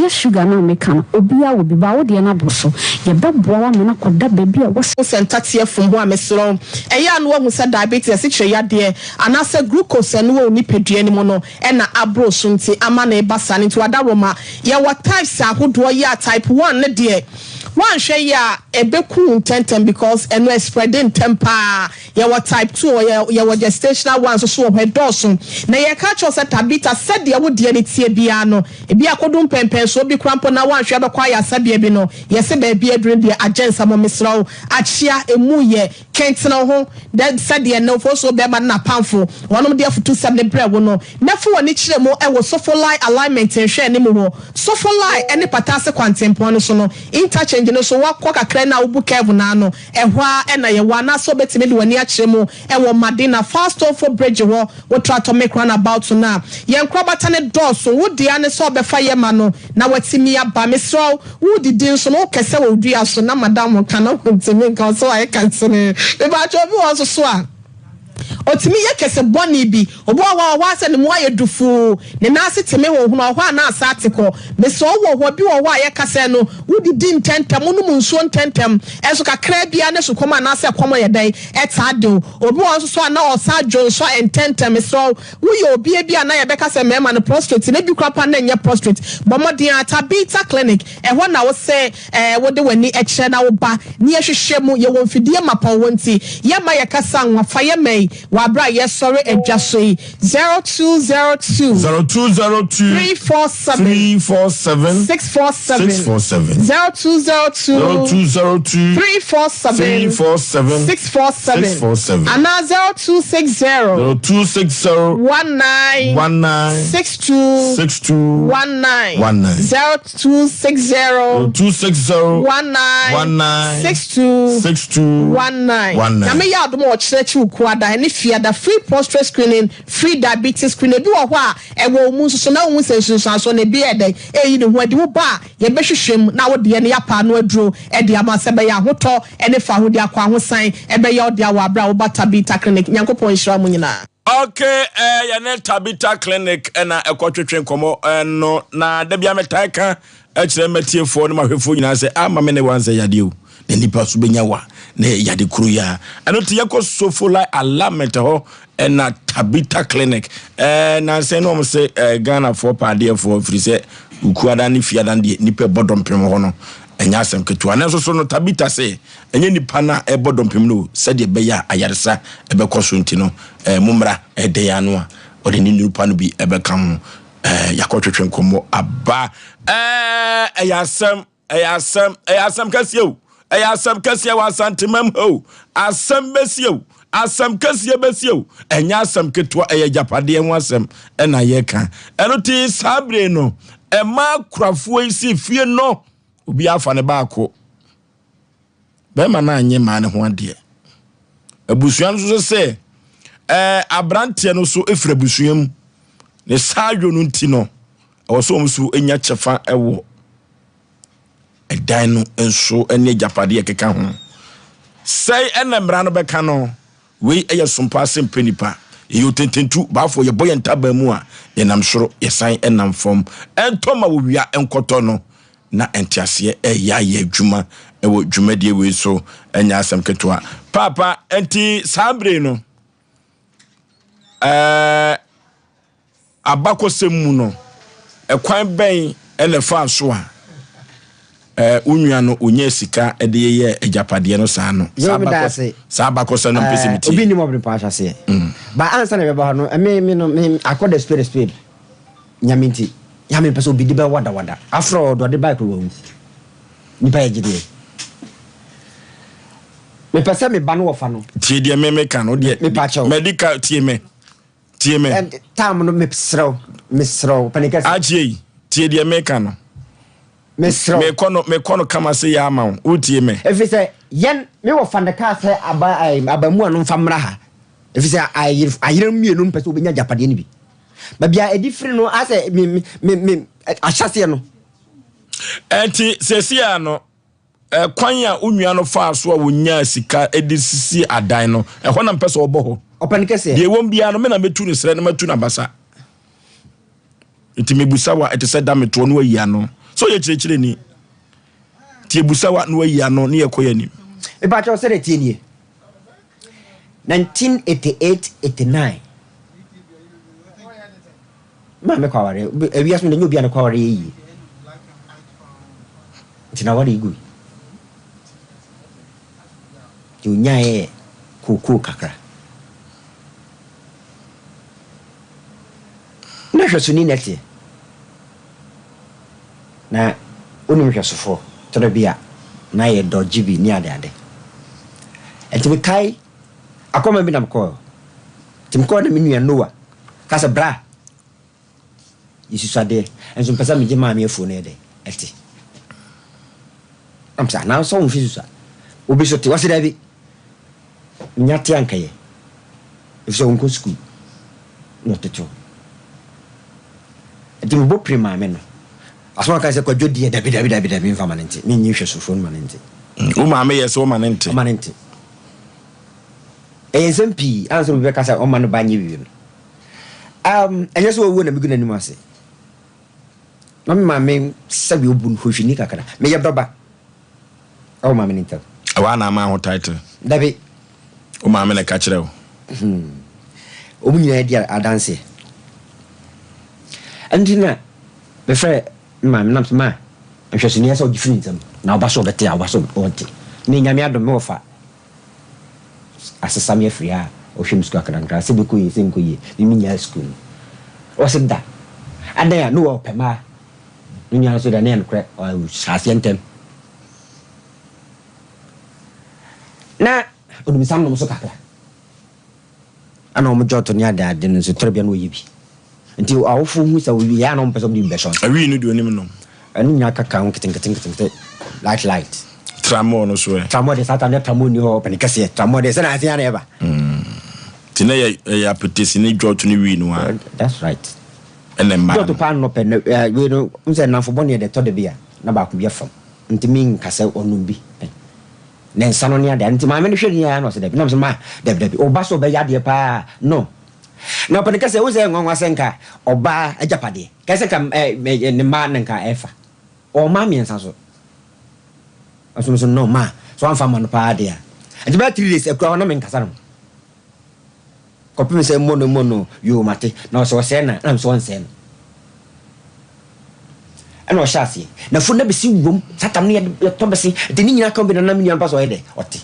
sugar na me kan obia obi ba wo de na boso ye beboa wa me na koda baby a wo sentatie fom ho amesro eya no hu se diabetes kire ya de anase glucose no wo ni pedua ni mo no e na abro so nti ama na ebasa nti wadaroma ye wa types ahodo ya type 1 ne de one share ya ebeku tentem because eno spreading temper ya wa type 2 ya wa gestational one so he dosun na ye ka cho se Tabita said ya wo de ni tie bia no e bia kodum pempen so bi krampo na one share be kwa ya sabia bi no ye se ba bia dren de agensa mo misrawo achia emu ye kentina ho that said ye no for so be ma na pamfo wonom de afutu sab ne bre wo no na fo woni kire mo e wo sofolai alignment en hwe ne mo ho sofolai ene patase kwantempo no so no interchange no so wakwa kakra na ubu kevu na no ehwa ena ye wa na so betime de wani akire mo e wo madina fast for bridge ho wo try to make run about na ye nkrobata ne doso wo dia ne so befa ye ma no na watimi aba mesro wo didi so no kese wo dua so na madam kana ntimi nka so I can say be ba cho bi wo so a otimi ye kese boni bi obo wa se ne mo aye dufu ne na ase teme wo hu ho na asa atiko me so wo ho bi wo wa ye kase no wudi din tentem no mu nsuo tentem enso kakra bia ne so koma na ase koma ye dai etade obi won so na osa dwo so ententem so wo ye obi bia na ye beka se mema no prostrate ne bi krapa na nye prostrate bomodin Tabita clinic ho na wo se wo de wani eche na wo ba ne ye hwehwe mu ye won fidie mapa wonti ye ma ye kasa nwa fa ye mai wa bra ye sorry adwasoi 0202 347 647 0202 347 647 and 0260 19 62 19 0260 19 62 19 na me ya do mo church ukwada any fear the free prostate screening free diabetes screening bi wo ho a e wo mu so na wo so na bi e dey eyi ne ho ade wo ba ye behwehwem na wo de ne ya pa no aduro e de amase be ya hoto e ne fa ho de akwa ho san e be ya o de awa bra wo ba Tabita clinic nyankopon nhira mu nyina. Okay, ya ne Tabita clinic na ekotwetwe komo no na da bia metaka ekire metiefo no mahwefo nyina se ama me ne wanse yade o na nipa so benya wa na yade kuru ya eno te yakọ Sofola Alamete ho na Tabita clinic na se no mo se Ghana for pade for free se ukuada ni fiada de nipa bodompem ho no enya asem ketua na so no Tabita se enye nipa na bodompem no se de be ya ayaresa ebekoso ntino mumra ede ya no a ode ni nipa no bi ebekam yakotwetwe nkomo aba ayasem kasio ayasem kasia wa santimam ho asem besio asem kasia besio enya asem ketua japade ho asem na yeka eno ti sabre no ema kurafo isi fie no obi afa ne baako be ma na anye ma ne ho ade abusuan so se abrante no so efra busuam ne saadwo no ntino awoso omsu enya chefa ewo edan no enso ene japade keka ho sei enamra no beka no we eye Sompa Asem Mpe Nipa ye otententu baafo ye boye ntaba mu a ye nam soro ye san enam fom entoma wo wia enkoto no na entiase ya ye adwuma ewo dwumadie we so enya asem ketoa papa enti sabre no abakosem mu no ekwan ben ene fa so a unua no onye sika ede ye ejapade no saa no sabakosem no pesimiti obi ni mo bre pa hwase ba ansa na be ba no me akoda spirit nyaminti yame peso obi di be wada afro do de bike wo ni pa ejide me pese me ba no wo fa no tie de me ka no de medical tie me tam no me sro panika agie tie de me ka no me sro me kono kama se ya ma wo tie me efi se yen me wo fa de ka se abamu anu famra ha efi se ayire mienu pese obenya japade ni bi ba bia edifri no ase me achase no enti sesia no kwan ya unua no fa so a wonya sika edisisi adan no ho na mpese obo ho opanike se de won bia no me na metu ni sere na matu na basa enti mebusawa etese da meto no ayi ano so ye kirikire ni tie busawa no ayi ano ne yekoya ni e ba cho sere tie ni 1988-89 ma me kwaware ewias me nyo bia na kwaware yi tina wari igu junyae kuku kakra na hwesuni nete na onu hwesofo toro bia na ye dojibi ni ade etimi kai akoma bi na mko timko na minu ya noa kasa bra yisusade enso mpesa me jema me efo na ede eti amsa na so mfisusa obi so te wasida bi nyate ankaye ifso unko school no techo eti mo prima me no asoma ka se kwa jodi dabi mfa manente me nyi hwe so phone manente o ma me yes o manente Asem Mpe answer be kasa o man ba nye wi no enye so wo na mi guna ni ma se no me ma me sabi obun hwehwini kakra me ye baba o ma me ninta wa na ma ho title dabi o ma me na ka kire o o mu nyina dia adanse andina be fre ma me nam ma nhwesini ya so gifini ntam na oba so bete a oba so onti ni nyame adom me ofa asesa me afria o hwem school akrangra se be ko yi se nko yi ni nya school o se da adan ya no o pema ni nya so da na enkre o sasientem na odum sam no so kakra ana o mo joto ni ada ade no so trebia no yibi nti awofo hu sa wi ya no mpesa bi be so awi no do nim no ani nya kaka on kitin light tramo no so tramo de satan tramo ni ho panikase tramo de sana asia na eba tina ya petisi ni joto ni wi no that's right and then man joto pan no pen we no unse na fo bone de to de bia na ba ku bia fam nti min kase onum bi nen sano ni ade nti ma me no hwe ni ya no se de bi na so ma de o ba so be ya de pa no na panikase unse ngonwa senka oba ajapade kase ka ni ma nanka efa o ma mi ensa so aso no ma so am fama no pa dia and about 3 days ekura na men kasa no kopi me say mono yo mate na so se na am so onse no ana shasi na fu na besi wom satam ne to besi de ni nyina kan be na mi nyan pa so ede oti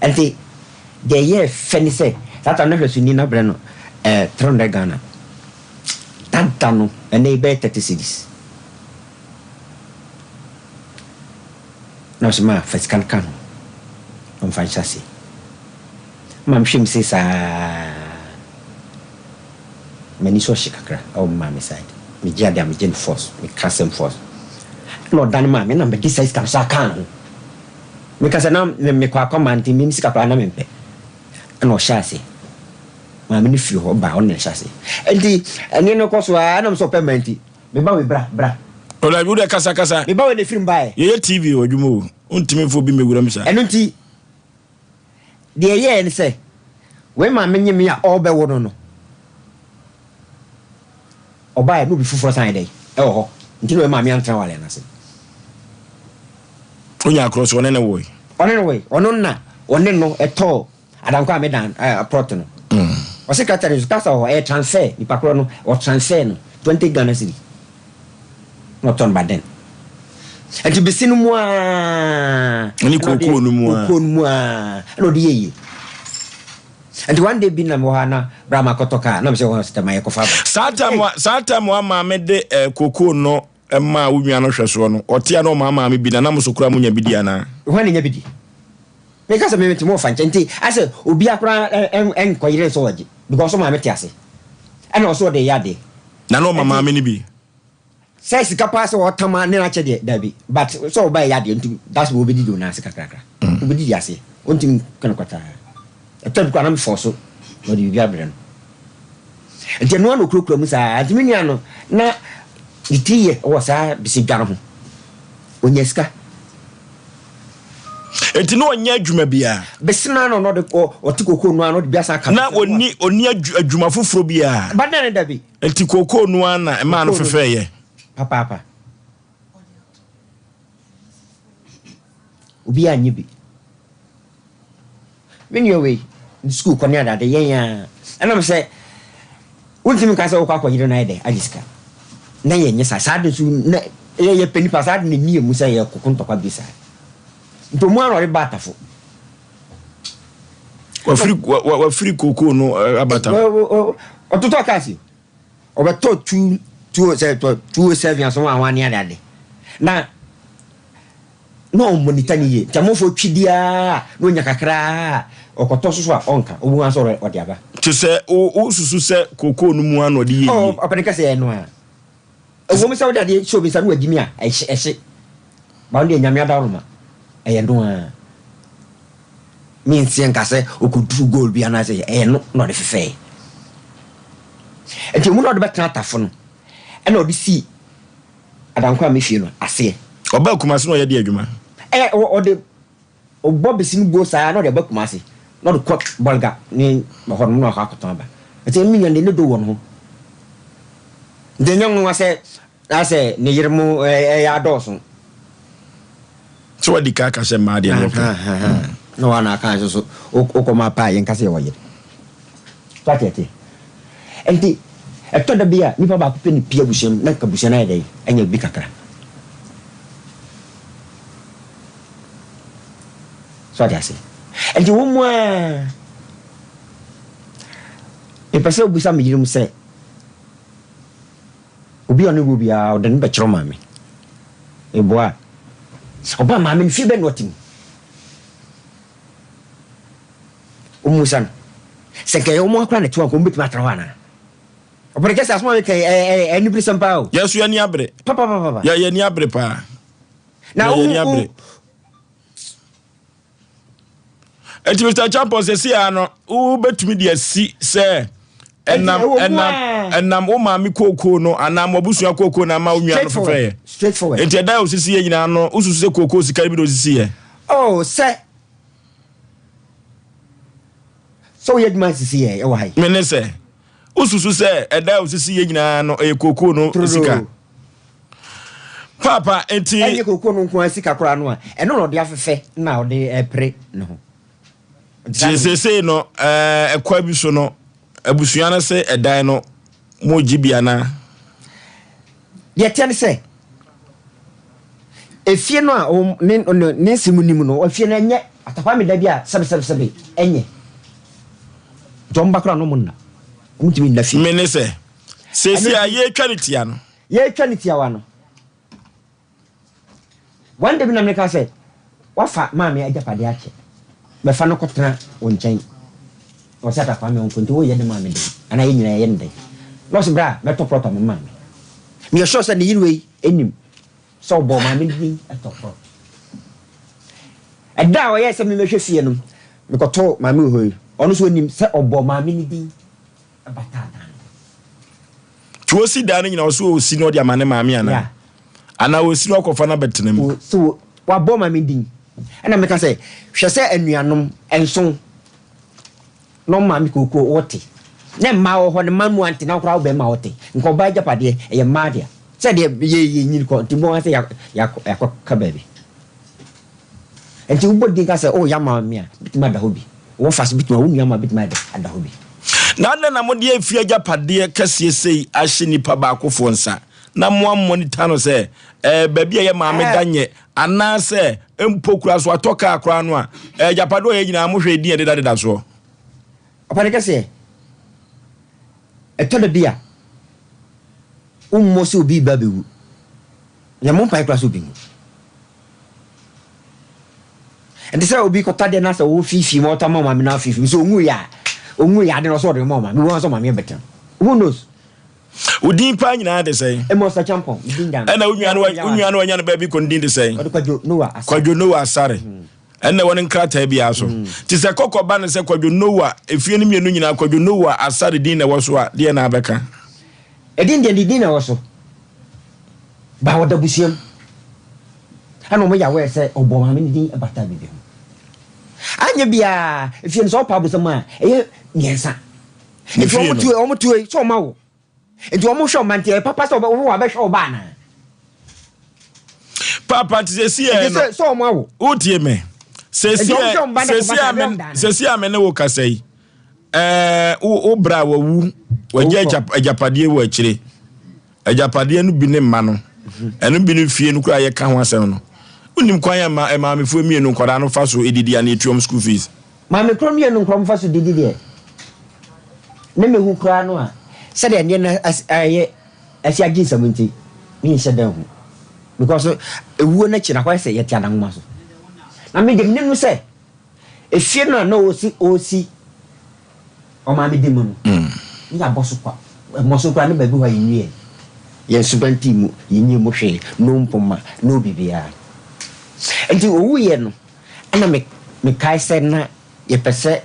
enti de ye feni say satam na hwesu ni na bre no 300 Ghana tantano ene be 30 cedis na sema fiscal kan on fa chassis mam shim se sa meni so shikakra o mam side mi jia mi gen force mi custom force no dan ma me na me decide kan sa kan mi kasa na me kwa command mi sika kwa na me pe no chassis ma me ni fi ho ba on na chassis enti eni no koso a na so payment me ba we bra ola bi de kasa me ba we ne film bae ye TV odwumo untimi fo bi mewura msa eno nti de ye en se we ma menye me a obe wo no oba no bi fufu san dey e wo ho nti we ma me antra wale na se onya cross one na wo ono na one no eto adanko amedan prot no o secretary so kasa ho e transfer ni pakro no o transfer no 20 Ghana cedi not on baden enti besinu mu a ni kokoo no mu a no de ye enti one day bi na mo hana brama kotoka na me se won sistema ye kofa sata mo ama me de kokoo no ma wunwa no hweso no otia no ma me bi na mo sokura munya bidi ana hwan nya bidi me kasa me metimo fa nti ase obi akora en koyire so waje because ma me tiase ana so de yade na no mama me ni bi say sika pass o tama ne na chede dabi but so ba yade nti that's what we did do na sika krakra we did yase ontim kana kwata eto kwa na me force no di bia bre no nti no no krokro mu sa adminia no na itiye o sa bisi dwaro ho onyeska enti no onya adwuma bia besina no de otikoko no ano de biasa ka na oni adwuma foforo bia badane dabi enti kokoo no ana e ma no fefeye papa obi anyi bi when you away in school konya da de yen and I'm say ultimi ka say o kwa yire na ide ajiska na yen nyesa sade su na ye peni pasade ne nie musa ye kokunto kwa bisa nto mu anori batafo wa free kokoo no abata o to kasi o be to 207 aso awani ade na no monitor ni ye tamofo twidia no nya kakra okoto so a onka obu an so ode aba to se o susu se kokoo no mu an ode ye openika se no a wo mi se ode ade show bi sa no agimi a ehye ba ode nyame adawo ma no a min sien ka se okudu goal bi ana se no de fefe enti mu no de betra tafo no ena odi si adanko a me fie no ase oba kuma se no ye de adwuma Bobisin go sa no de bakumase no de kwak bolga ni ho no ha koton ba ete mi nyane ne do won ho de nyong no ase ne yirmu ya doso so wadi ka se ma de no wana ka so o ko ma pa yen ka se woye twatete enti eto da bia ni pa ba ko pe ni pia busem na ka busem na ye enya bi kakra so dia se enti wo mo e pese obusa me yirum se obi onu go bia o de ne be chro ma me e boa oba ma me fi be notim o musan se ke o mo akra ne tuan ko mbit ma trawana o por que se asmo ke ni prison pa o yesu ya ni abre papa ya ni abre pa na ya ni abre eti Mr. Champion se si ano u betumi de asi se enam o ma mi koko no anam obusua koko na ma onua no fefe straightforward enti da o sisi ye nyina no ususu se koko sika bi do sisi ye oh se so ye dman sisi ye e wa hai me ne se ususu se da o sisi ye nyina no e koko no sika papa enti enye koko no nko sika kora no a eno no de afefe na o de pre no se no ekwa bi so no abusua na se edan no mo gibia na ye tiane se efie no a ne simunim no efie na enye atapa me da bia sebe enye jomba kra no munna mutimi na fi me ne se a ye twanitia no ye twanitia wa no one day bi na me ka se wafa maami ajapade ache be fa no kotena wonchen o sata fa me on konto ye de maami de ana ye nyina ye ndai no se bra me to prota me maami me sure say ne yirwe enim so bo maami din atopro ada o ye se me hwe fie no me koto maami hoyi ono so enim se obo maami ni din abata tuosi dan nyina so o si no de amane maami ana ana o si no kofa na betenam so wa bo maami din ana me ka say hwe se anuanom enso no maami koko wote ne ma wo ho ne mamu anti na kora wo be ma wote nko ba japade e ma dia se de ye nyini ko ti bo ase ya ka baby enti wo din ka say oh ya maami a bitima da hobi wo fast bitima wo nua ma bitima da hobi na mo de afia japade kase sei ahye nipa ba akofo nsa na mo monitor no se baby ye maami danye ana se empokura so atoka akora no a japade o ye nyina mo hwe din de da so apare kase eto de bia ummo se obi babewu ya mo pai kura so bi enti se obi kota de na se wo fifi mo ta mama mi na fifi so onwu ya de no so de mama mi won so mama better who knows udin pa nyina de sei e mo sa champion din dan na unua no anya no baby kon din de sei kwadwo Noah asare enne won nkrata bia so ti se kokoba ne se kwadwo Noah efie ne mienu nyina kwadwo Noah asare din na woso a de na abeka edin din na woso ba woda busiem ana mo ya we se obo ma me din abata bibi anya bia efie no so pa busema e niensa efie omo tu so ma wo enti omo hwe mantie papa so wo wa be hwe oba na papa ti se e no so omo wo utie me sesi amene wo kasai o bra wawu waje ajapade wo akire ajapade no bi ne ma no eno bi ne fie no kura ye ka ho asem no unim kwan ya ma me fu mienu nkora no fa so edidi ana etuom school fees ma me kro mienu nkrom fa so didi de ne me hu kura no a se de ne na aye asiagi samunti mi nse dan hu because ewu na kina kwa se ye tia dan ma so na me dem nenu se efie no na osi o ma me dem no ni aboso kwa mo so kwa ne ba bi wa yiye ye subanti mu yinye mo hwe no mpoma no bibia enti owu ye no ana me kai se na ye pese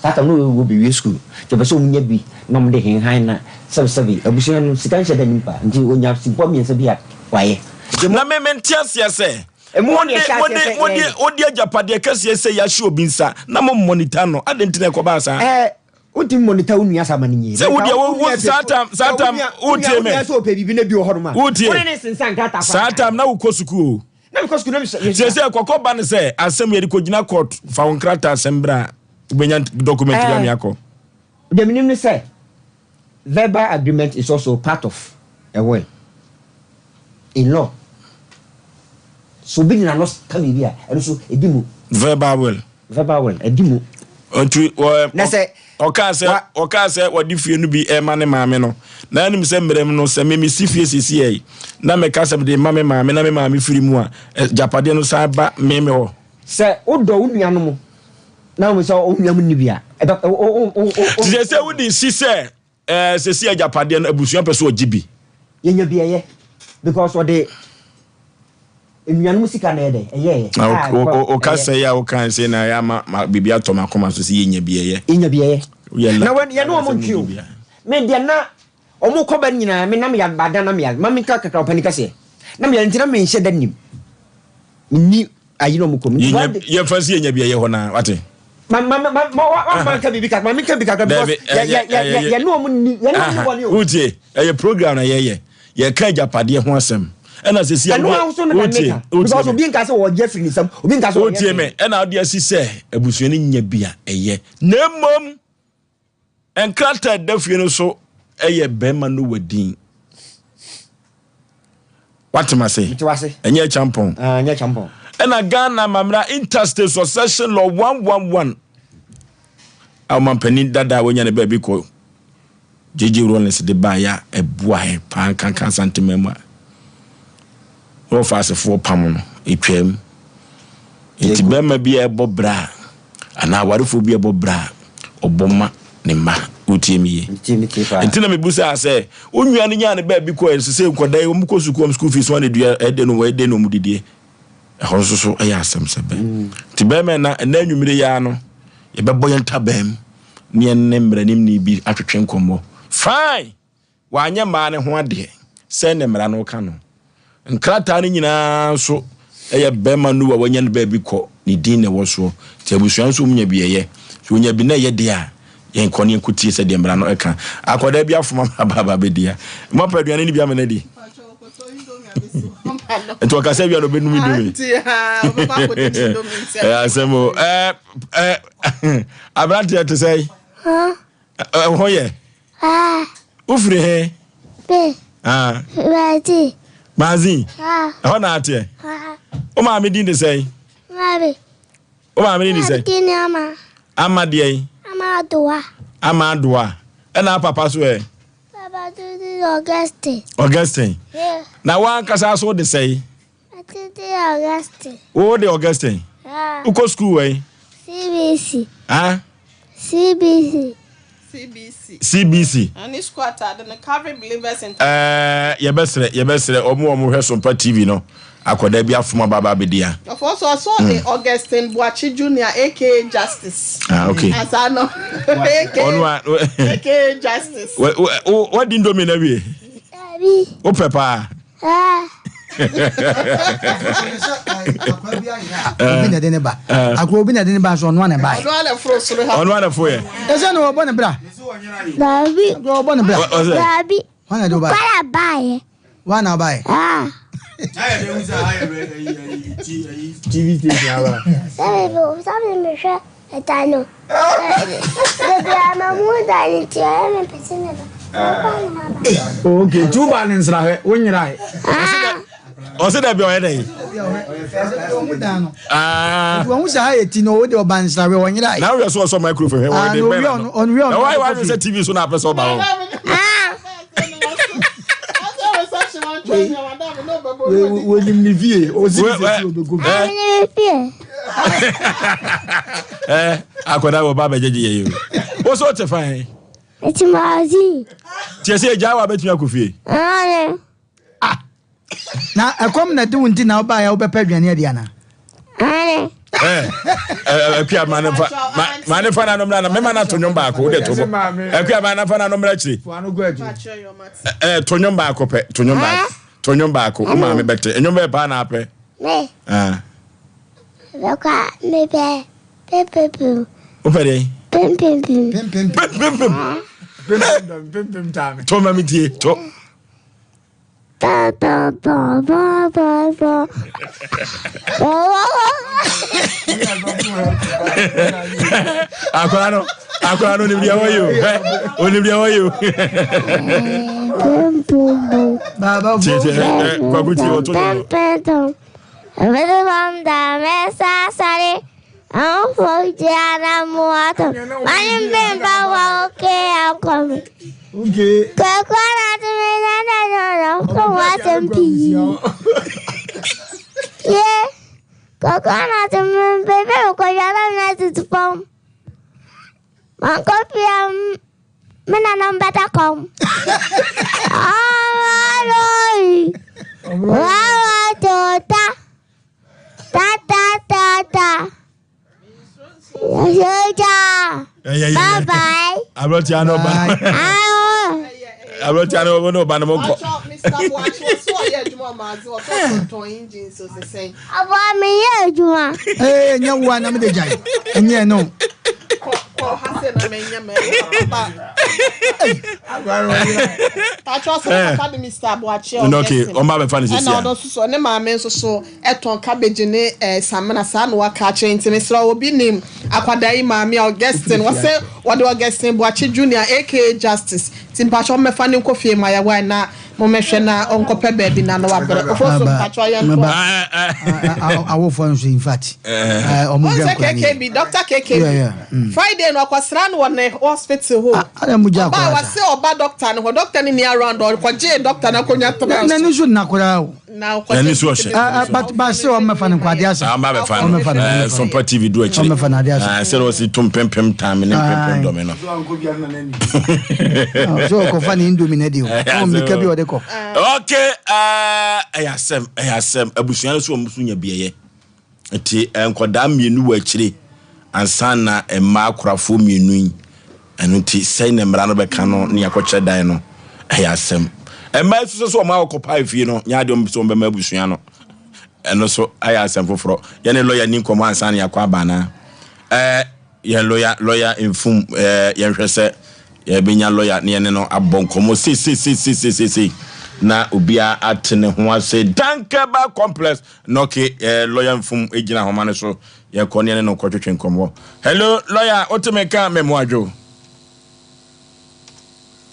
tata no wo bi school je pese omunya bi no mo de hen na sabi abusia no sikan hye da nimpa enti onya sipo miensa bi a waye na me mentia sia se Odi ajapade kase say ya show binsa na mo monitor no adentina ekoba sa Uti monitor unia sama ninyi. Se udi wo satam uti me. So pe bibi na bi ohoroma. Uti. Woni ne sensan kata fa. Satam na ukosuku. Na because kuna se kokoba ne se asem yedi kogina court fa wonkrata asembra ubenya document ya miako. The minimum say verbal agreement is also part of a will in law. So being na lost come here and so edimu verbal will edimu na say oka say wadi fie no bi e ma ne maame no na anim se mmerem no se me sifie sisi yi na me ka se de maame na me maame firi mu a japade no sa ba me ho se odo unua no mu na mo se onua mu ni bia ti se wudi si se sesi japade no abusuan pese ogibi yenya bieye because what they enua no musika na ede o ka say ya o kan say na ya ma bibia to makoma so si yenya bieye na when ye no mo ntwi me dia na omo koba nyina me nam ya bada na me ma me ka kakra opanika se na me ntina me nhye danim ni ayino mo kom ye fa si yenya bieye ho na wate ma ka bibi ka ma me ka bi ka because ya no mo ni ya no mo ni o utie e program na ye ka japade ho asem ena se si because obi nka se wo Jeffrey ni sam obi nka se wo tie me ena odi asise abusuani nya bia eye na mom enkrata dafie no so eye bema no wadin what ma say enye champon ena Ghana mamra interstate succession law 111 amampani dada wonya ne ba bi ko jeje rollins de ba ya ebua he pan kan santimema o fast for pam no etwam enti bema bi ebo bra ana warefo bi ebo bra oboma ne ma utiemiye enti na mebusa ase onwua ne nya ne ba bi ko sese nkodai o mko suku school fees one dua ede no mudidie ehon so eya asem sebe ti bema na anwumire ya no ye bebo yenta bam ne enne mranim ni bi atwetwe nkomo fine wanya ma ne ho ade se ne mra no ka no nkrata ne nyina so eye bema no wa wanya ne ba bi ko ni din ne wo so ti abusuan so munya bieye so nya bi na ye de a yen kone nkutie se de mra no eka akoda bi afoma baba bedia mo paduane ni bi amana di ento ka se bi no benumi domi asemo abrante to say ho ye ufre he Mazi. Mazi. Ho na ate. O ma me din de say. Mabe. O ma me din de say. Kini ama. Ama de. Ama doa. E na papa so e. Papa do Augustine. Augustine. Yeah. Na wan kasa so de say. Atete Augustine. O de Augustine. Ah. Uko school we? CBC. CBC. And this quarter the Calvary Believers in ye besre omo hwe Sompa TV no akoda bi afoma baba bedia. Of also I saw the Augustine Boachi Jr. aka Justice. Okay. As I know. aka Justice. What did do me na we? O papa. Obi na de ne ba. Akro obi na de ne ba so no na ba. Ono na fo ye. Ese no obo ne bra. Dabi. Obo ne bra. Dabi. Wana do ba. Para bae. Wana bae. TV station aba. Sabe me hwe etano. Bebe ama mu da ni ti me pesene ba. Okay, two balance ra when you right. Ose da bi o yedai. Won say eti no de obansa we won yira. Now we so microphone. Why say TV so na person ba ho? We ni vie, o si se obego. Akoda wo ba bejeje ye yo. Wo so te fine. Eti mazi. Ti se ja wa betumi akofie. Na ekom na de wunti na oba ya obepa dwane ade ana. Akua manefa na nomra na mema na tonyon ba ko de tobo. Akua manefa na nomra chiri. Tonyon ba ko pe, tonyon ba ko o ma me bete. Enyon be ba na ape. Me. Look at me, pim. Opere. Pim. Pim. To mami tie. To. Akwano ni bia wayo. Oni bia wayo. Baba. Kwa buti oto. Everyone da mesa sare. I'm for Jana Muato. I'm being power. Okay, I'll come. Okay. Kakwana to me, no. Come Asem Mpe. Yeah. Kakwana to me, baby, because you're not to phone. My copy, men are better come. Bye bye. I brought you no bye. I brought you no bye. Mr. Boakye so ye adwuma maazi o to engine so se say. Aba me ye adwuma. Nya wo na me de jai. Enye no. Ko hase na me nya me. Pacho so ka be Mr. Boakye o. Okay, o ma be fa ni sisi. Na odo so ne ma me so eton cabbage ne samena sa na waka che ntime sra obi nim akwadai ma me Augustine wo say wo de Augustine Boakye Junior aka Justice timpacho me fa ni nkofie ma ya wa na mo mehwe na onkope baby na no wabre ofoso pacho ya nko awo for in fact omo KKB Dr. KKB Friday no akwasra no ne hospital ho ana muja kwa ba wa say oba doctor no doctor ni around or kwa je doctor na konya to na ni so na kora na kwa ni so she but say o me fa kwa dia sa ma be fa Sompa TV do achi o me fa na dia sa say o si tum pem time ne pem do me no so ko fa ni indomie na di o me ka bi o de ko okay Asem abusuan so musu nya bieye enti enkoda mienu wa akire ansa na emma akorafo mienu yi eno nti sei na mra no beka no ne yakɔkye dan no Asem emma so o ma okopa fie no nya de so mbema abusuan no eno so Asem foforo ye ne lawyer ni nkomo ansa na yakɔ abana ye lawyer infum ye hwese ye benya lawyer ne ne no abonkomo si na obia atene ho ase dankeba complex noke lawyer mfum ejina homa ne so ye kone ne no kwotwetwe nkombo. Hello lawyer otemeka memoadwo.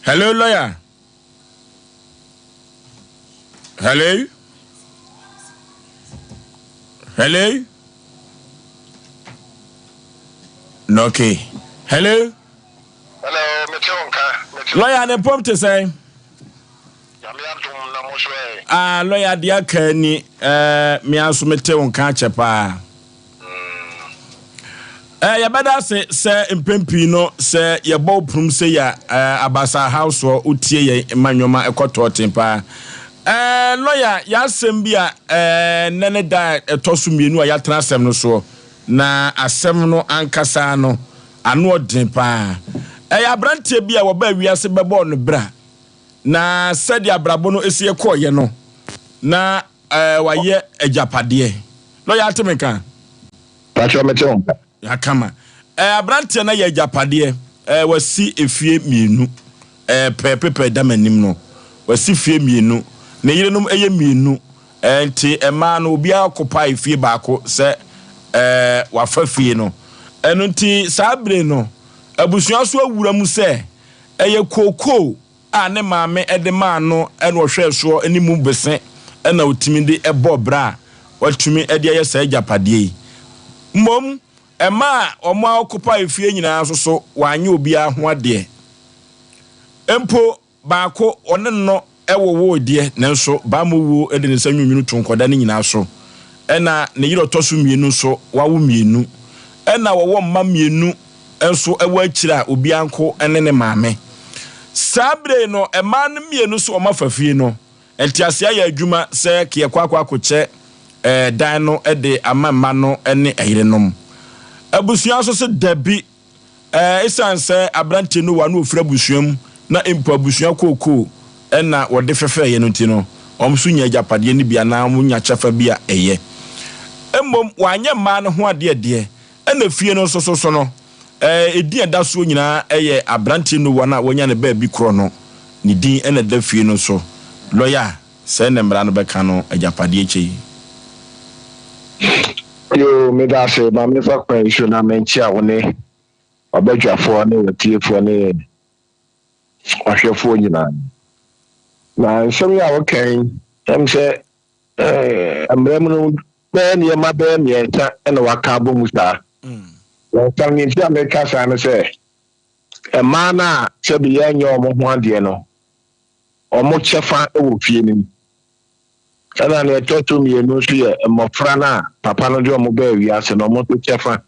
Hello lawyer. Hello noke. Hello lawyer ne pomte say lawyer dia kani me asomete wonka chepa ya bada se mpempi no se ye bo prum se ya abasa house o utie ye manwoma ekoto tempa lawyer ya asem bia nene da etosu mienu a ya tena asem no so na asem no ankasa no ano odempa ya brantie bia wo ba wiase bebo no bra na sedi abrabo no esi ekoye no na waye ejapade lawyer atemeka pacho meton ya kama abrante na ye ejapade wasi efie mienu pepepe damanim no wasi fie mienu na yirenum eye mienu enti ema no obi akopa efie baako se wafa fie no eno nti sabre no abusuan so awura mu se eye koko ne maame edema no eno hwe so animu bese ena otimi de ebo bra watumi ede yesa ejapade mom ema omo akopa efie nyina so wanye obi aho ade empo baako one no ewowo de nanso ba mowo ede ne sanwunwunu tonkoda ne nyina so ena ne yiro toso mienu so wawo mienu ena wowo mma mienu enso ewa akira obi anko ene ne maame sabre no emanu mienu so omafafie no entiasia ya adwuma se ke kwakwa akoche dan no de amamma no ene eyerenom abusuan so se dabi esanse abrante no wa no ofra busuam na empo abusuan kokoo ena wode fefe ye no ti no omso nya japade ni bia na munya chafa bia eye Emmom wanye ma no ho ade de ena fie no so no edi eda so nyina eye abranti no wana wonya ne ba bi kro no ni din ena da fie no so lawyer se ne mra no beka no ajapade echi yo me da se ma me fa kwa issue na menchi a woni obadwafo ne wetiefo ne ahwefo nyina na nsem ya wokan em se amrem no ben ye ma ben ye ta ena waka bo musa na tan ni ti America sa no se e ma na se bi ye nyo mo ho ade no omo chefa e wo fie ni ana ne toto mi enu so ye mofra na papa no de omo ba wi ase no mo to chefa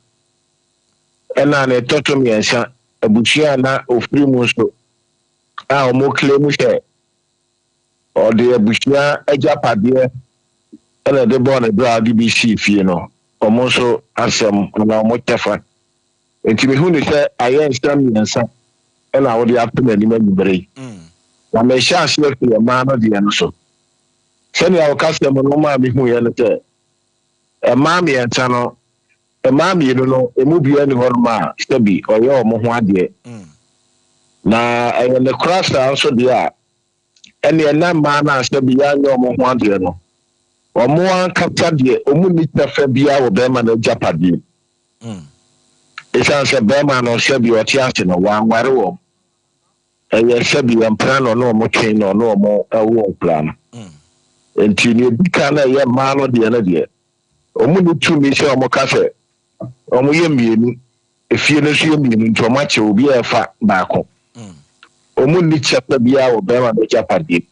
ana ne toto mi ensa abuchia na ofri mu so a omo claim se o de abuchia ajapade ana de bo na bra BBC fie no omo so asem na omo chefa enti me hu ni se ayen stam ensa ana wo de apena ni manyibere na me sha ase fi ma no de no so sani ya wakasi mo no ma mi hu ye no te e ma mi enta no e ma mi no e mu bia ni horma stebi oye o mo ho ade na e ne krasa so de a ene na ma na stebi ya nyo mo ho ade no o mo an kapta de o mu ni tafa bia wo be ma na japade e san se be ma no stebi o ti ase no wa nware wo e ye stebi en plan no mo twen no mo wo plan enti ni bika na ye ma no de na de omu ni tu mi se omo ka se omo ye mienu efie no so ye mienu nto ma che obi e fa baako omu ni chepa bia wo be ma do japade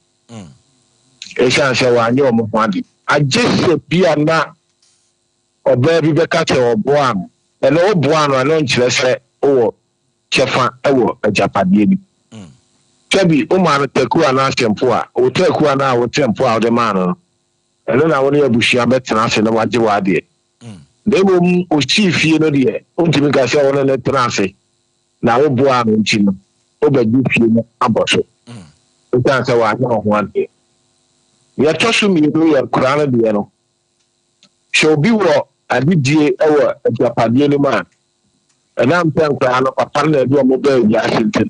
e shan se wa anye omo hwade agese bia na oba bi be ka che obo an e no obo an no nkyere se wo chefa e wo japade bi Chebi umar teku ana tempo a o teku ana o tempo a o de man no na woni abushia betena ase na waje wade demo o chiefie no de o ntimi ka se wona na trance na wo bo anu nchi no o ba ju fie no aboso o ta se wa na ho ade ya tosu mi do ya kurana de no so bi wo adidie e wo japade ni ma na mpen kwa no papa na do mo ba ya asinte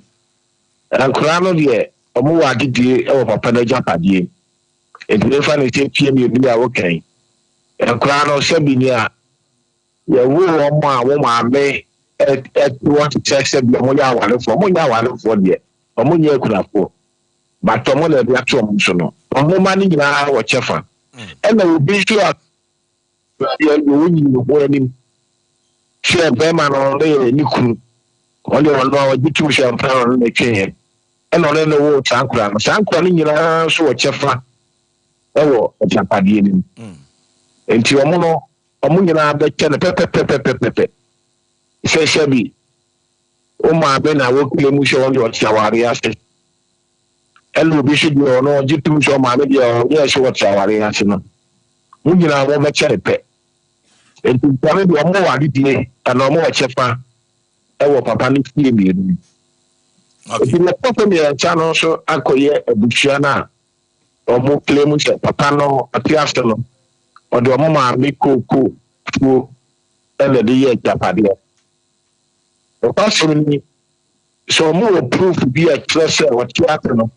Ankurano de omo wa didie e wo papa na japade e de fa ne tie pie mi bi a wo kan Ankurano sebi ni a ye wo omo a wo ma me e what sex be mo ya wale fo de omo nya kunafo but omo na bi ato omo so no omo ma ni nyina wo chefa e na obi so a ye wo nyi wo ni she be ma no le ni kunu only one no jitu she ampa no na twen eno le no wo sankura ni nyina so wo chefa ewo japade ni enti omo no omo nyina be che ne pepe se shebi o ma be na wo kile mu she won do chawari ase elu bi shi do no jitu so ma me dia ye she wo chawari ase no mu nyina wo be che pe enti pare do omo wa didie ana omo wa chefa ewo papa ni fie mi ni okay the papa mi chano so akoye abuchia na omo claim se papa no atiasto no o de omo ma mi koko fu ele de ye japade o paso ni so omo proof bi a trese o tiato no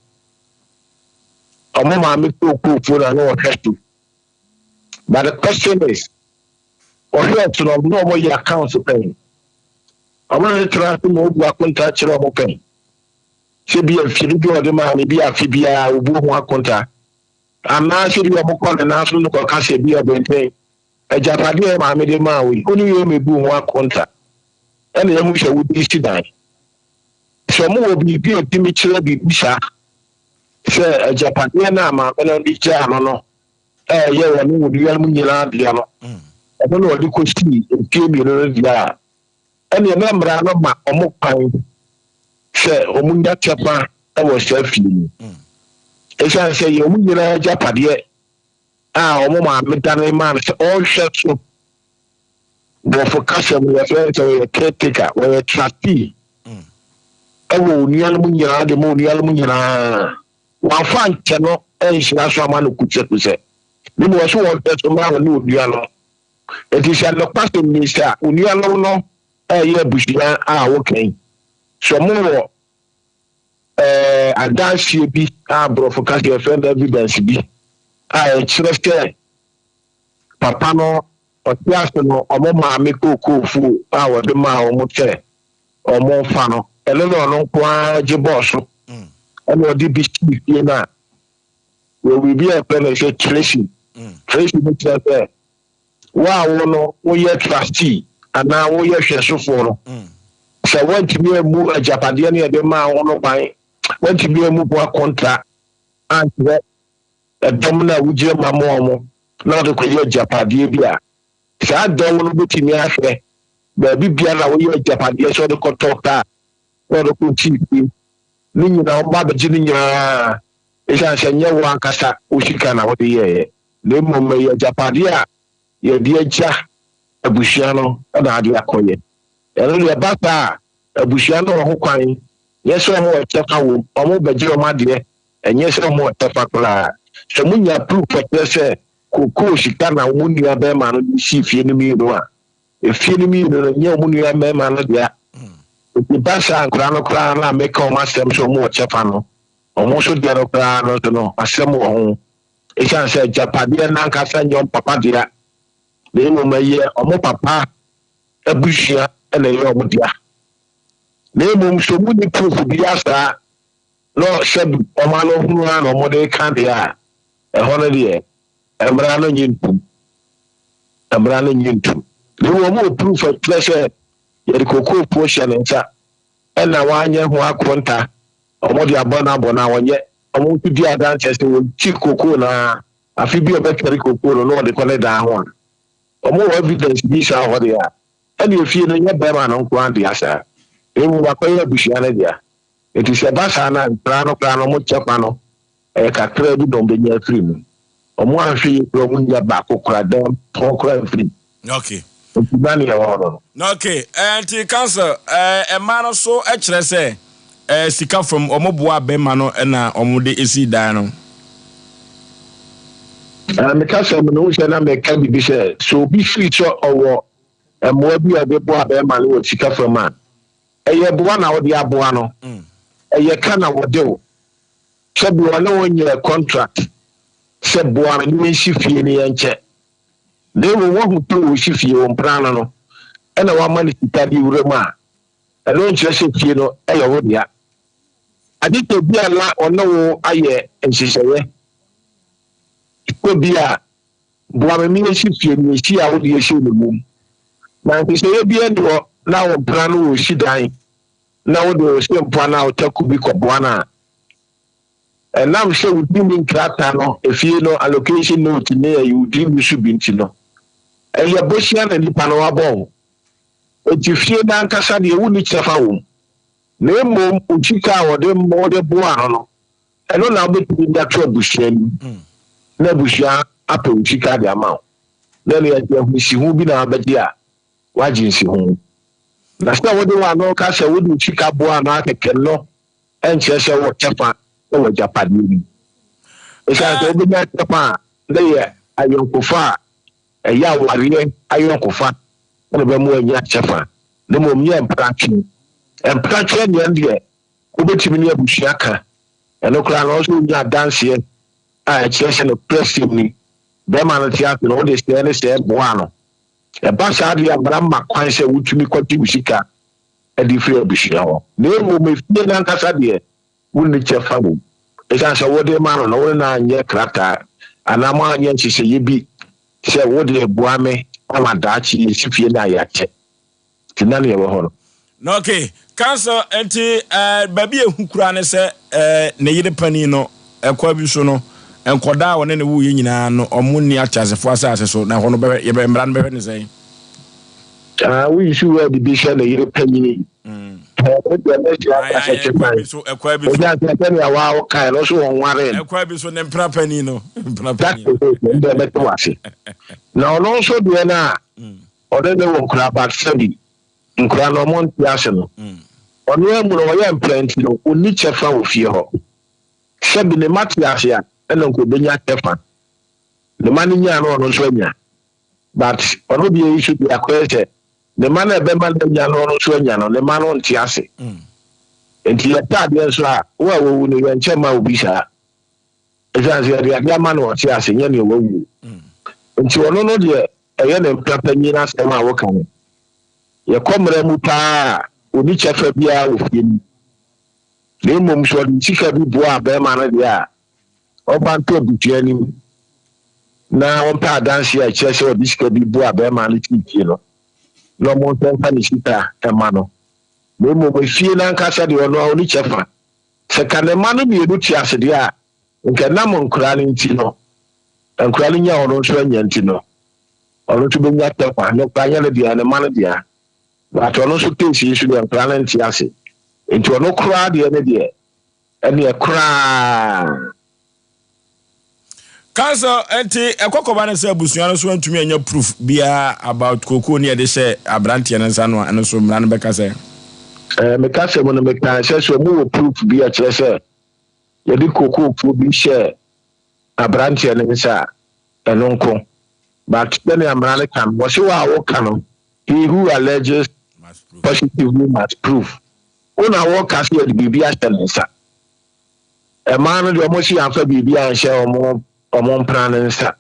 omo ma mi koko fu na no hetu but the question is o here to no mo your account pay omo le trase mo bu akonta chiro mo pay se bi afiri bi ode ma ni bi afi bia obu ho akonta ama se bi omo ko na so no ko ka se bi obente ejapade ma me de ma wi oni yo mebu ho akonta ene ya mu hwe wo di sidan so mo obi bi otimi kire bi bisha se ejapade na ma me no di ja no ye wo ni wo di ya mu nyina dia no e no odi ko sti ke bi no dia ene na mra no ma omo kwan se omunda chepa e wo sefi ni e se ye omu nyina japade a omo ma metane man se all shut so bo focus am ya so caretaker we trustee e wo nyala mu nyina de mo nyala mu nyina wa fan cheno e shina so ma no kutse ni mo so wo so ma no odia no It is a local minister, Uniano, no, a bushman, okay. So more a dance you be, bro, for casting friend evidence be. I trust Papa no, or Piasto, or Mamma, Miko, Kufu, our the ma or Mote, or more fano, and no, qua Jibosso, and what did be here now. Will we be a pen and say Tracy? Tracy, there. Wow, no, we are trustee, and now we are so for. So, when to be a move a Japadian, the man on by, when to be a move a contract, and a domina with your mamma, not a queer Japadia. So, I don't want to be in your affair. Baby, be a way of Japadia, so the contractor, or the good chief. Meaning, our Baba Junior. Isa senya wankasa ushika na wodi ye le mom ye Japadia ye dia abusua no na ade akoye eno le bata abusua no ho kwan yeso mo etefa wo omo beje o made enye so mo etefa kla so munya proof pese koko shika na wo nua be ma no si fie no mi no a efie no mi no nye wo nua be ma no dia e basa nkra no kra na make o masem so mo etefa no almost the other plan, no, a semo. It can say Japadia Nankasa, your papa dear. They will may or more papa, a bushia, and a young dear. Name so many proof to be asked, no, said Omano Huan or Mode Candia, a holiday, a brand into. A brand into. There were more proof of pleasure, yet cocoa portion and now one year who are quanta. Omodi abona bona wonye omo tudi adance se wo chi koko na afi bi obekere koko no de kole da ho omo evidence bi sha ho de a ene efie no nye bema no nko ande asa ewu ba kwa bushia na dia eti se ba sa na plano mo chepa no kakra bi don be nya free mu omo ahwe pro mu nya ba kokora dem kokora free okay bani ya woro okay anti cancer man so e kire se sika from omoboa bema no na omude esi dan no me ka so no se na me ka bi se so bi feature owo mo bi abeboa bema no sika from man eye boa na wo de aboa no eye ka na wo de o se bi wo na wonye contract se boa ni shi fie ni yenche de wo hu to wo shi fie wo mpran no na wa mani sika bi wure ma eno nche se fie no eye wo dia adite bia la ono aye ensiseye ko bia boa me ni shi fie ni shi a wo de shi no na ensiseye bia ndo na wo plan wo shi dan na wo de shi mpa na o taku bi ko boa na na am sure we din krata no efie no allocation note ne you din bi su binti no eye bosia na nipa no abo o ti fie na nkasa de wo ni chefa wo na mom uchika wode mode boa no eno na obetu nda tro bushia ni na bushia apa uchika de ama na le ya husi hu bi na abedi a wajinsi hu na sta wode wa no ka se wode uchika boa na akeke no enche se wo chefa wo japadi ni esa to bi na chefa le ayonkofa ya wariye ayonkofa na be mo anya chefa na mom ye mpratwe empathy ni ande obetimi ni abushia ka eno kra no so nya dance a chese no pressing ni be man theater no de se boa no e ba sha de abram makwan se wutumi kwati bushika e di free abushia ho na mo me fie na nkasa de wonni chefa wo e sha so wo de man no wo na anye krata ana ma anye chise yebi se wo de boa me ama daachi si fie na ya che tinani e wo ho no okay cancer enti baby ehukura ne se ne yire pani no ekwa bi so no enkoda wona ne wo nyina no omuni achasefo asase so na hono be ye be mran be ne sei we should wear the bishop ne yire pani ni ekwa bi so wa kai no so wonware ekwa bi so ne mpra pani no mpra pani nde be to wase na ono so de na ode ne wo kura ba sabi nkura no monti ase no onu emu no ya implant no oni chefa wo fie ho sebi ne mati ase a ena nko benya chefa ne mani nya no no so nya but ono bi issue bi akwese the man e be man nya no so nya no the man on ti ase enti ya tade so a wo ni wen chema obi sha ejanse ya dia man o ti ase nya ne wo wu enti ono no de eye ne mpapa nyina sema wo kan ye komre mu pa oni chefa bia wo fie ni le mom so di chika bi bo a be man dia oba nto butua ni na on pa dance ya chese o disco bi bo a be man ti no no mo tempa ni sita e mano le mom fie na nkasa de ono oni chefa se kan e mano bi edu ti ase dia nke na mo nkura ni ti no nkura ni nya ono so anya ti no ono to be nya tempa no pa nya le dia ne mano dia but ono so tensi isu de nkura ni ti ase into no kura de ne de ene e kura Council enti ekokoba ne se abusuan no so antumi anya proof bia about koko ne de se abrantie ne nsa no eno so mra no beka se me ka se mo no me ka se so mo proof bia kire se ye di koko fu bi share abrantie ne nsa eno nko but then amra ne kan wo se wa wo kan he who alleges positively must prove una wo ka se di bibia nsa e ma no de mo si anfa bibia nse omo plan nsa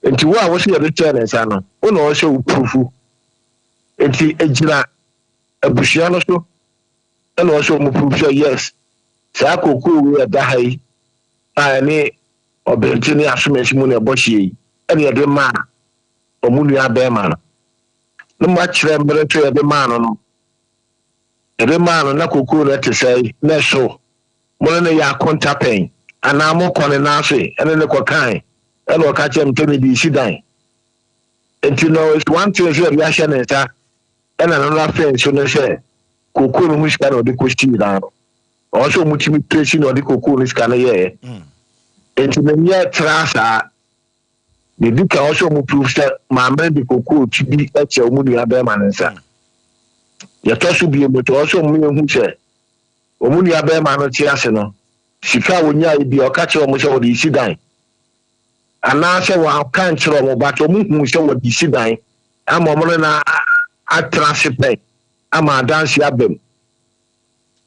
enti wo a wo se return nsa no una wo se proof enti ejira abushia no so ana wo se mo proof say yes sa kokoo we da hai ani obenti ni asumesi mu na bochie ene ye de ma omunu ya be ma no ma kire mbere to ye de ma no ede ma no na kokoo na te sai na so mo na ya kontapen ana mo kone na so ene ne kokan ene o ka chem to me di sidan and you know it's one thing you reaction is that ene no na friend so no share kokoo no mushka no de question da also multiplication no de kokoo no shka na ye and you know trasa the duka also mu proof that my man de kokoo to be at your mu ya be man nsa ya to so bi mo to also mu hu che omu ya be man no ti ase no sika wonya ibi o ka che o mo se o di sidan ana se wa kan chiro mo ba to mu hu se o di sidan ama mo na atrasipe ama dance ya bem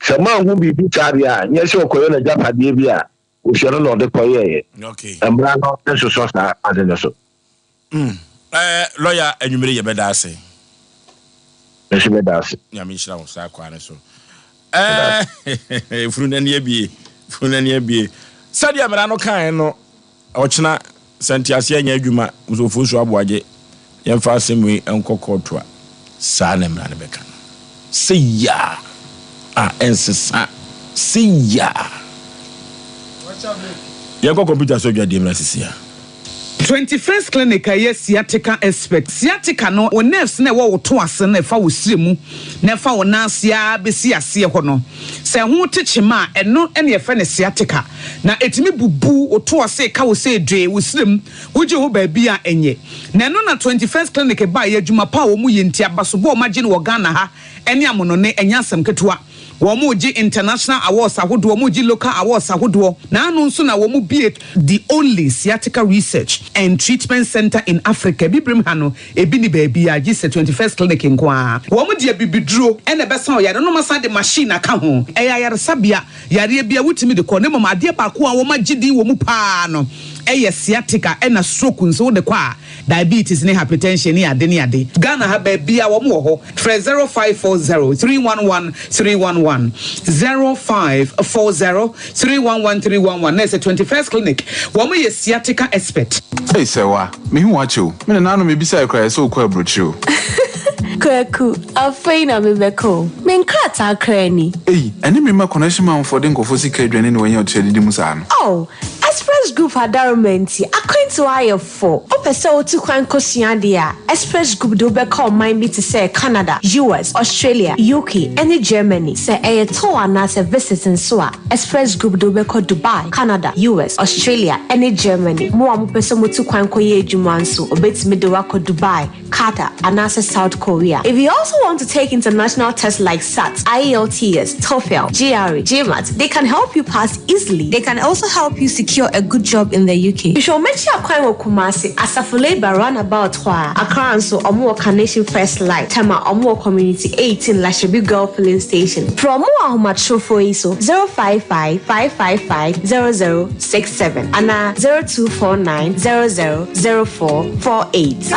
se ma hu bi bi tari a nye se okoyo na japade bi a o se no de koye okay amra no so so sa adene so lawyer enumere ye beda ase e be da ase ya mi shira wo sa kwa ne so frunani ebie sadi amra no kan no ochina santiase anya adwuma Osei Aboagye yemfa asemi enkokoto a sa na mra ne beka seya ensesa seya yeko computer so dwa dem na sisia 21st clinic yes sciatica expert sciatica no o nerves na wo to ase na fa wo siremu na fa wo nasia besi ase ho no se ho techema eno ene ye fa ne sciatica na etimi bubu o to ase ka wo se dwe wo sirem wo je ho ba bia enye na eno na 21st clinic ba ye adwuma pa wo mu ye ntia baso bo ma gine wo Ghana ha ene amono ne enya asem ketua Womuji international awards ahodo womuji local awards ahodo na anu nso na womu be the only sciatica research and treatment center in Africa bibrim ha no ebi ni baabi a gise 21st clinic nkoa womu de bibiduro ene besa o yare no masa de machine aka ho eya yare sabia yare bia wutimi de ko ne mama ade ba ko a wo magidi womu pa no eye sciatica ena stroke nso de kwa diabetes ne hypertension ne ade ne ade Ghana ha ba bia wo mo ho 0540 311 311 0540 311 311 na 21st clinic wo mo ye sciatica expert hey sewa me hu acho me na no me bisa ekra so kwa brochu Kwaku, afeina mebeko. Menkrata krani. Hey, eni me ma connection man for den kofo sika adwane ne wanya otedi di musa no. Oh, Express Group adarumenti. According to IF4, opese otu kwan kosua dia. Express Group do be call mind me to say Canada, US, Australia, UK, and Germany. Say a tour na se visit in so Express Group do be call Dubai, Canada, US, Australia, and Germany. Mo am pese mo tu kwan koye adwuma nso obetimi de wako Dubai, Qatar, and South Korea. If you also want to take international tests like SAT, IELTS, TOEFL, GRE, GMAT, they can help you pass easily. They can also help you secure a good good job in the UK. You should mention a crime of Kumasi as a labor runabout where a crown so a more carnation first light, Tama or more community 18 Lashabi Girl Filling Station. From more much for ISO 055 555 0067 and 0249 000448.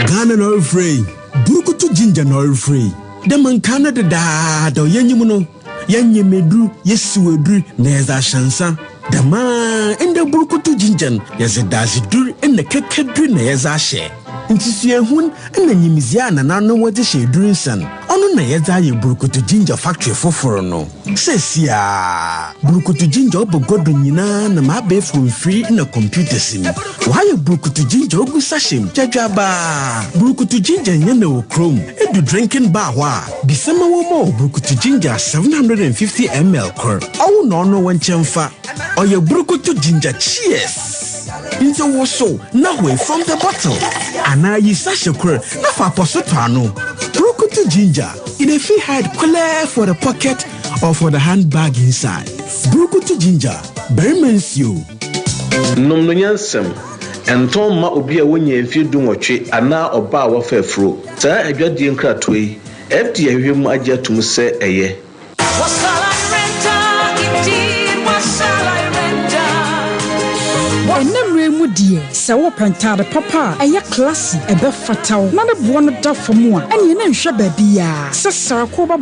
Ghana no free. Burukutu ginger no free. The man Canada da yenyimuno. Yenye medru yesuedru neza shansa. The man in the burukutu ginger yezedazi dur in the kekedru neza she. Intisue hun na nyimizia na nanu wode she drinsan. Onu na yeza ye burukutu ginger factory foforo no. Sesia burukutu ginger obogodo nyina na mabe from free in a computer sim. Why burukutu ginger ogu sashim jajaba. Burukutu ginger nyene wo chrome edu drinking bar wa. Bisema wo mo burukutu ginger 750 ml kor. Awu no no wanchemfa. Oye burukutu ginger cheers. Into waso na way from the bottle. Ana yi sashe kwer na fa posotano. Burukutu ginger in a fee hide clear for the pocket or for the handbag inside. Burukutu ginger, very mensio. Nomno nyansem enton ma obi a wonye mfi dunwotwe ana oba wa fafro. Saa adwadie nkratoi FD ahwem agye atum se eye. Se wo pentade papa eye classy ebe fatal na ne bo no da famu a ene na nhwe ba bia se Sarakoba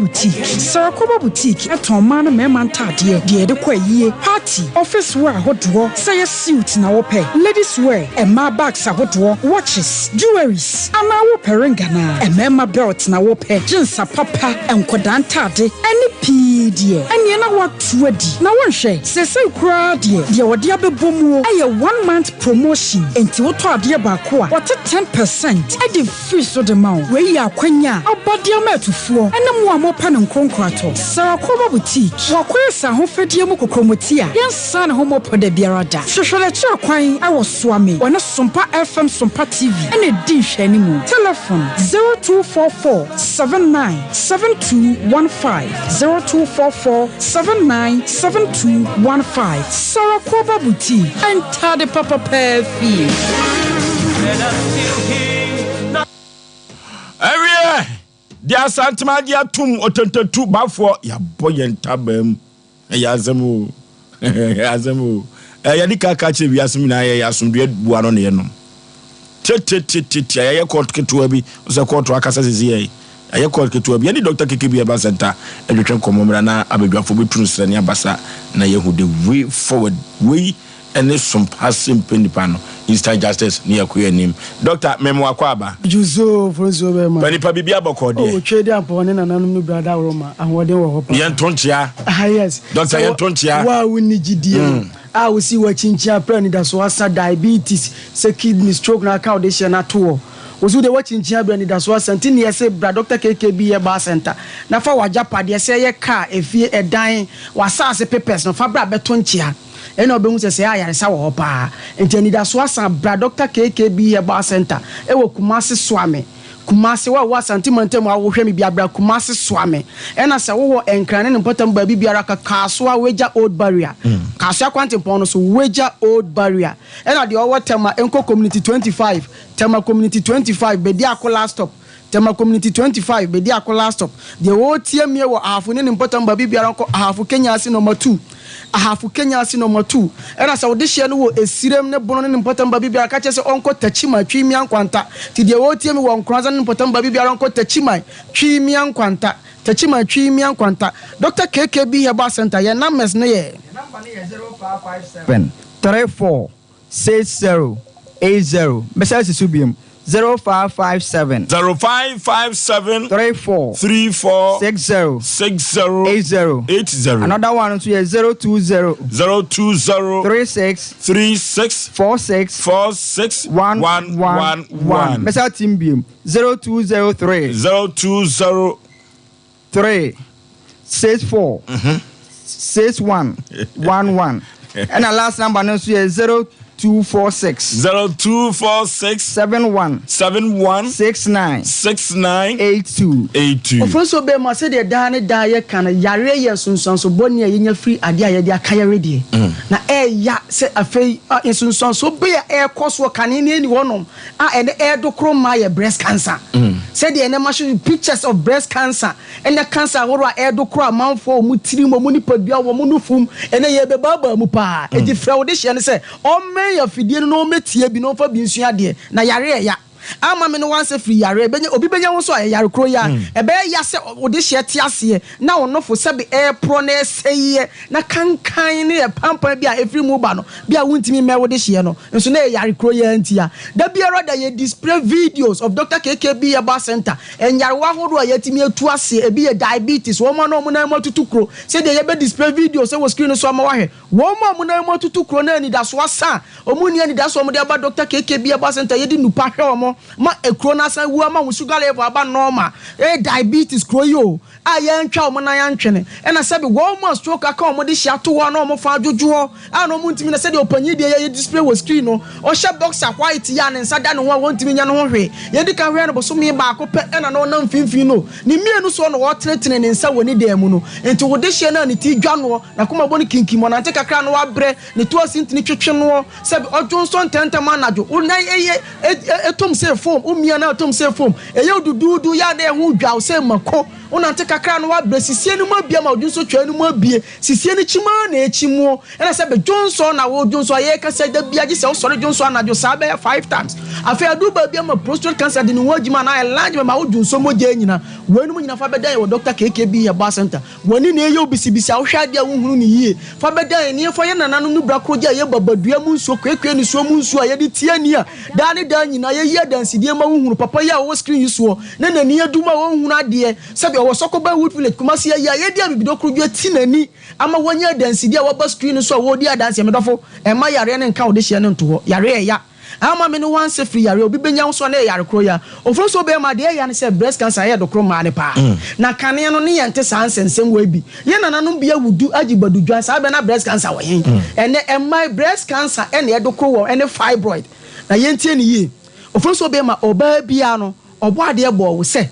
boutique eton ma no mema ntade de de kwa yie party office wear hodo se ye suit na wo pe ladies wear e ma bags ahodo watches jewelries ama wo peringa na e mema belt na wo pe jeans papa enkoda ntade ene pidie ene na wo tuadi na wo nhwe se kura de wo de abebomu aye 1 month promotion enti wo to ade ba ko a what 10% edi free so de ma we ya kwanya obode amatufuo ene mo amopa ne nkronkrato Sarakoba boutique wakwesa ho fedie mu kokromoti a yensa ne ho mopo de biarada hwehwele kira kwan awo soame wona Sompa FM Sompa TV ene di hwani mu telephone 0244 797215 0244 Sarakoba boutique enter the papa perfect. Every dia santima dia tum otentetu bafo ya boyen tabam yazemu yazemu ya dikaka che biasem na ya asumdue buano ne yenom tete ya court ketua bi so court akasa sisi ya court ketua bi ni doctor keke bi aba center edwetwen komomra na abedwafo betunu srane abasa na yehu the way forward way and some Asem Mpe Nipa no instant justice ni yakuye nim doctor memo akwaba juzo Oforisuo be ma Nipa bibia bokode o twede ampone na nanum no brada Roma ahode wo hopa yen tontia yes doctor yen tontia wa woni gidie a wo si wa chinchia pra ni da so asa diabetes se kidney stroke na ka ode she na to ozu de wa chinchia bra ni da so asa ntini ye se bra doctor KKB ye ba center na fa wa japade se ye car efie edan wa sase papers no fa bra beto nchia eno be hu se ayaresa wo hopa enti da so asa bra doctor KKB ye ba center e wo Kumasi Swame Kumasi wa santimentem wa wo hwemi bia bra Kumasi Swame ena se wo enkrane ne potam ba bibiara ka kaso a weja old barrier kaso akwantimpon no so weja old barrier ena de owo tema enko community 25 tema community 25 be dia akola stop tema community 25 be dia akola stop de wo tie mie wo afu ne potam ba bibiara ko afu Kenya asi number 2 ahafu Kenya asi number 2 era sa wode hye no wo esirem ne bono ne potam ba bibia ka che se onko tachima twimia nkwanta ti de wo tie mi wo nkranza ne potam ba bibia onko tachima twimia nkwanta tachima twimia nkwanta Dr. KKB Heba Center ye numbers ne ye number ne ye 0557 34 60 80 message subium 0557 34 60 80 another one to 020 36 46 111 message team beam 0203 64 61 11 and the last number no 020 0246 71 69 82. Ofonso be ma se de da ne da ye kan yare ye sunsun so boni ye nya free ade aye de aka yare de na ya se afei sunsun so be e koso kan ni wonom ene do kro ma ye breast cancer se de ene ma show pictures of breast cancer ene cancer woro do kro amanfo mu tiri mu ni padua wo mu nufum ene ye be baba mu pa e di fra wo de hye ne se o men ya fidie no metie bi no fa bi nsu ade na yare ya ama me no wan se free yare obi benya wo so yare kro ya e be ya se ode hye te ase na wonofo se be pro na eseye na kankan ne pampa bia efri mu ba no bia wontimi me wode hye no nso na yare kro ya ntia da bia roda ye display videos of Dr. KKB Aba Center en yare wa hodo ya timi atu ase e bi diabetes wo ma no mo na matutu kro se de ye be display videos se wo screen so ma wa hwe wo ma mo na matutu kro na ni da so asa omuni ani da so mo de aba Dr. KKB Aba Center ye di nupa hwe omo ma ekrona san wu ama wo sugar level aba normal diabetes kroyo aye ntwa o na ya ntwene e na sabe wo mo stroke aka o mo de hia to wo na o mo fa adwojo ana o mo ntimi na sabe opanyi de ye display wo screen no o hye boxer white ya ne nsa da ne ho ntimi nya ne ho hwe ye di ka hwe no boso mi ba ko pe e na no na mfimfin no ni mienu so no wo tenetene ne nsa woni de mu no enti wo de hye na ne ti dwa no na kuma bo ne kinkimo na nte kakra no wa bre ne to asintini twetwe no sabe odwonso ntentama najo una etom se form umia na tom se form eyo dudu ya na ehu dwa o se mako una te kakra no wa bresisie no mabia ma odunso twa no mabie sisie ni chima na echimu na se be Johnson na wo Johnson ye ka se da bia gi se o sori Johnson na jo sa be 5 times afi adu ba bia ma prostate cancer de ni wajima na large ma wo Johnson mo je nyina wenu mo nyina fa be dan wo Dr. KKB Aba Center woni na eyo bisibisi a wo hwa dia wo hunu ni yie fa be dan ni fo ye nananom no bra kroja ye babadua mu nsuo kwekwe ni suo mu nsuo ye de tie ni a da ni da nyina ye ye dansidie ma wo hunu papa ya wo screen yusuo na nani aduma wo hunu ade sabe wo sokoba wood village kumasi ya ye dia bibido kroju tinani ama wonya dansidie wo ba screen so wo dia dansie medofo e ma yare ne nka wo de hye ne nto ho yare ya ama me no wan se free yare obi benya wo so na yare kro ya ofroso be ma de ya ne se breast cancer ye do kro ma ne pa na kane no ne yente sansensem wa bi ye nananom bia wudu agibadu dwan sa be na breast cancer wo yen ene my breast cancer ene ye do kro wo ene fibroid na yentie ne yi ofroso be ma oba bia no obo ade bo wo se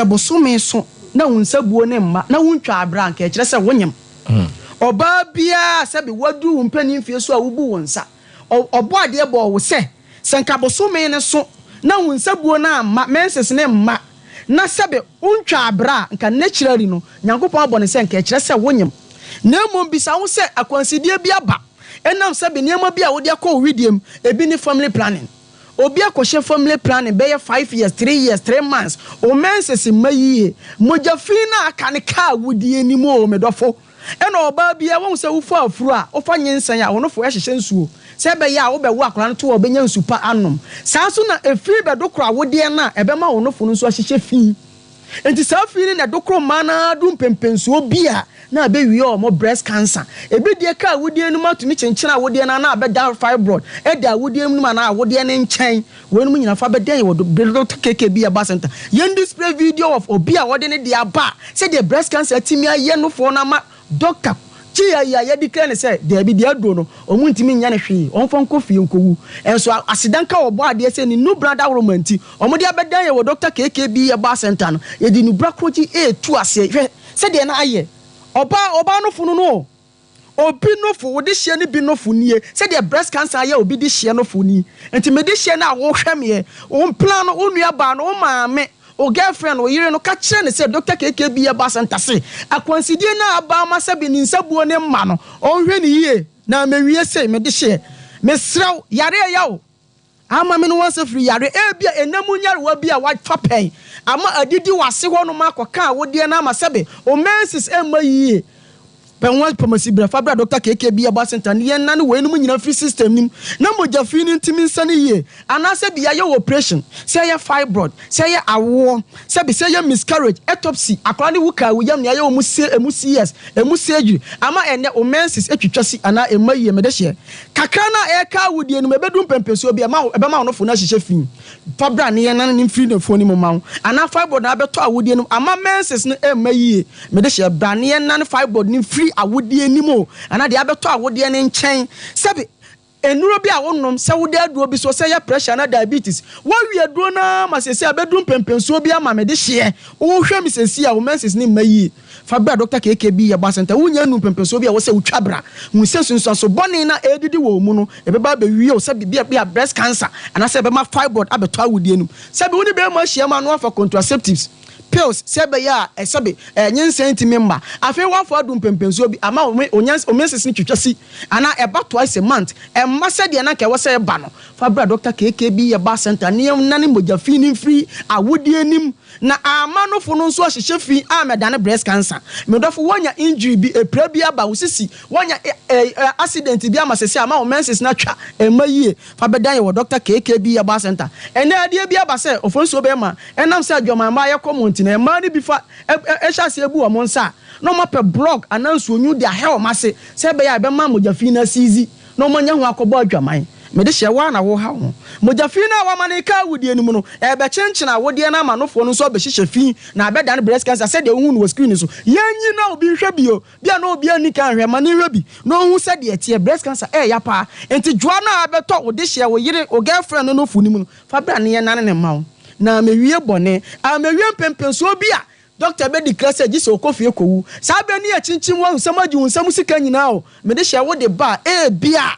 bosome so na wonsabuo ne mma na wontwa abra nka kire se wonyem oba bia se be wadu mpani mfie so a wubu wonsa obo ade bo wo se nka bosome ne so na wonsabuo na amma menses ne mma na se be wontwa abra nka naturally no nyankopon abone se nka kire se wonyem na mom bisa wo se akwansidie bia ba enam se be niam bia wo de akọ widiem ebi ni family planning obi akọhye family planning be 5 years 3 years 3 months o menses mayiye mojafina aka ne ka wudie ni mo medofo ena oba bia won se wufu afuru a ofa nyensan a wonofo hyehye nsuo se be ya wo be wo akora no to obenya nsupa anom sanso na efiri be dokora wodie na ebe ma wonofo nso hyehye fi enti sa fi na dokoro mana du mpempensuo bia na be wi o mo breast cancer ebe die ka wodie no matumi chenchena wodie na be da fibroid e da wodie no na wodie ne nchen wonu mu nyina fa be den wo Dr. KKB Aba Center yen display video of obi a wode ne dia ba say the breast cancer timi aye no fo na ma doctor ya declare ne say there be dia do no omuntimi nya ne hwe onfon kofi nkowu enso asidanka obo ade say ni no brother romanti omode abedan ye wo Dr. KKB Aba Center no ye di no brakroji e2 ase hwe say de na aye oba no funu no obi no fu wode hye ne bi no fu nie say the breast cancer aye obi di hye no fu ni enti me di hye na wo hwe me o plan no onua ba no o maame o girlfriend o yire no ka kire ne say Dr. KKB Aba Center say akwansidie na aba ma sabi ni nsabuo ne mma no o hwe ni yie na mewie say me di hye me sraw yare yawo ama me no wan say free yare e bia enamu nyare wa bia wa fa pen ama adidi wase ho no makoka wodie na ma sabi o menses emma yie penwa pharmacy bra fa bra Dr. KKB Aba Center ne na ne wenum nyina free system nim na moja free nim timi nsane yie anase bia ye operation say ye fibroid say ye awo say ye miscarriage autopsy akwa ne wuka wuyam ne ye emu CS emu surgery ama ene o menses etwitwasi ana emma yie me de hye kakra na e ka wudie no mebedum pempeso bia ma ebe ma no fo na hye fin fa bra ne ye na ne free ne fo ni mo ma ana fibroid na beto awudie no ama menses no emma yie me de hye bra ne ye na ne fibroid ni free awodie nimo ana de abeto awodie ne nchen sebe enuro bi a wonom se wo de aduro bi so se ya pressure na diabetes wo wi aduro na ma se abedum pempensuo bi ama me de hye wo hwe mi sesi a wo menses ni mayi fa bra doctor KKB ya basenta wo nya nu pempensuo bi a wo se wo twabra wo se sunsun so boni na edidi wo mu no e be ba be wi o se bi breast cancer ana se be ma fibroid abeto awudie nu se bi wo ni be ma hye ma no for contraceptives pills sebe ya sebe nyensen ti member afi wa fo adum pempensuo bi ama omenses ni twetwasi ana eba twice a month emma se de na ke wo se ba no fa bra doctor KKB ya ba center ne nane moja fi ni free awudi anim na ama no fo no nso ahyehye fi amedane breast cancer me dofo wonya injury bi epra bi aba wosisi wonya accident bi ama sese ama omenses na twa emma yie fa bedan ye wo doctor KKB ya ba center ene ade bi aba se ofonso be ma enam se adwoman ma ye common na mani bifa ehase ebu o monsa no mape blog ananso onyu dia hell mase se be ya be ma mojafi na sizi no manya ho akobo adwaman me de hye wa na wo ha ho mojafi na wa mane ka wudi anim no e be chenchena wodi na manofo no so be hye fi na be dan breast cancer se de hu no screen so yanyi na obi hwe bio bia na obi ani kan hwe mane hwe bi no hu se de tie breast cancer ya pa enti dwoa na abeto wo de hye wo yire o girlfriend no fu nim no fa bra ne nane ne ma wo na mewie bone a mewie pempenso bi a doctor be declare say gise okofie kowu sa be ne achinchim wo nsam agi nsam sika nyina o me de hye wo de ba e bia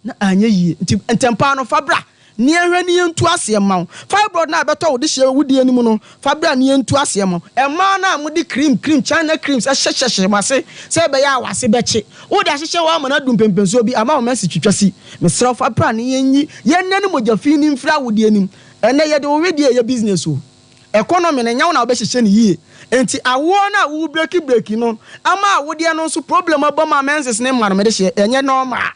na anya yi ntempa no fabra ne ehwe ne yentu ase ma fibroid na beto wo de hye wudi anim no fabra ne yentu ase ma ma na mo de cream china creams a mase se be ya wase beche wo de ahye wo amana dum pempenso bi ama wo mesi twitwasi me sra fabra ne yenyi yennane mojafi ni mfra wudi anim ene ye de wo wedi ye business o economy na nyawo na obehye ne yie enti awo na wo break no ama awode no so problem aboma menses ne mma no me de hye enye normal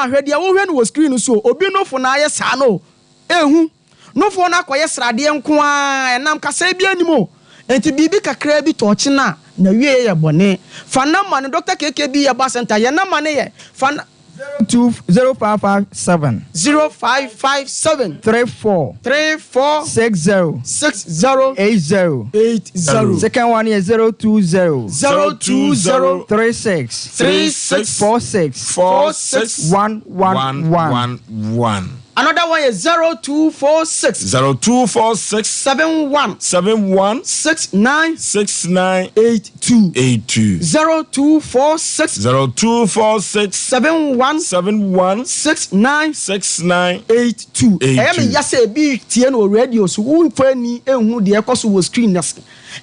hwede wo hwe no screen so obi no fo na aye sa no ehu no fo na akoye srade nko a enam kasa bi animo enti bibi kakra bi to chi na wie ye bone fa na ma no Dr. KKB ya ba center ye na ma ne ye fa 0557 34 60 80. Second one is 020 36 46 111. Another one is 0246 71 69 82 0246 71 69 82. I am yase bi tie no radio so won fa ni ehunu de ekoso wo screen nas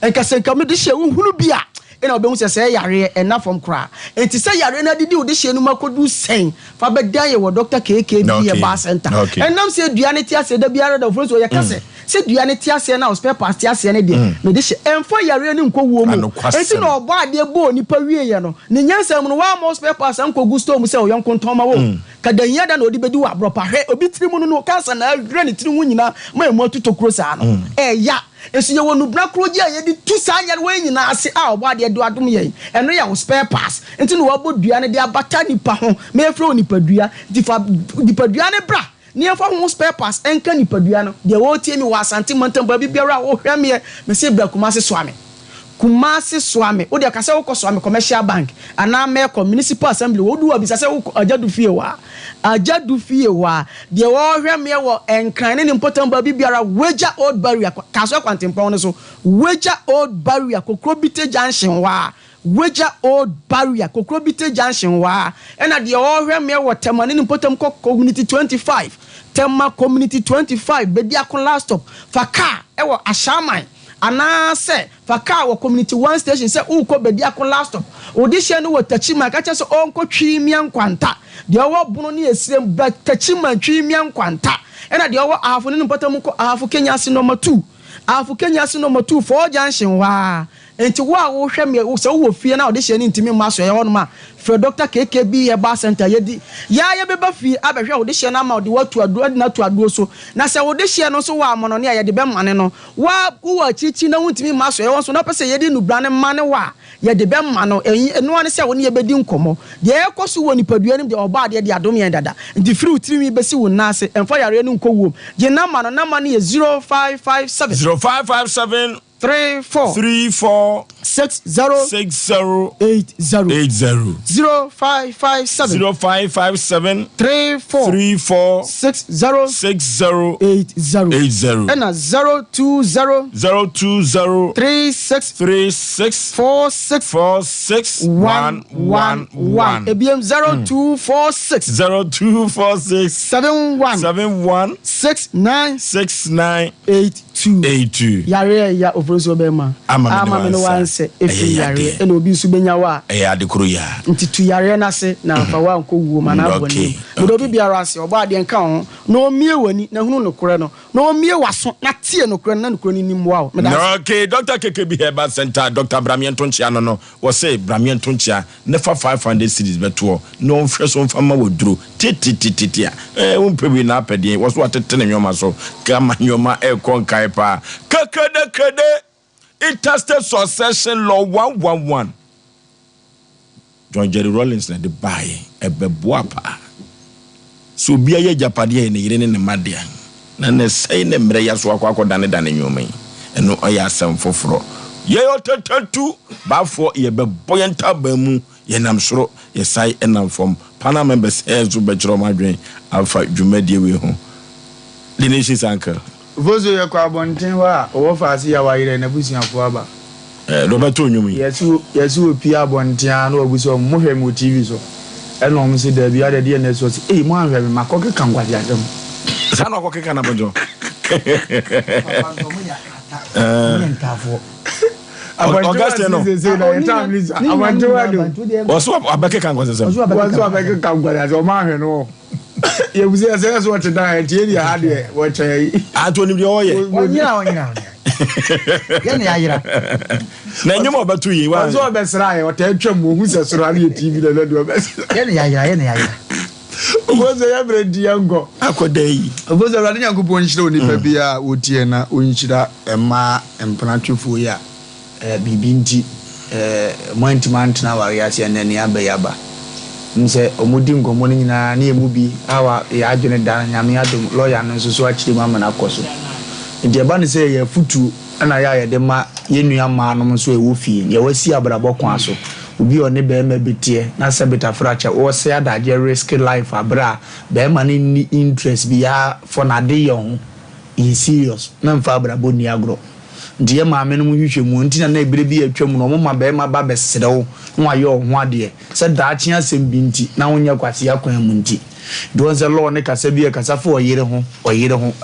enka me de hye hunu bia ena obehu se yare ena from kra enti se yare na didi wo de hye no makodu sen fa be dan ye wo Dr. KKB ye ba center enam se duane ti ase da biara da ofro so ye kase se duane ti ase na spare part ti ase ne de me de hye emfa yare ni nkowo mu enti no obo ade bo nipa wie ye no ne nyansam no wa mo spare part san ko gusto mu se o yonko ntoma wo kadanya da na odi bedi wa bropa hwe obi tiri mu no cancer na adre ne tiri hu nyina ma emu atutokuro sa no ya esu ye wonu bra kroji a ye di tu sa nya we nyina ase a obo ade do adom ye eno ya wo spare pass enti no wo dua ne de abata nipa ho me efro nipa dua nipa dua ne bra ne efa ho spare pass enka nipa dua no de wo tie mi wa asante montam ba bibiara wo hwe me se bra kuma se Kumasi Swami, o de akase wo Swami commercial bank ana me municipal assembly wo du obisa se wo ajadu fie wa de wo hwe me wo enkran ne important ba bibiara Weja Old Barrier kaso kwantempon no so Weja Old Barrier Kokrobite Junction wa Weja Old Barrier Kokrobite Junction wa ena de wo hwe me wo temane ne important community 25 tema community 25 bedi akon last stop faka e wo ashaman ana se faka wo community 1 station se uko bedi akon last stop odihye no wo tachima ka che so onko twimia nkwanta de wo bunu ne esirem tachima twimia nkwanta ena de wo ahafo ne mpatam ko ahafo Kenya se number 2 for junction wa enti wo a wo hwe me wo se wo fie na odihye ne ntimi maso ye hono ma for Dr. KKB ye ba center yedi ya beba fie abehwe odihye na ma odi watu adu na tu adu so na se odihye no so wa amono ne ya de be mane no wa wo chichi na ntimi maso ye won so na pese yedi nubra ne mane wa ye de be mano eno ane se wo ne ye bedi nkomo de ekoso wo nipadua nim de oba de adom ye dada nti free utirimi besi wo na ase emfa yare ne nkowom je na mano na mane ye 0557 34 34 60 80 0557 34 60 80 and 020 36 46 111 ebiem 0246 71 69 82 yare ya Oforisuo bema ama me no wanse efi yare e na obi nso benya wa adekoro ya ntitu yare na se na fa wa nko wuo ma na aboni do obi biara ase ogba de nka ho na omie wani na hunu nokore no na omie waso na tie nokore na nokore ni nim wa okay Dr. KKB Herbal Center Dr. Bramiento Nchia no wo say Bramiento Nchia nefa 500 cedis beto no hwe so mfama woduro titi wonpebi na apede wo so atete nyoma so kama nyoma konkai pa kede interstate succession law 111 John Jerry Rollins na de buy ebeboa pa so bia ye japade ne yire ne madia na ne sei ne mre ya so akwa dane nyoma eno oya asem foforo ye otetetu bafo ye beboyenta bamu ye nam soro ye sai enam fom pana members enzo bechro madwen alfa dwumadie we ho Linesis uncle Vozo ya kwa bonten wa ofasi ya waire na busiafo aba Roberto nyum yesu opi abonten na obuso mohwe mu TV so eno mo se da bia de na so se mo anhwe me makoke kan kwadi adem sa na koke kan abojo Auguste no Oso abeke kan kwase se Oso abeke kan kwadi adem mo anhwe no ye buzi ase so what da tie dia ha de wo trai ato ni bi oye onyina ye ne ayira na nyuma obatu yi wa so obesra ye o ta twam mo hu se soro ali TV le do obesra ye ne ayira obozo ya bredi yango akoda yi obozo rade nyankopo nhyira onipa bia wotie na onhyira ema empranatwefo ya bibinti mointment na wariase na ne abayaba nse omudi ngomo ni nyina na emu bi awa ya adwene dan nyame adom lawyer no so akire mama na akoso ndi eba ne se ya futu na ya de ma yenua ma no so ewo fie ya wasi abrabo kwa so obi one be ma betie na se beta fracha wo se adaje risk life abra be ma ni interest bi ya for na de yon in serious na mfa abrabo ni agro ndiye maame no mu hwehwe mu ntina na ebire bi atwam no mo be ma ba beserew no ayo ho ade se daachi asem bi nti na wonya kwase akwan mu nti do ze law ne kasa bi kasa fo oyire ho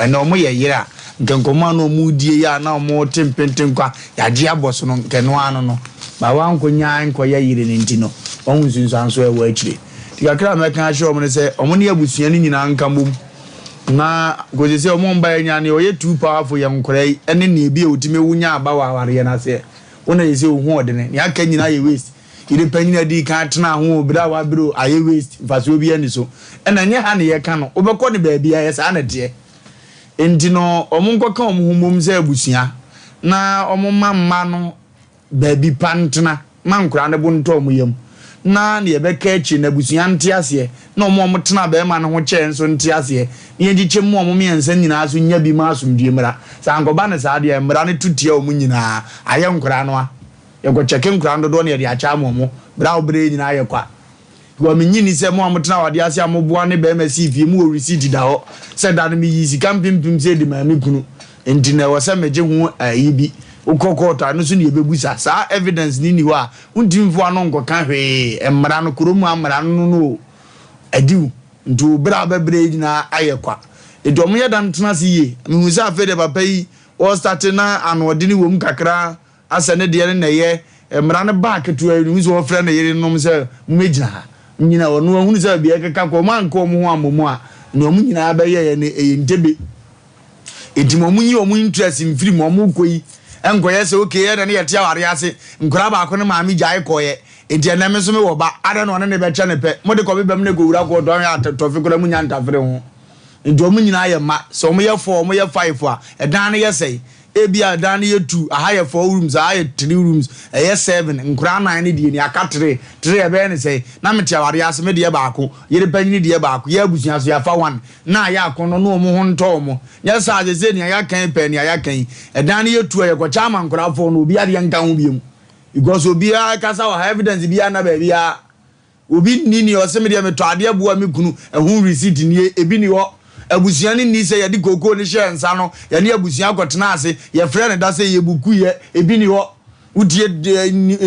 ena mo ye yire a nkenkoma no mu die ya na mo tempenten kwa ya je aboso no nkeno ano no ba wan konya nkoya yire ne nti no won sunsanso e wa akire tikakra meka hye omo ne se omo ne abusua ni nyina nkambom na gojese omo mba nya ne oye too powerful ya nkorai ene ne bi otime wunya aba wa ware na se wona yese ohu odene ne aka nyina ye waste ire panyina di ka tena ho obira wa biro aye waste faso obi ani so ena nye ha ne ye ka no obekọ ne ba bia ye sa na de enti no omo nkoka omo humom se abusua na omo mamma no ba bi pantena ma nkura ne bonto omo yam na ne yebeka echi na abusua nte ase na omo tena ba ma ne ho che nso nte ase ne ngiche mu omo miensa nyina aso nya bi ma asomdie mra sa angoba ne sa de mra ne tutia omo nyina aye nkura no a yego cheke nkura ndo do ne de acha momo bra obre nyina aye kwa go menyini se mo amotena wade ase amoboa ne ba ma si fie mu o receipt da ho se da ne mi yisi kampimpim se de ma mi kunu enti na wo se meje hu ayibi ukokota no so ne yebebusa sa evidence ni wa undimfo ano nkoka hwe emra no kromu amra no adiu ndu bra bebre nyina aye kwa edom ye dan tena siye mehu se afede papa yi o start na anode ni wom kakra asa ne de ne ye emra ne back to enu so ofre na yere nom se mmegina ha nyina ono hunu se bia keka ko man ko mo ho amomo a no mu nyina ba ye ne ntebe edimo mu yi o mu interest mfiri mo mu koyi enkoye se okay ye ne yete aware ase nkora ba ko ne maami jai koye enti na me so me wo ba ada no ne be che ne pe mo de ko bebem ne go wura ko don ya tofi ko mu nya ntafere ho enti o mu nyina ye ma so mo ye 4 mo ye 5 a edan ne ye sei ebia dan ye 2 aha ye 4 rooms aha ye 3 rooms ye 7 nkura 9 ne die ni aka 3 e be ne say na meti aware ase me de baako ye de panyi de baako ye abusua so ya fa 1 na ya akono no mo ho nto mo ye sa je ni ya kan pe ni ya kan dan ye 2 ye ko chama nkura fo no obi ade nka ho biem because obi a kasa wa evidence bia na ba bia obi nini o se me de me to ade abua me kunu ehun receipt ni ebi ni ho abusuani ni se ye di koko ni hye nsa no ye ne abusua kwotena ase ye frɛ ne da se ye buku ye ebi ni ho udie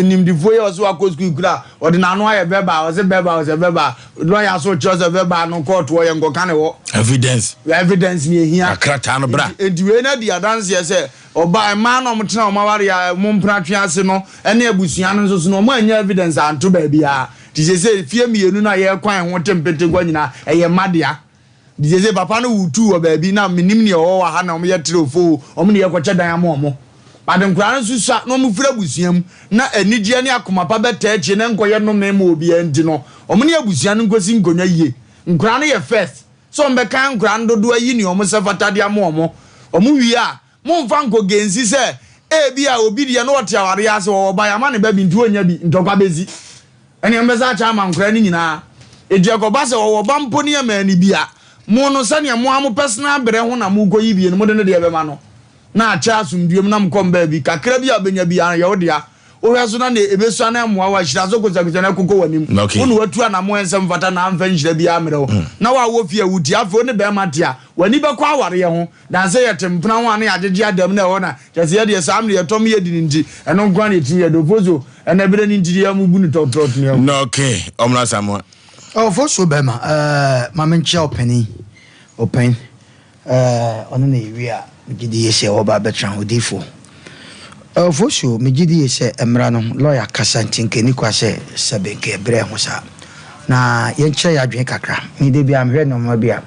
nimdifo ye oso akosku kura ode na no aye beba o se beba lawyer so chose beba no court wo ye ngoka ne wo evidence ni ehia akrata no bra ediwe na di adanse ye se oba ma no mtena o maware ya mompra twe ase no ene abusua no so no mo anya evidence anto ba bia ti se fie mienu na ye kwan ho tempete gwa nyina eye madea dijeze papa no wutu obabi na minim ne o wa ha na omye trofo omne ye kwacha dan amomo badenkura no susa no mufira busuam na anigye ne akoma pa beta eche ne nkoye no mema obi andi no omne abusua no nkosi nkonya yie nkura no ye first so mbeka nkura no dodo ayi ne omo sefata de amomo omo wi a momfa nko gensi se ebi a obi de no wote aware ase wo ba ya ma ne ba bi ntu onya bi ntokwa bezi ene mbeza cha ma nkura ni nyina eje ko ba se wo ba mpo ne ma ni bia mono sane mo am personal bere ho na mo goyi bie no mo de ne de be ma no na acha asumduem na mkom ba bi kakra bi abenya bi an ye odea o hweso na ne ebesu na mo wa hira so kosa na kokko wanim wonu watu na mo ensem fata na amfa nhira bi amere ho na wa wo fie wuti afo ne be ma tia wani be kwa aware ye ho dan se ye tempna ho na agege adam na ho na chese ye de sam ne ye tom ye di nti eno nkwa ne ti ye do fozo ena bere ni nti ye mu bu ni totrot ne no okay omna samwa for so bema mamencha openi open ono na ewia gidi yese oba betran odifo for so me gidi yese emra no lawyer kasantin keni kwa se sebenke bre ho sa na yenche ya dwen kakra me de bia mhwe no ma bia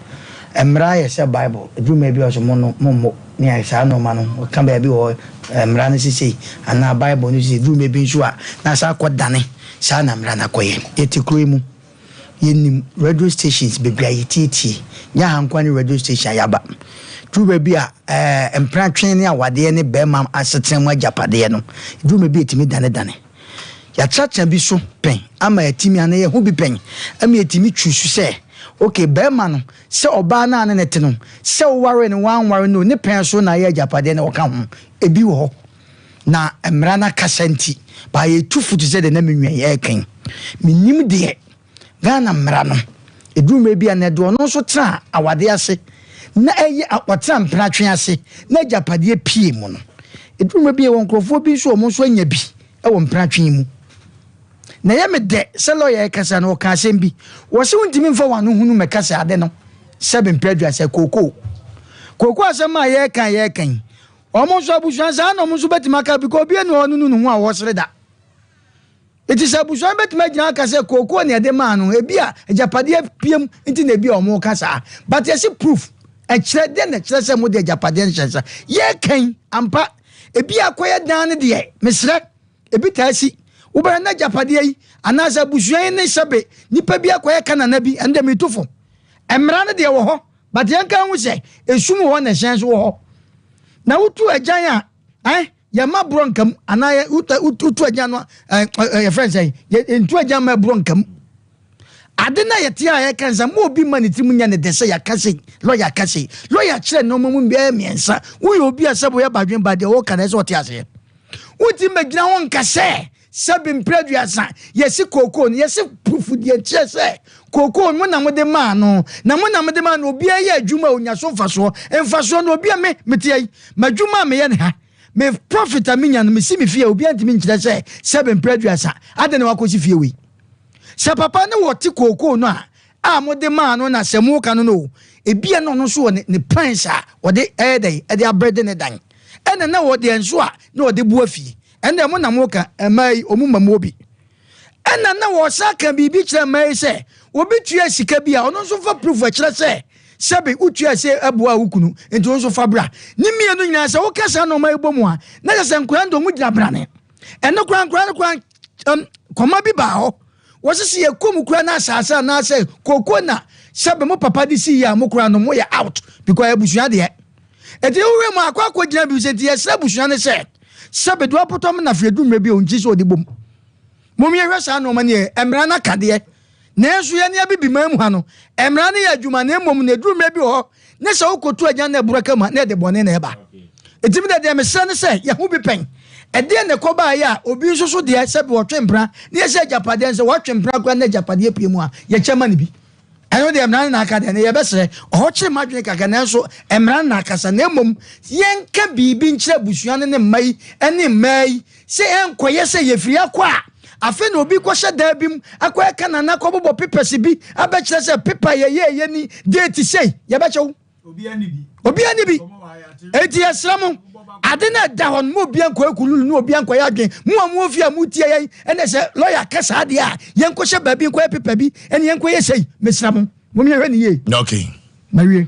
emra yese bible eduma bia so mo ni aisa no ma no kan ba bi wo emra no sisi ana bible no sisi eduma bi nso a na sa kodane sa na emra na koye yetikro mu yenim radio stations bebia yititi nya hankwani radio station yaba tuba bia empratwen ne awade ne bema asetremu ajapade no duma bi etimi dane ya chacha bi so pen ama etimi ana ye hu bi pen ama etimi twusu se okay bema no se oba na ne nete no se ware ne wanware no ne pen so na ye ajapade ne woka ho ebi wo na emra na kasanti ba ye tufutu se de na menwa ye kan minim de Ghana mrano eduma bi anedo no so tra awade ase na eye akwatra mpratwe ase na japade pie mu no eduma bi won krofo bi so mo so anya bi e won mpratwe mu na ye me de se lawyer kasa no ka asem bi wo se wontimi mfa wano hunu mekasa ade no seven pradua se koko asem a ye kan o mo so abusuan sa na mo so betimaka bi ko bi enu onu nu hu a wo sere da eti sabuso betima gina kase koko ne de ma no ebia ajapade piem nti na ebia omo kasa but yes proof e kire de na kire se mo de ajapade nhyesa ye kan ampa ebia koye dan de mesre ebi taasi wo ba na ajapade yi anasa busuan ne sebe nipa bia koye kana na bi ende mitufo emra ne de wo ho but yan kan wo se esum ho na hyenso wo ho na wutu agyan a ya ma bronkam anaye utu agyan no your friend say entu agyan ma bronkam ade na yete a ye kansa mo obi ma ne timu nya ne dese ya kase lawyer kire no mo mu bia miensa wo yo obi asebo ya badwen bade wo kana se ote ase wuti magina ho nkase sabi mpreduasa yesi koko no yesi pufu die chese koko mo na mo de ma no obi aye adwuma onya so faso emfaso no obi me metie madwuma me ye ne ha me profit aminya no me si me fie obi antimi nkyere se seven preduasa ade ne wakosi fie wi se papa ne wote koko no a mo de ma no na se mo ka no ebia no so ne pants a wode ede abrede ne dan ene na wode enso a na wode bu afie ene mo na mo ka mai omumam obi ene na wo saka bibi kire mai se obi tua sika bia ono so fa proof a kire se sebe utua se abua ukunu enti onso fabra ni mienu nyina se wo kasa no mai bomu a na se nkurando mu gina brane ene kran koma bi ba ho wo se ye kom kura na asasa na se kokona sebe mo papa di si ya mo kura no mo ya out because abusua de eti uwe ma akwa gina bi se ti esra busua ne se bedu apoto na fredu mre bi onji so odibom momi ehwe sa no mane emra na kade na enso ye ne abibi mamu ha no emra ne ya adwuma na emom na edu mre bi ho ne se okotu agya na buraka ma na de bone na eba eti mi de me se ne se ye hu bi pen ede ne ko ba ya obi nso so de se bi wotwempra ne ye se japade nse wotwempra kwa na japade pie mu a ye chema ne bi eno de emra na aka de ne ye bese ochi madwe kaka na nso emra na akasa na emom yenka bibi nkyere busua ne mai ene mai se enkoye se ye firi akwa afi na obi kwhye da bim akwa eka na na kobobo pipesi bi abekire se pipa ye ni date sei ye bechew obi ani bi eti esramu ade na da hon mo obi anko ekululu no obi anko ya adwen mo amu ofia mu tie yen ene se lawyer kasa ade a yen kwhye ba bi nko pipa bi ene yen kwhye sei mesramu mo mi hwe ni ye okay mawie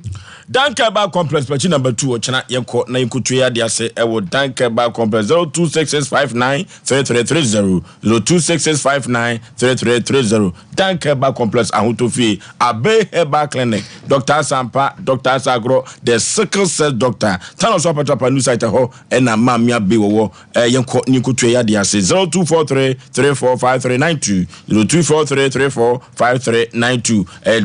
Dankeba complex page number 2 ochina yenko na yenkutu ya de ase ewo Dankeba complex 0266593330 0266593330 Dankeba complex ahutofie Abe Heba clinic Dr. Sampa Dr. Sagro the sickle cell doctor tano so papa new site ho na mamia be wo yenko yenkutu ya de ase 0243345392 0243345392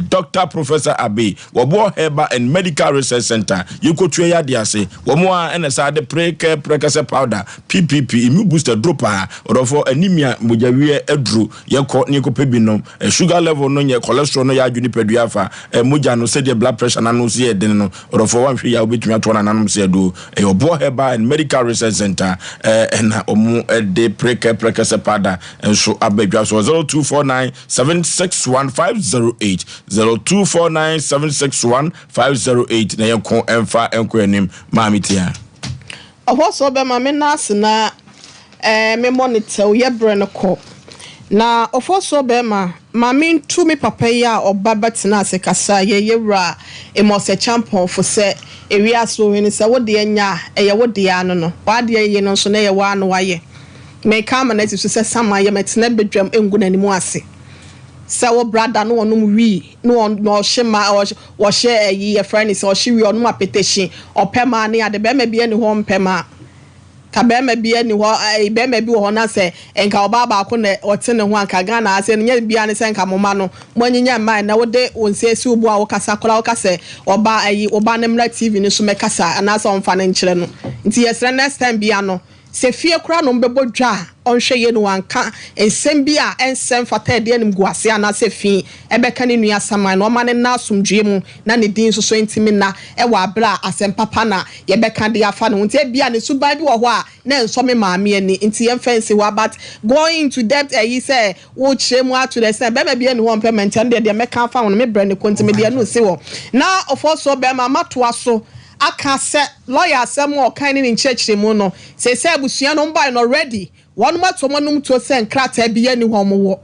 Dr. Professor Abe Wobo Heba and Medical Research Center you go to ya diase womo a NSA de precase powder PPP immune booster dropper or for anemia mojawie edru yeko nyeko pebinom sugar level no nye cholesterol no ya adwuni peduafa moja no say the blood pressure na no see den no or for one hwe ya obetumi ato na nanom see do Obo Heba and Medical Research Center na omo de precase powder so abadwa so 0249761508 0249761508 na yenko emfa enko enim mamitia ohoso be ma me nase na me monitor ye bre no ko na ofoso be ma me ntu me papa ya obaba tena ase kasa ye yewra emose champion fo se ewi aso weni se wode anya eye wode ya no wade ye no so na ye wa no waye me kama na tisu se sama ye metena bedwam engu nanimu ase sawo brother no onum wi no shema wo she ayi ye friend is o she wi onum apetition opema ne ade be ma bi ani ho mpema ka be ma bi ani ho be ma bi ho na se enka oba ba ko na ote ne ho anka Ghana ase ne nya bi ani se enka moma no monyinya man na wode onsesi obu a wo kasa kola wo kasa oba ayi oba ne mra TV ni so mekasa ana so mfa ne nkyere no nti yesre next time bia no se fie kura no mbebo dwa onhwe ye no wanka ensem bi a ensem fata de anim guase ana se fi ebeka ne nua saman no ma ne na asomdwe mu na ne din so ntimi na e wa bra asem papa na ye beka de afa no nti bia ne suban bi wo ho a na enso me maame ani nti ye fancy wa but going to depth he say wo chemu atu the same be ma bia ne ho payment and de meka afa no me bra ne kontimi de no se wo na ofo be ma matoa so aka se lawyer asem o kan ni nchechire mu no se abusua no mba no ready one matomonum to se nkrata bia ni ho mo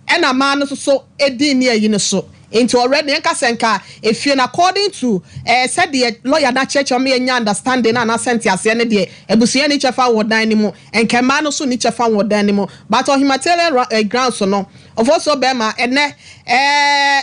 ena ma no so edi ni ayi no so into already nka senka efie na according to said the lawyer na church o me nya understanding na sent ase ne de abusua ni chefa wodan ni mu enka ma no so ni chefa wodan ni mu but on humanitarian grounds no of also be ma ene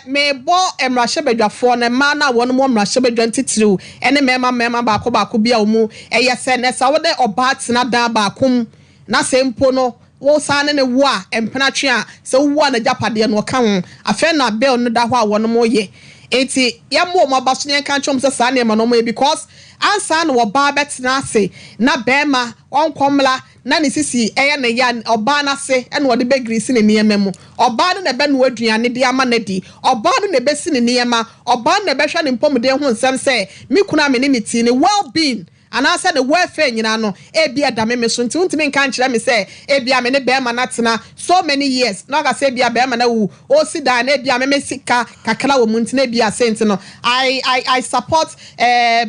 me bo emrahye bedwafo na ma na won mo emrahye bedwan titiriu ene mema ba ko bia omu yese ne sa wode obat na da ba kum na sempo no wo sane ne wo a empenatwe a se wo na japade no ka ho afa na bell no da ho a won mo ye enti ya mo abaso ne kan chom se sa ne ma no mo because ansa na wo ba betina ase na bema onkomla na ne sisi eye ne ya oba na se ene wo de begrisi ne niema mu oba no ne be no aduane de ama na di oba no ne be si ne niema oba no ne be hwa ne mpomde ho nsem se me kuna me ne ti ne well being and I said the welfare nyina no ebia da me so nti untimi nka nkyere me say ebia me ne be ma na tena so many years na ga say ebia be ma na wu o si da na ebia me sika kakra wo munti na ebia sent no I support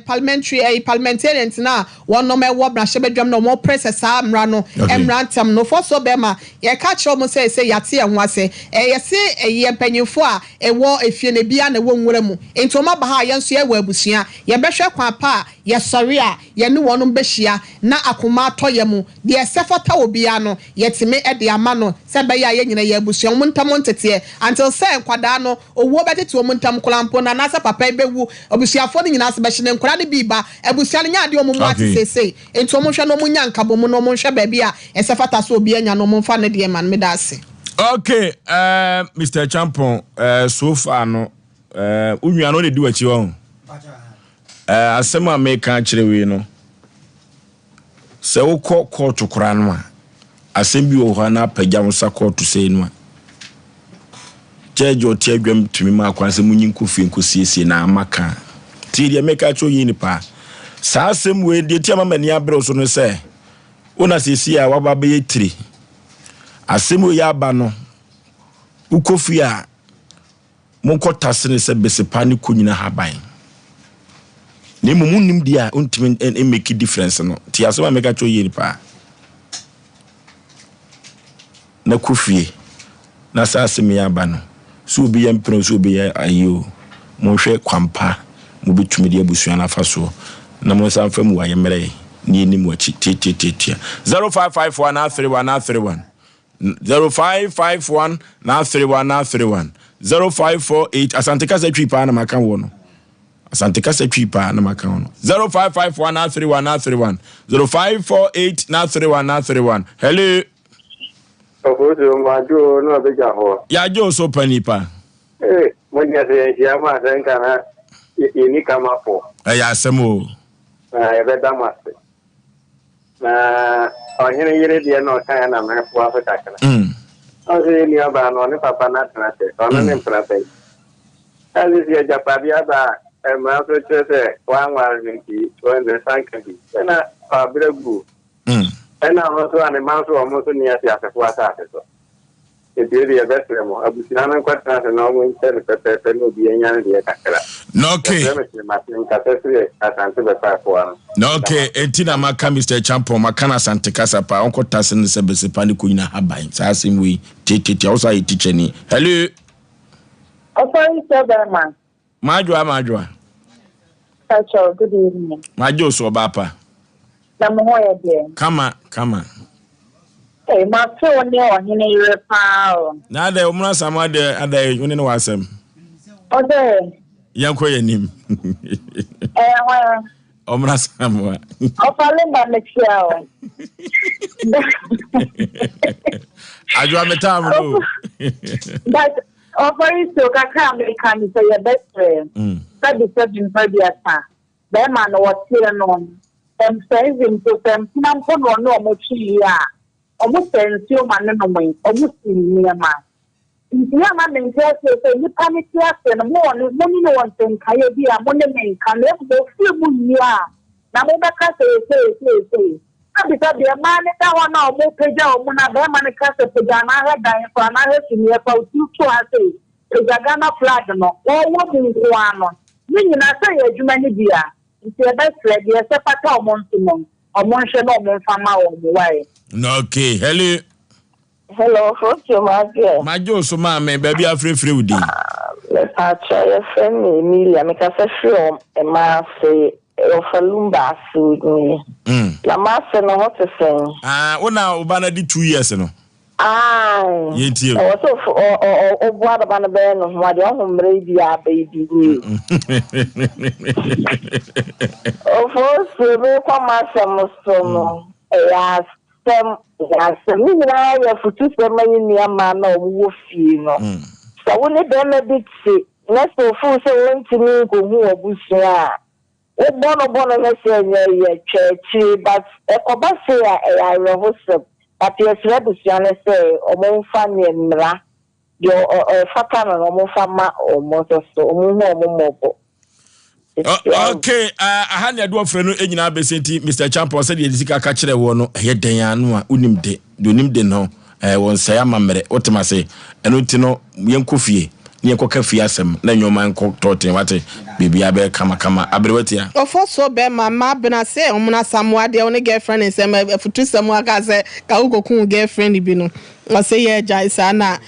parliamentarians na one no me wo bra shebedwam no mo press sa amra no emrantam no for so be ma ye ka kire mo say yate ye ho ase ye se ye panyimfo a ewo efie na bia na wo nwura mu enti o ma ba ha ye nso ye wo abusua ye behwe kwa pa ye sori a ye ne wonum behia na akoma atoye mu de esefata obia no yetime e de ama no se be ya ye nyina ye abusuan mu ntam ntete until say nkwada no owo betete o mu ntam kolampo na na se papa bewu abusuafo no nyina se be hye ne nkora ne biba abusuan nya de o mu ati sese enti o mu hwe no mu nya nkabo mu no mu hwe ba bia esefata so obia nya no mu mfa ne de man me da ase. Okay, Mr. Champon, so far no unua no de di wachi won. Asem a me kan kire we no. Se wo court kora no a asem bi wo ho na pagya wo sa court sei no a. Judge o tie adwam tumi ma kwan se munyi nkofi nkosiesie na amaka. Ti de me ka cho yi ni pa. Sa asem we de tie mama ni abre so no se. Una sisi a waba be yetiri. Asemu ya ba no ukofi a monko ne se besepa ne konyina haban ne mumunnim dia untimi make difference no ti asema meka cho yiri pa na kofi na sa asemu ya ba no so obi ya mpro so obi ya ayo monhwe kwampa mo betumi de abusua na faso na mo san fam wa yemre ni ni mo chi ti 05513131 0551 931 0548 Asanteka se twipa na maka wo no Asanteka se twipa na maka wo no 0551 931 0548 931 hello Ofoso majo no abeja ho ya jo so panipa mo nya se ya ma sen kana ini kama po ya asemo ya beda maste na onye yere dia no kan na me fo afeta kana ose ni aba no ne papa na trate ono ne trate ali si japabia ba e ma so chese wa nti wende sankadi na abregu na no so ane ma so mo so ni asia se fo asa so e bi ya betremo abusina na kwata se no mo inter pepe no bi enya ne kakra no okay no okay entina maka Mr. Champion makana Asanteka sapa onko tase ne se besepa ne kunyina haban sa asemwe tete also ai teacher ni hello Osei Aboagye majwa Hello, good evening majo so bapa na mo ye de kama ma so ne o hine yire pa na da umra sama de ada yune ne wasem ode yanko yanim wa omra sama ofale ba me chiao ajwa metamro but Oforisuo kakra America ni say your best friend that be said in Fabia be man what here no says him to them nam ko no mo chi ya omo sensio man no mo omo sinia ma ya ma men say ni panic ya se no mo ni no won ten kai bi a mo ne men kan le mo fi mu ya na mo ba ka say abisa be man da wana omo peja omo na be man ka se peja na ha dan ko na ha sinia pa utu ase peja Ghana flag no o wo bi kwa no ni nyina say adwuma ni bia nti e be flag ye se pata omo ntumo omo nhwe no omo fama omo wai no okay hello Osei majo so ma me baby afrefre udi le pacha ye friend Emilia me ka se free e ma se ofalumba su ni la ma se no what to say una ubana di 2 years no yetio o so o boada bana be no ma de o mre bia baby ni o fo se me kwa ma se mo so no ya ni na ya futu se mani ni ama na o wo fie no so wo ne be na bit se na so fu se wonti ni ko hu obusu a o bono na se ye chechi but e ko ba se ya reho se but yes rebusiane se o mo fa ni mra yo faka na o mo fa ma o mo so o mo mo okay aha ne do ofre no enyina besenti Mr. Champion said yedisi ka kire wo no ye den anu a unimde no won say amamre otima se eno ti no yenkofie ne yekoka fie asem na nyoma enko toten wate bibia be kama abrewatia ofoso be mama bena se omuna samuade one girlfriend nsem futu samu aka se ka ugokun girlfriend bi no Ɔsɛ yɛ gya isa na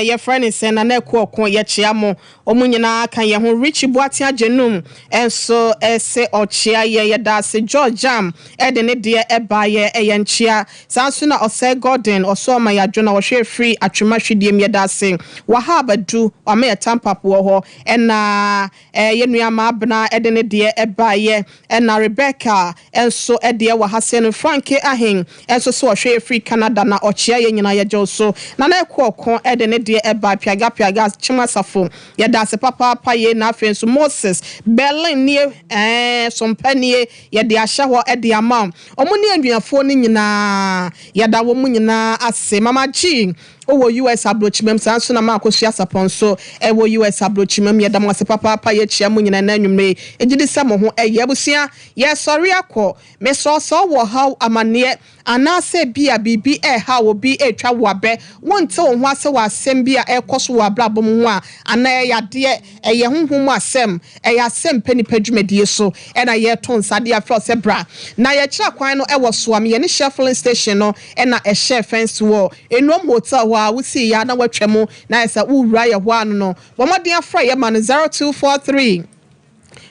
your friend is na na ko ye chia mo omu nyina kan ye ho rich boate agenum enso ese ochia ye da se George Jam de ne de eba ye nchia sanso na Osei Gordon oso ma ya dwona wo hwe free atwema hwedie me da se wahaba du o ma tampapo ho na ye nua ma abna de ne de eba ye na Rebecca enso de wa Hasen Frankie ahen enso so hwe free Canada na ochia ye nyina ye so na na ekwo de ne de eba piaga chimasafo ye da se papa ye na afen so Moses Berlin nie Sompa nie ye de ahya ho de amam omo ne anuafo ni nyina ye da wo mu nyina ase mama G owo US abrochimem sanso na makosua sapon so ewo US abrochimem ye da mo se papa ye chia mu nyina na anwumre ejidi se mo ho ye abusia ye sori akọ me so wo how amane anase bia bibi ha wo bi etwa wabe wonte wo ho ase wasem bia ekoso wa blabom ho a ana ya de ye honhom asem ya Asem Mpe Nipa dwumadie so na ye ton sade afro se bra na ye kira kwan no ewo soam ye ne shuffling station no na share fence wo enom hotel wa wusi ya na watwam na esa wura ye ho ano no bomodin afra ye man 0243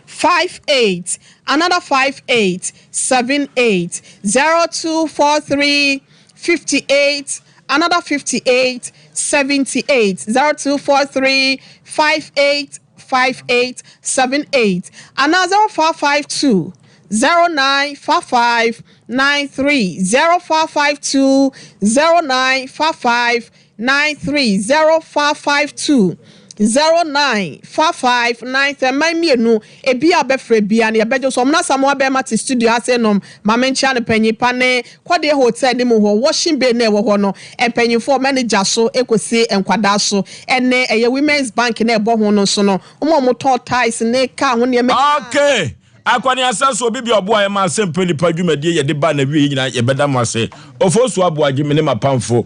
58 another 58 78 0243 58 another 58 78 0243 58 58 78 another 0452 0955 93 0452 0955 93 0552 095593 mamienu ebia befre bia na yebejo so mna samo be mate studio ase nom mamencha ne panyipa ne kwade hotel ni mu ho washing bay na wo no empanyifo manager so ekosi enkwada so ene eye women's bank na ebo ho no so no mo to ties ne ka ho ne okay akwani asaso bibi obo aye ma Asem Mpe Nipa dwumadie ye de ba na wie nyina ye beda mo ase Oforisuo Aboagye me ne mapamfo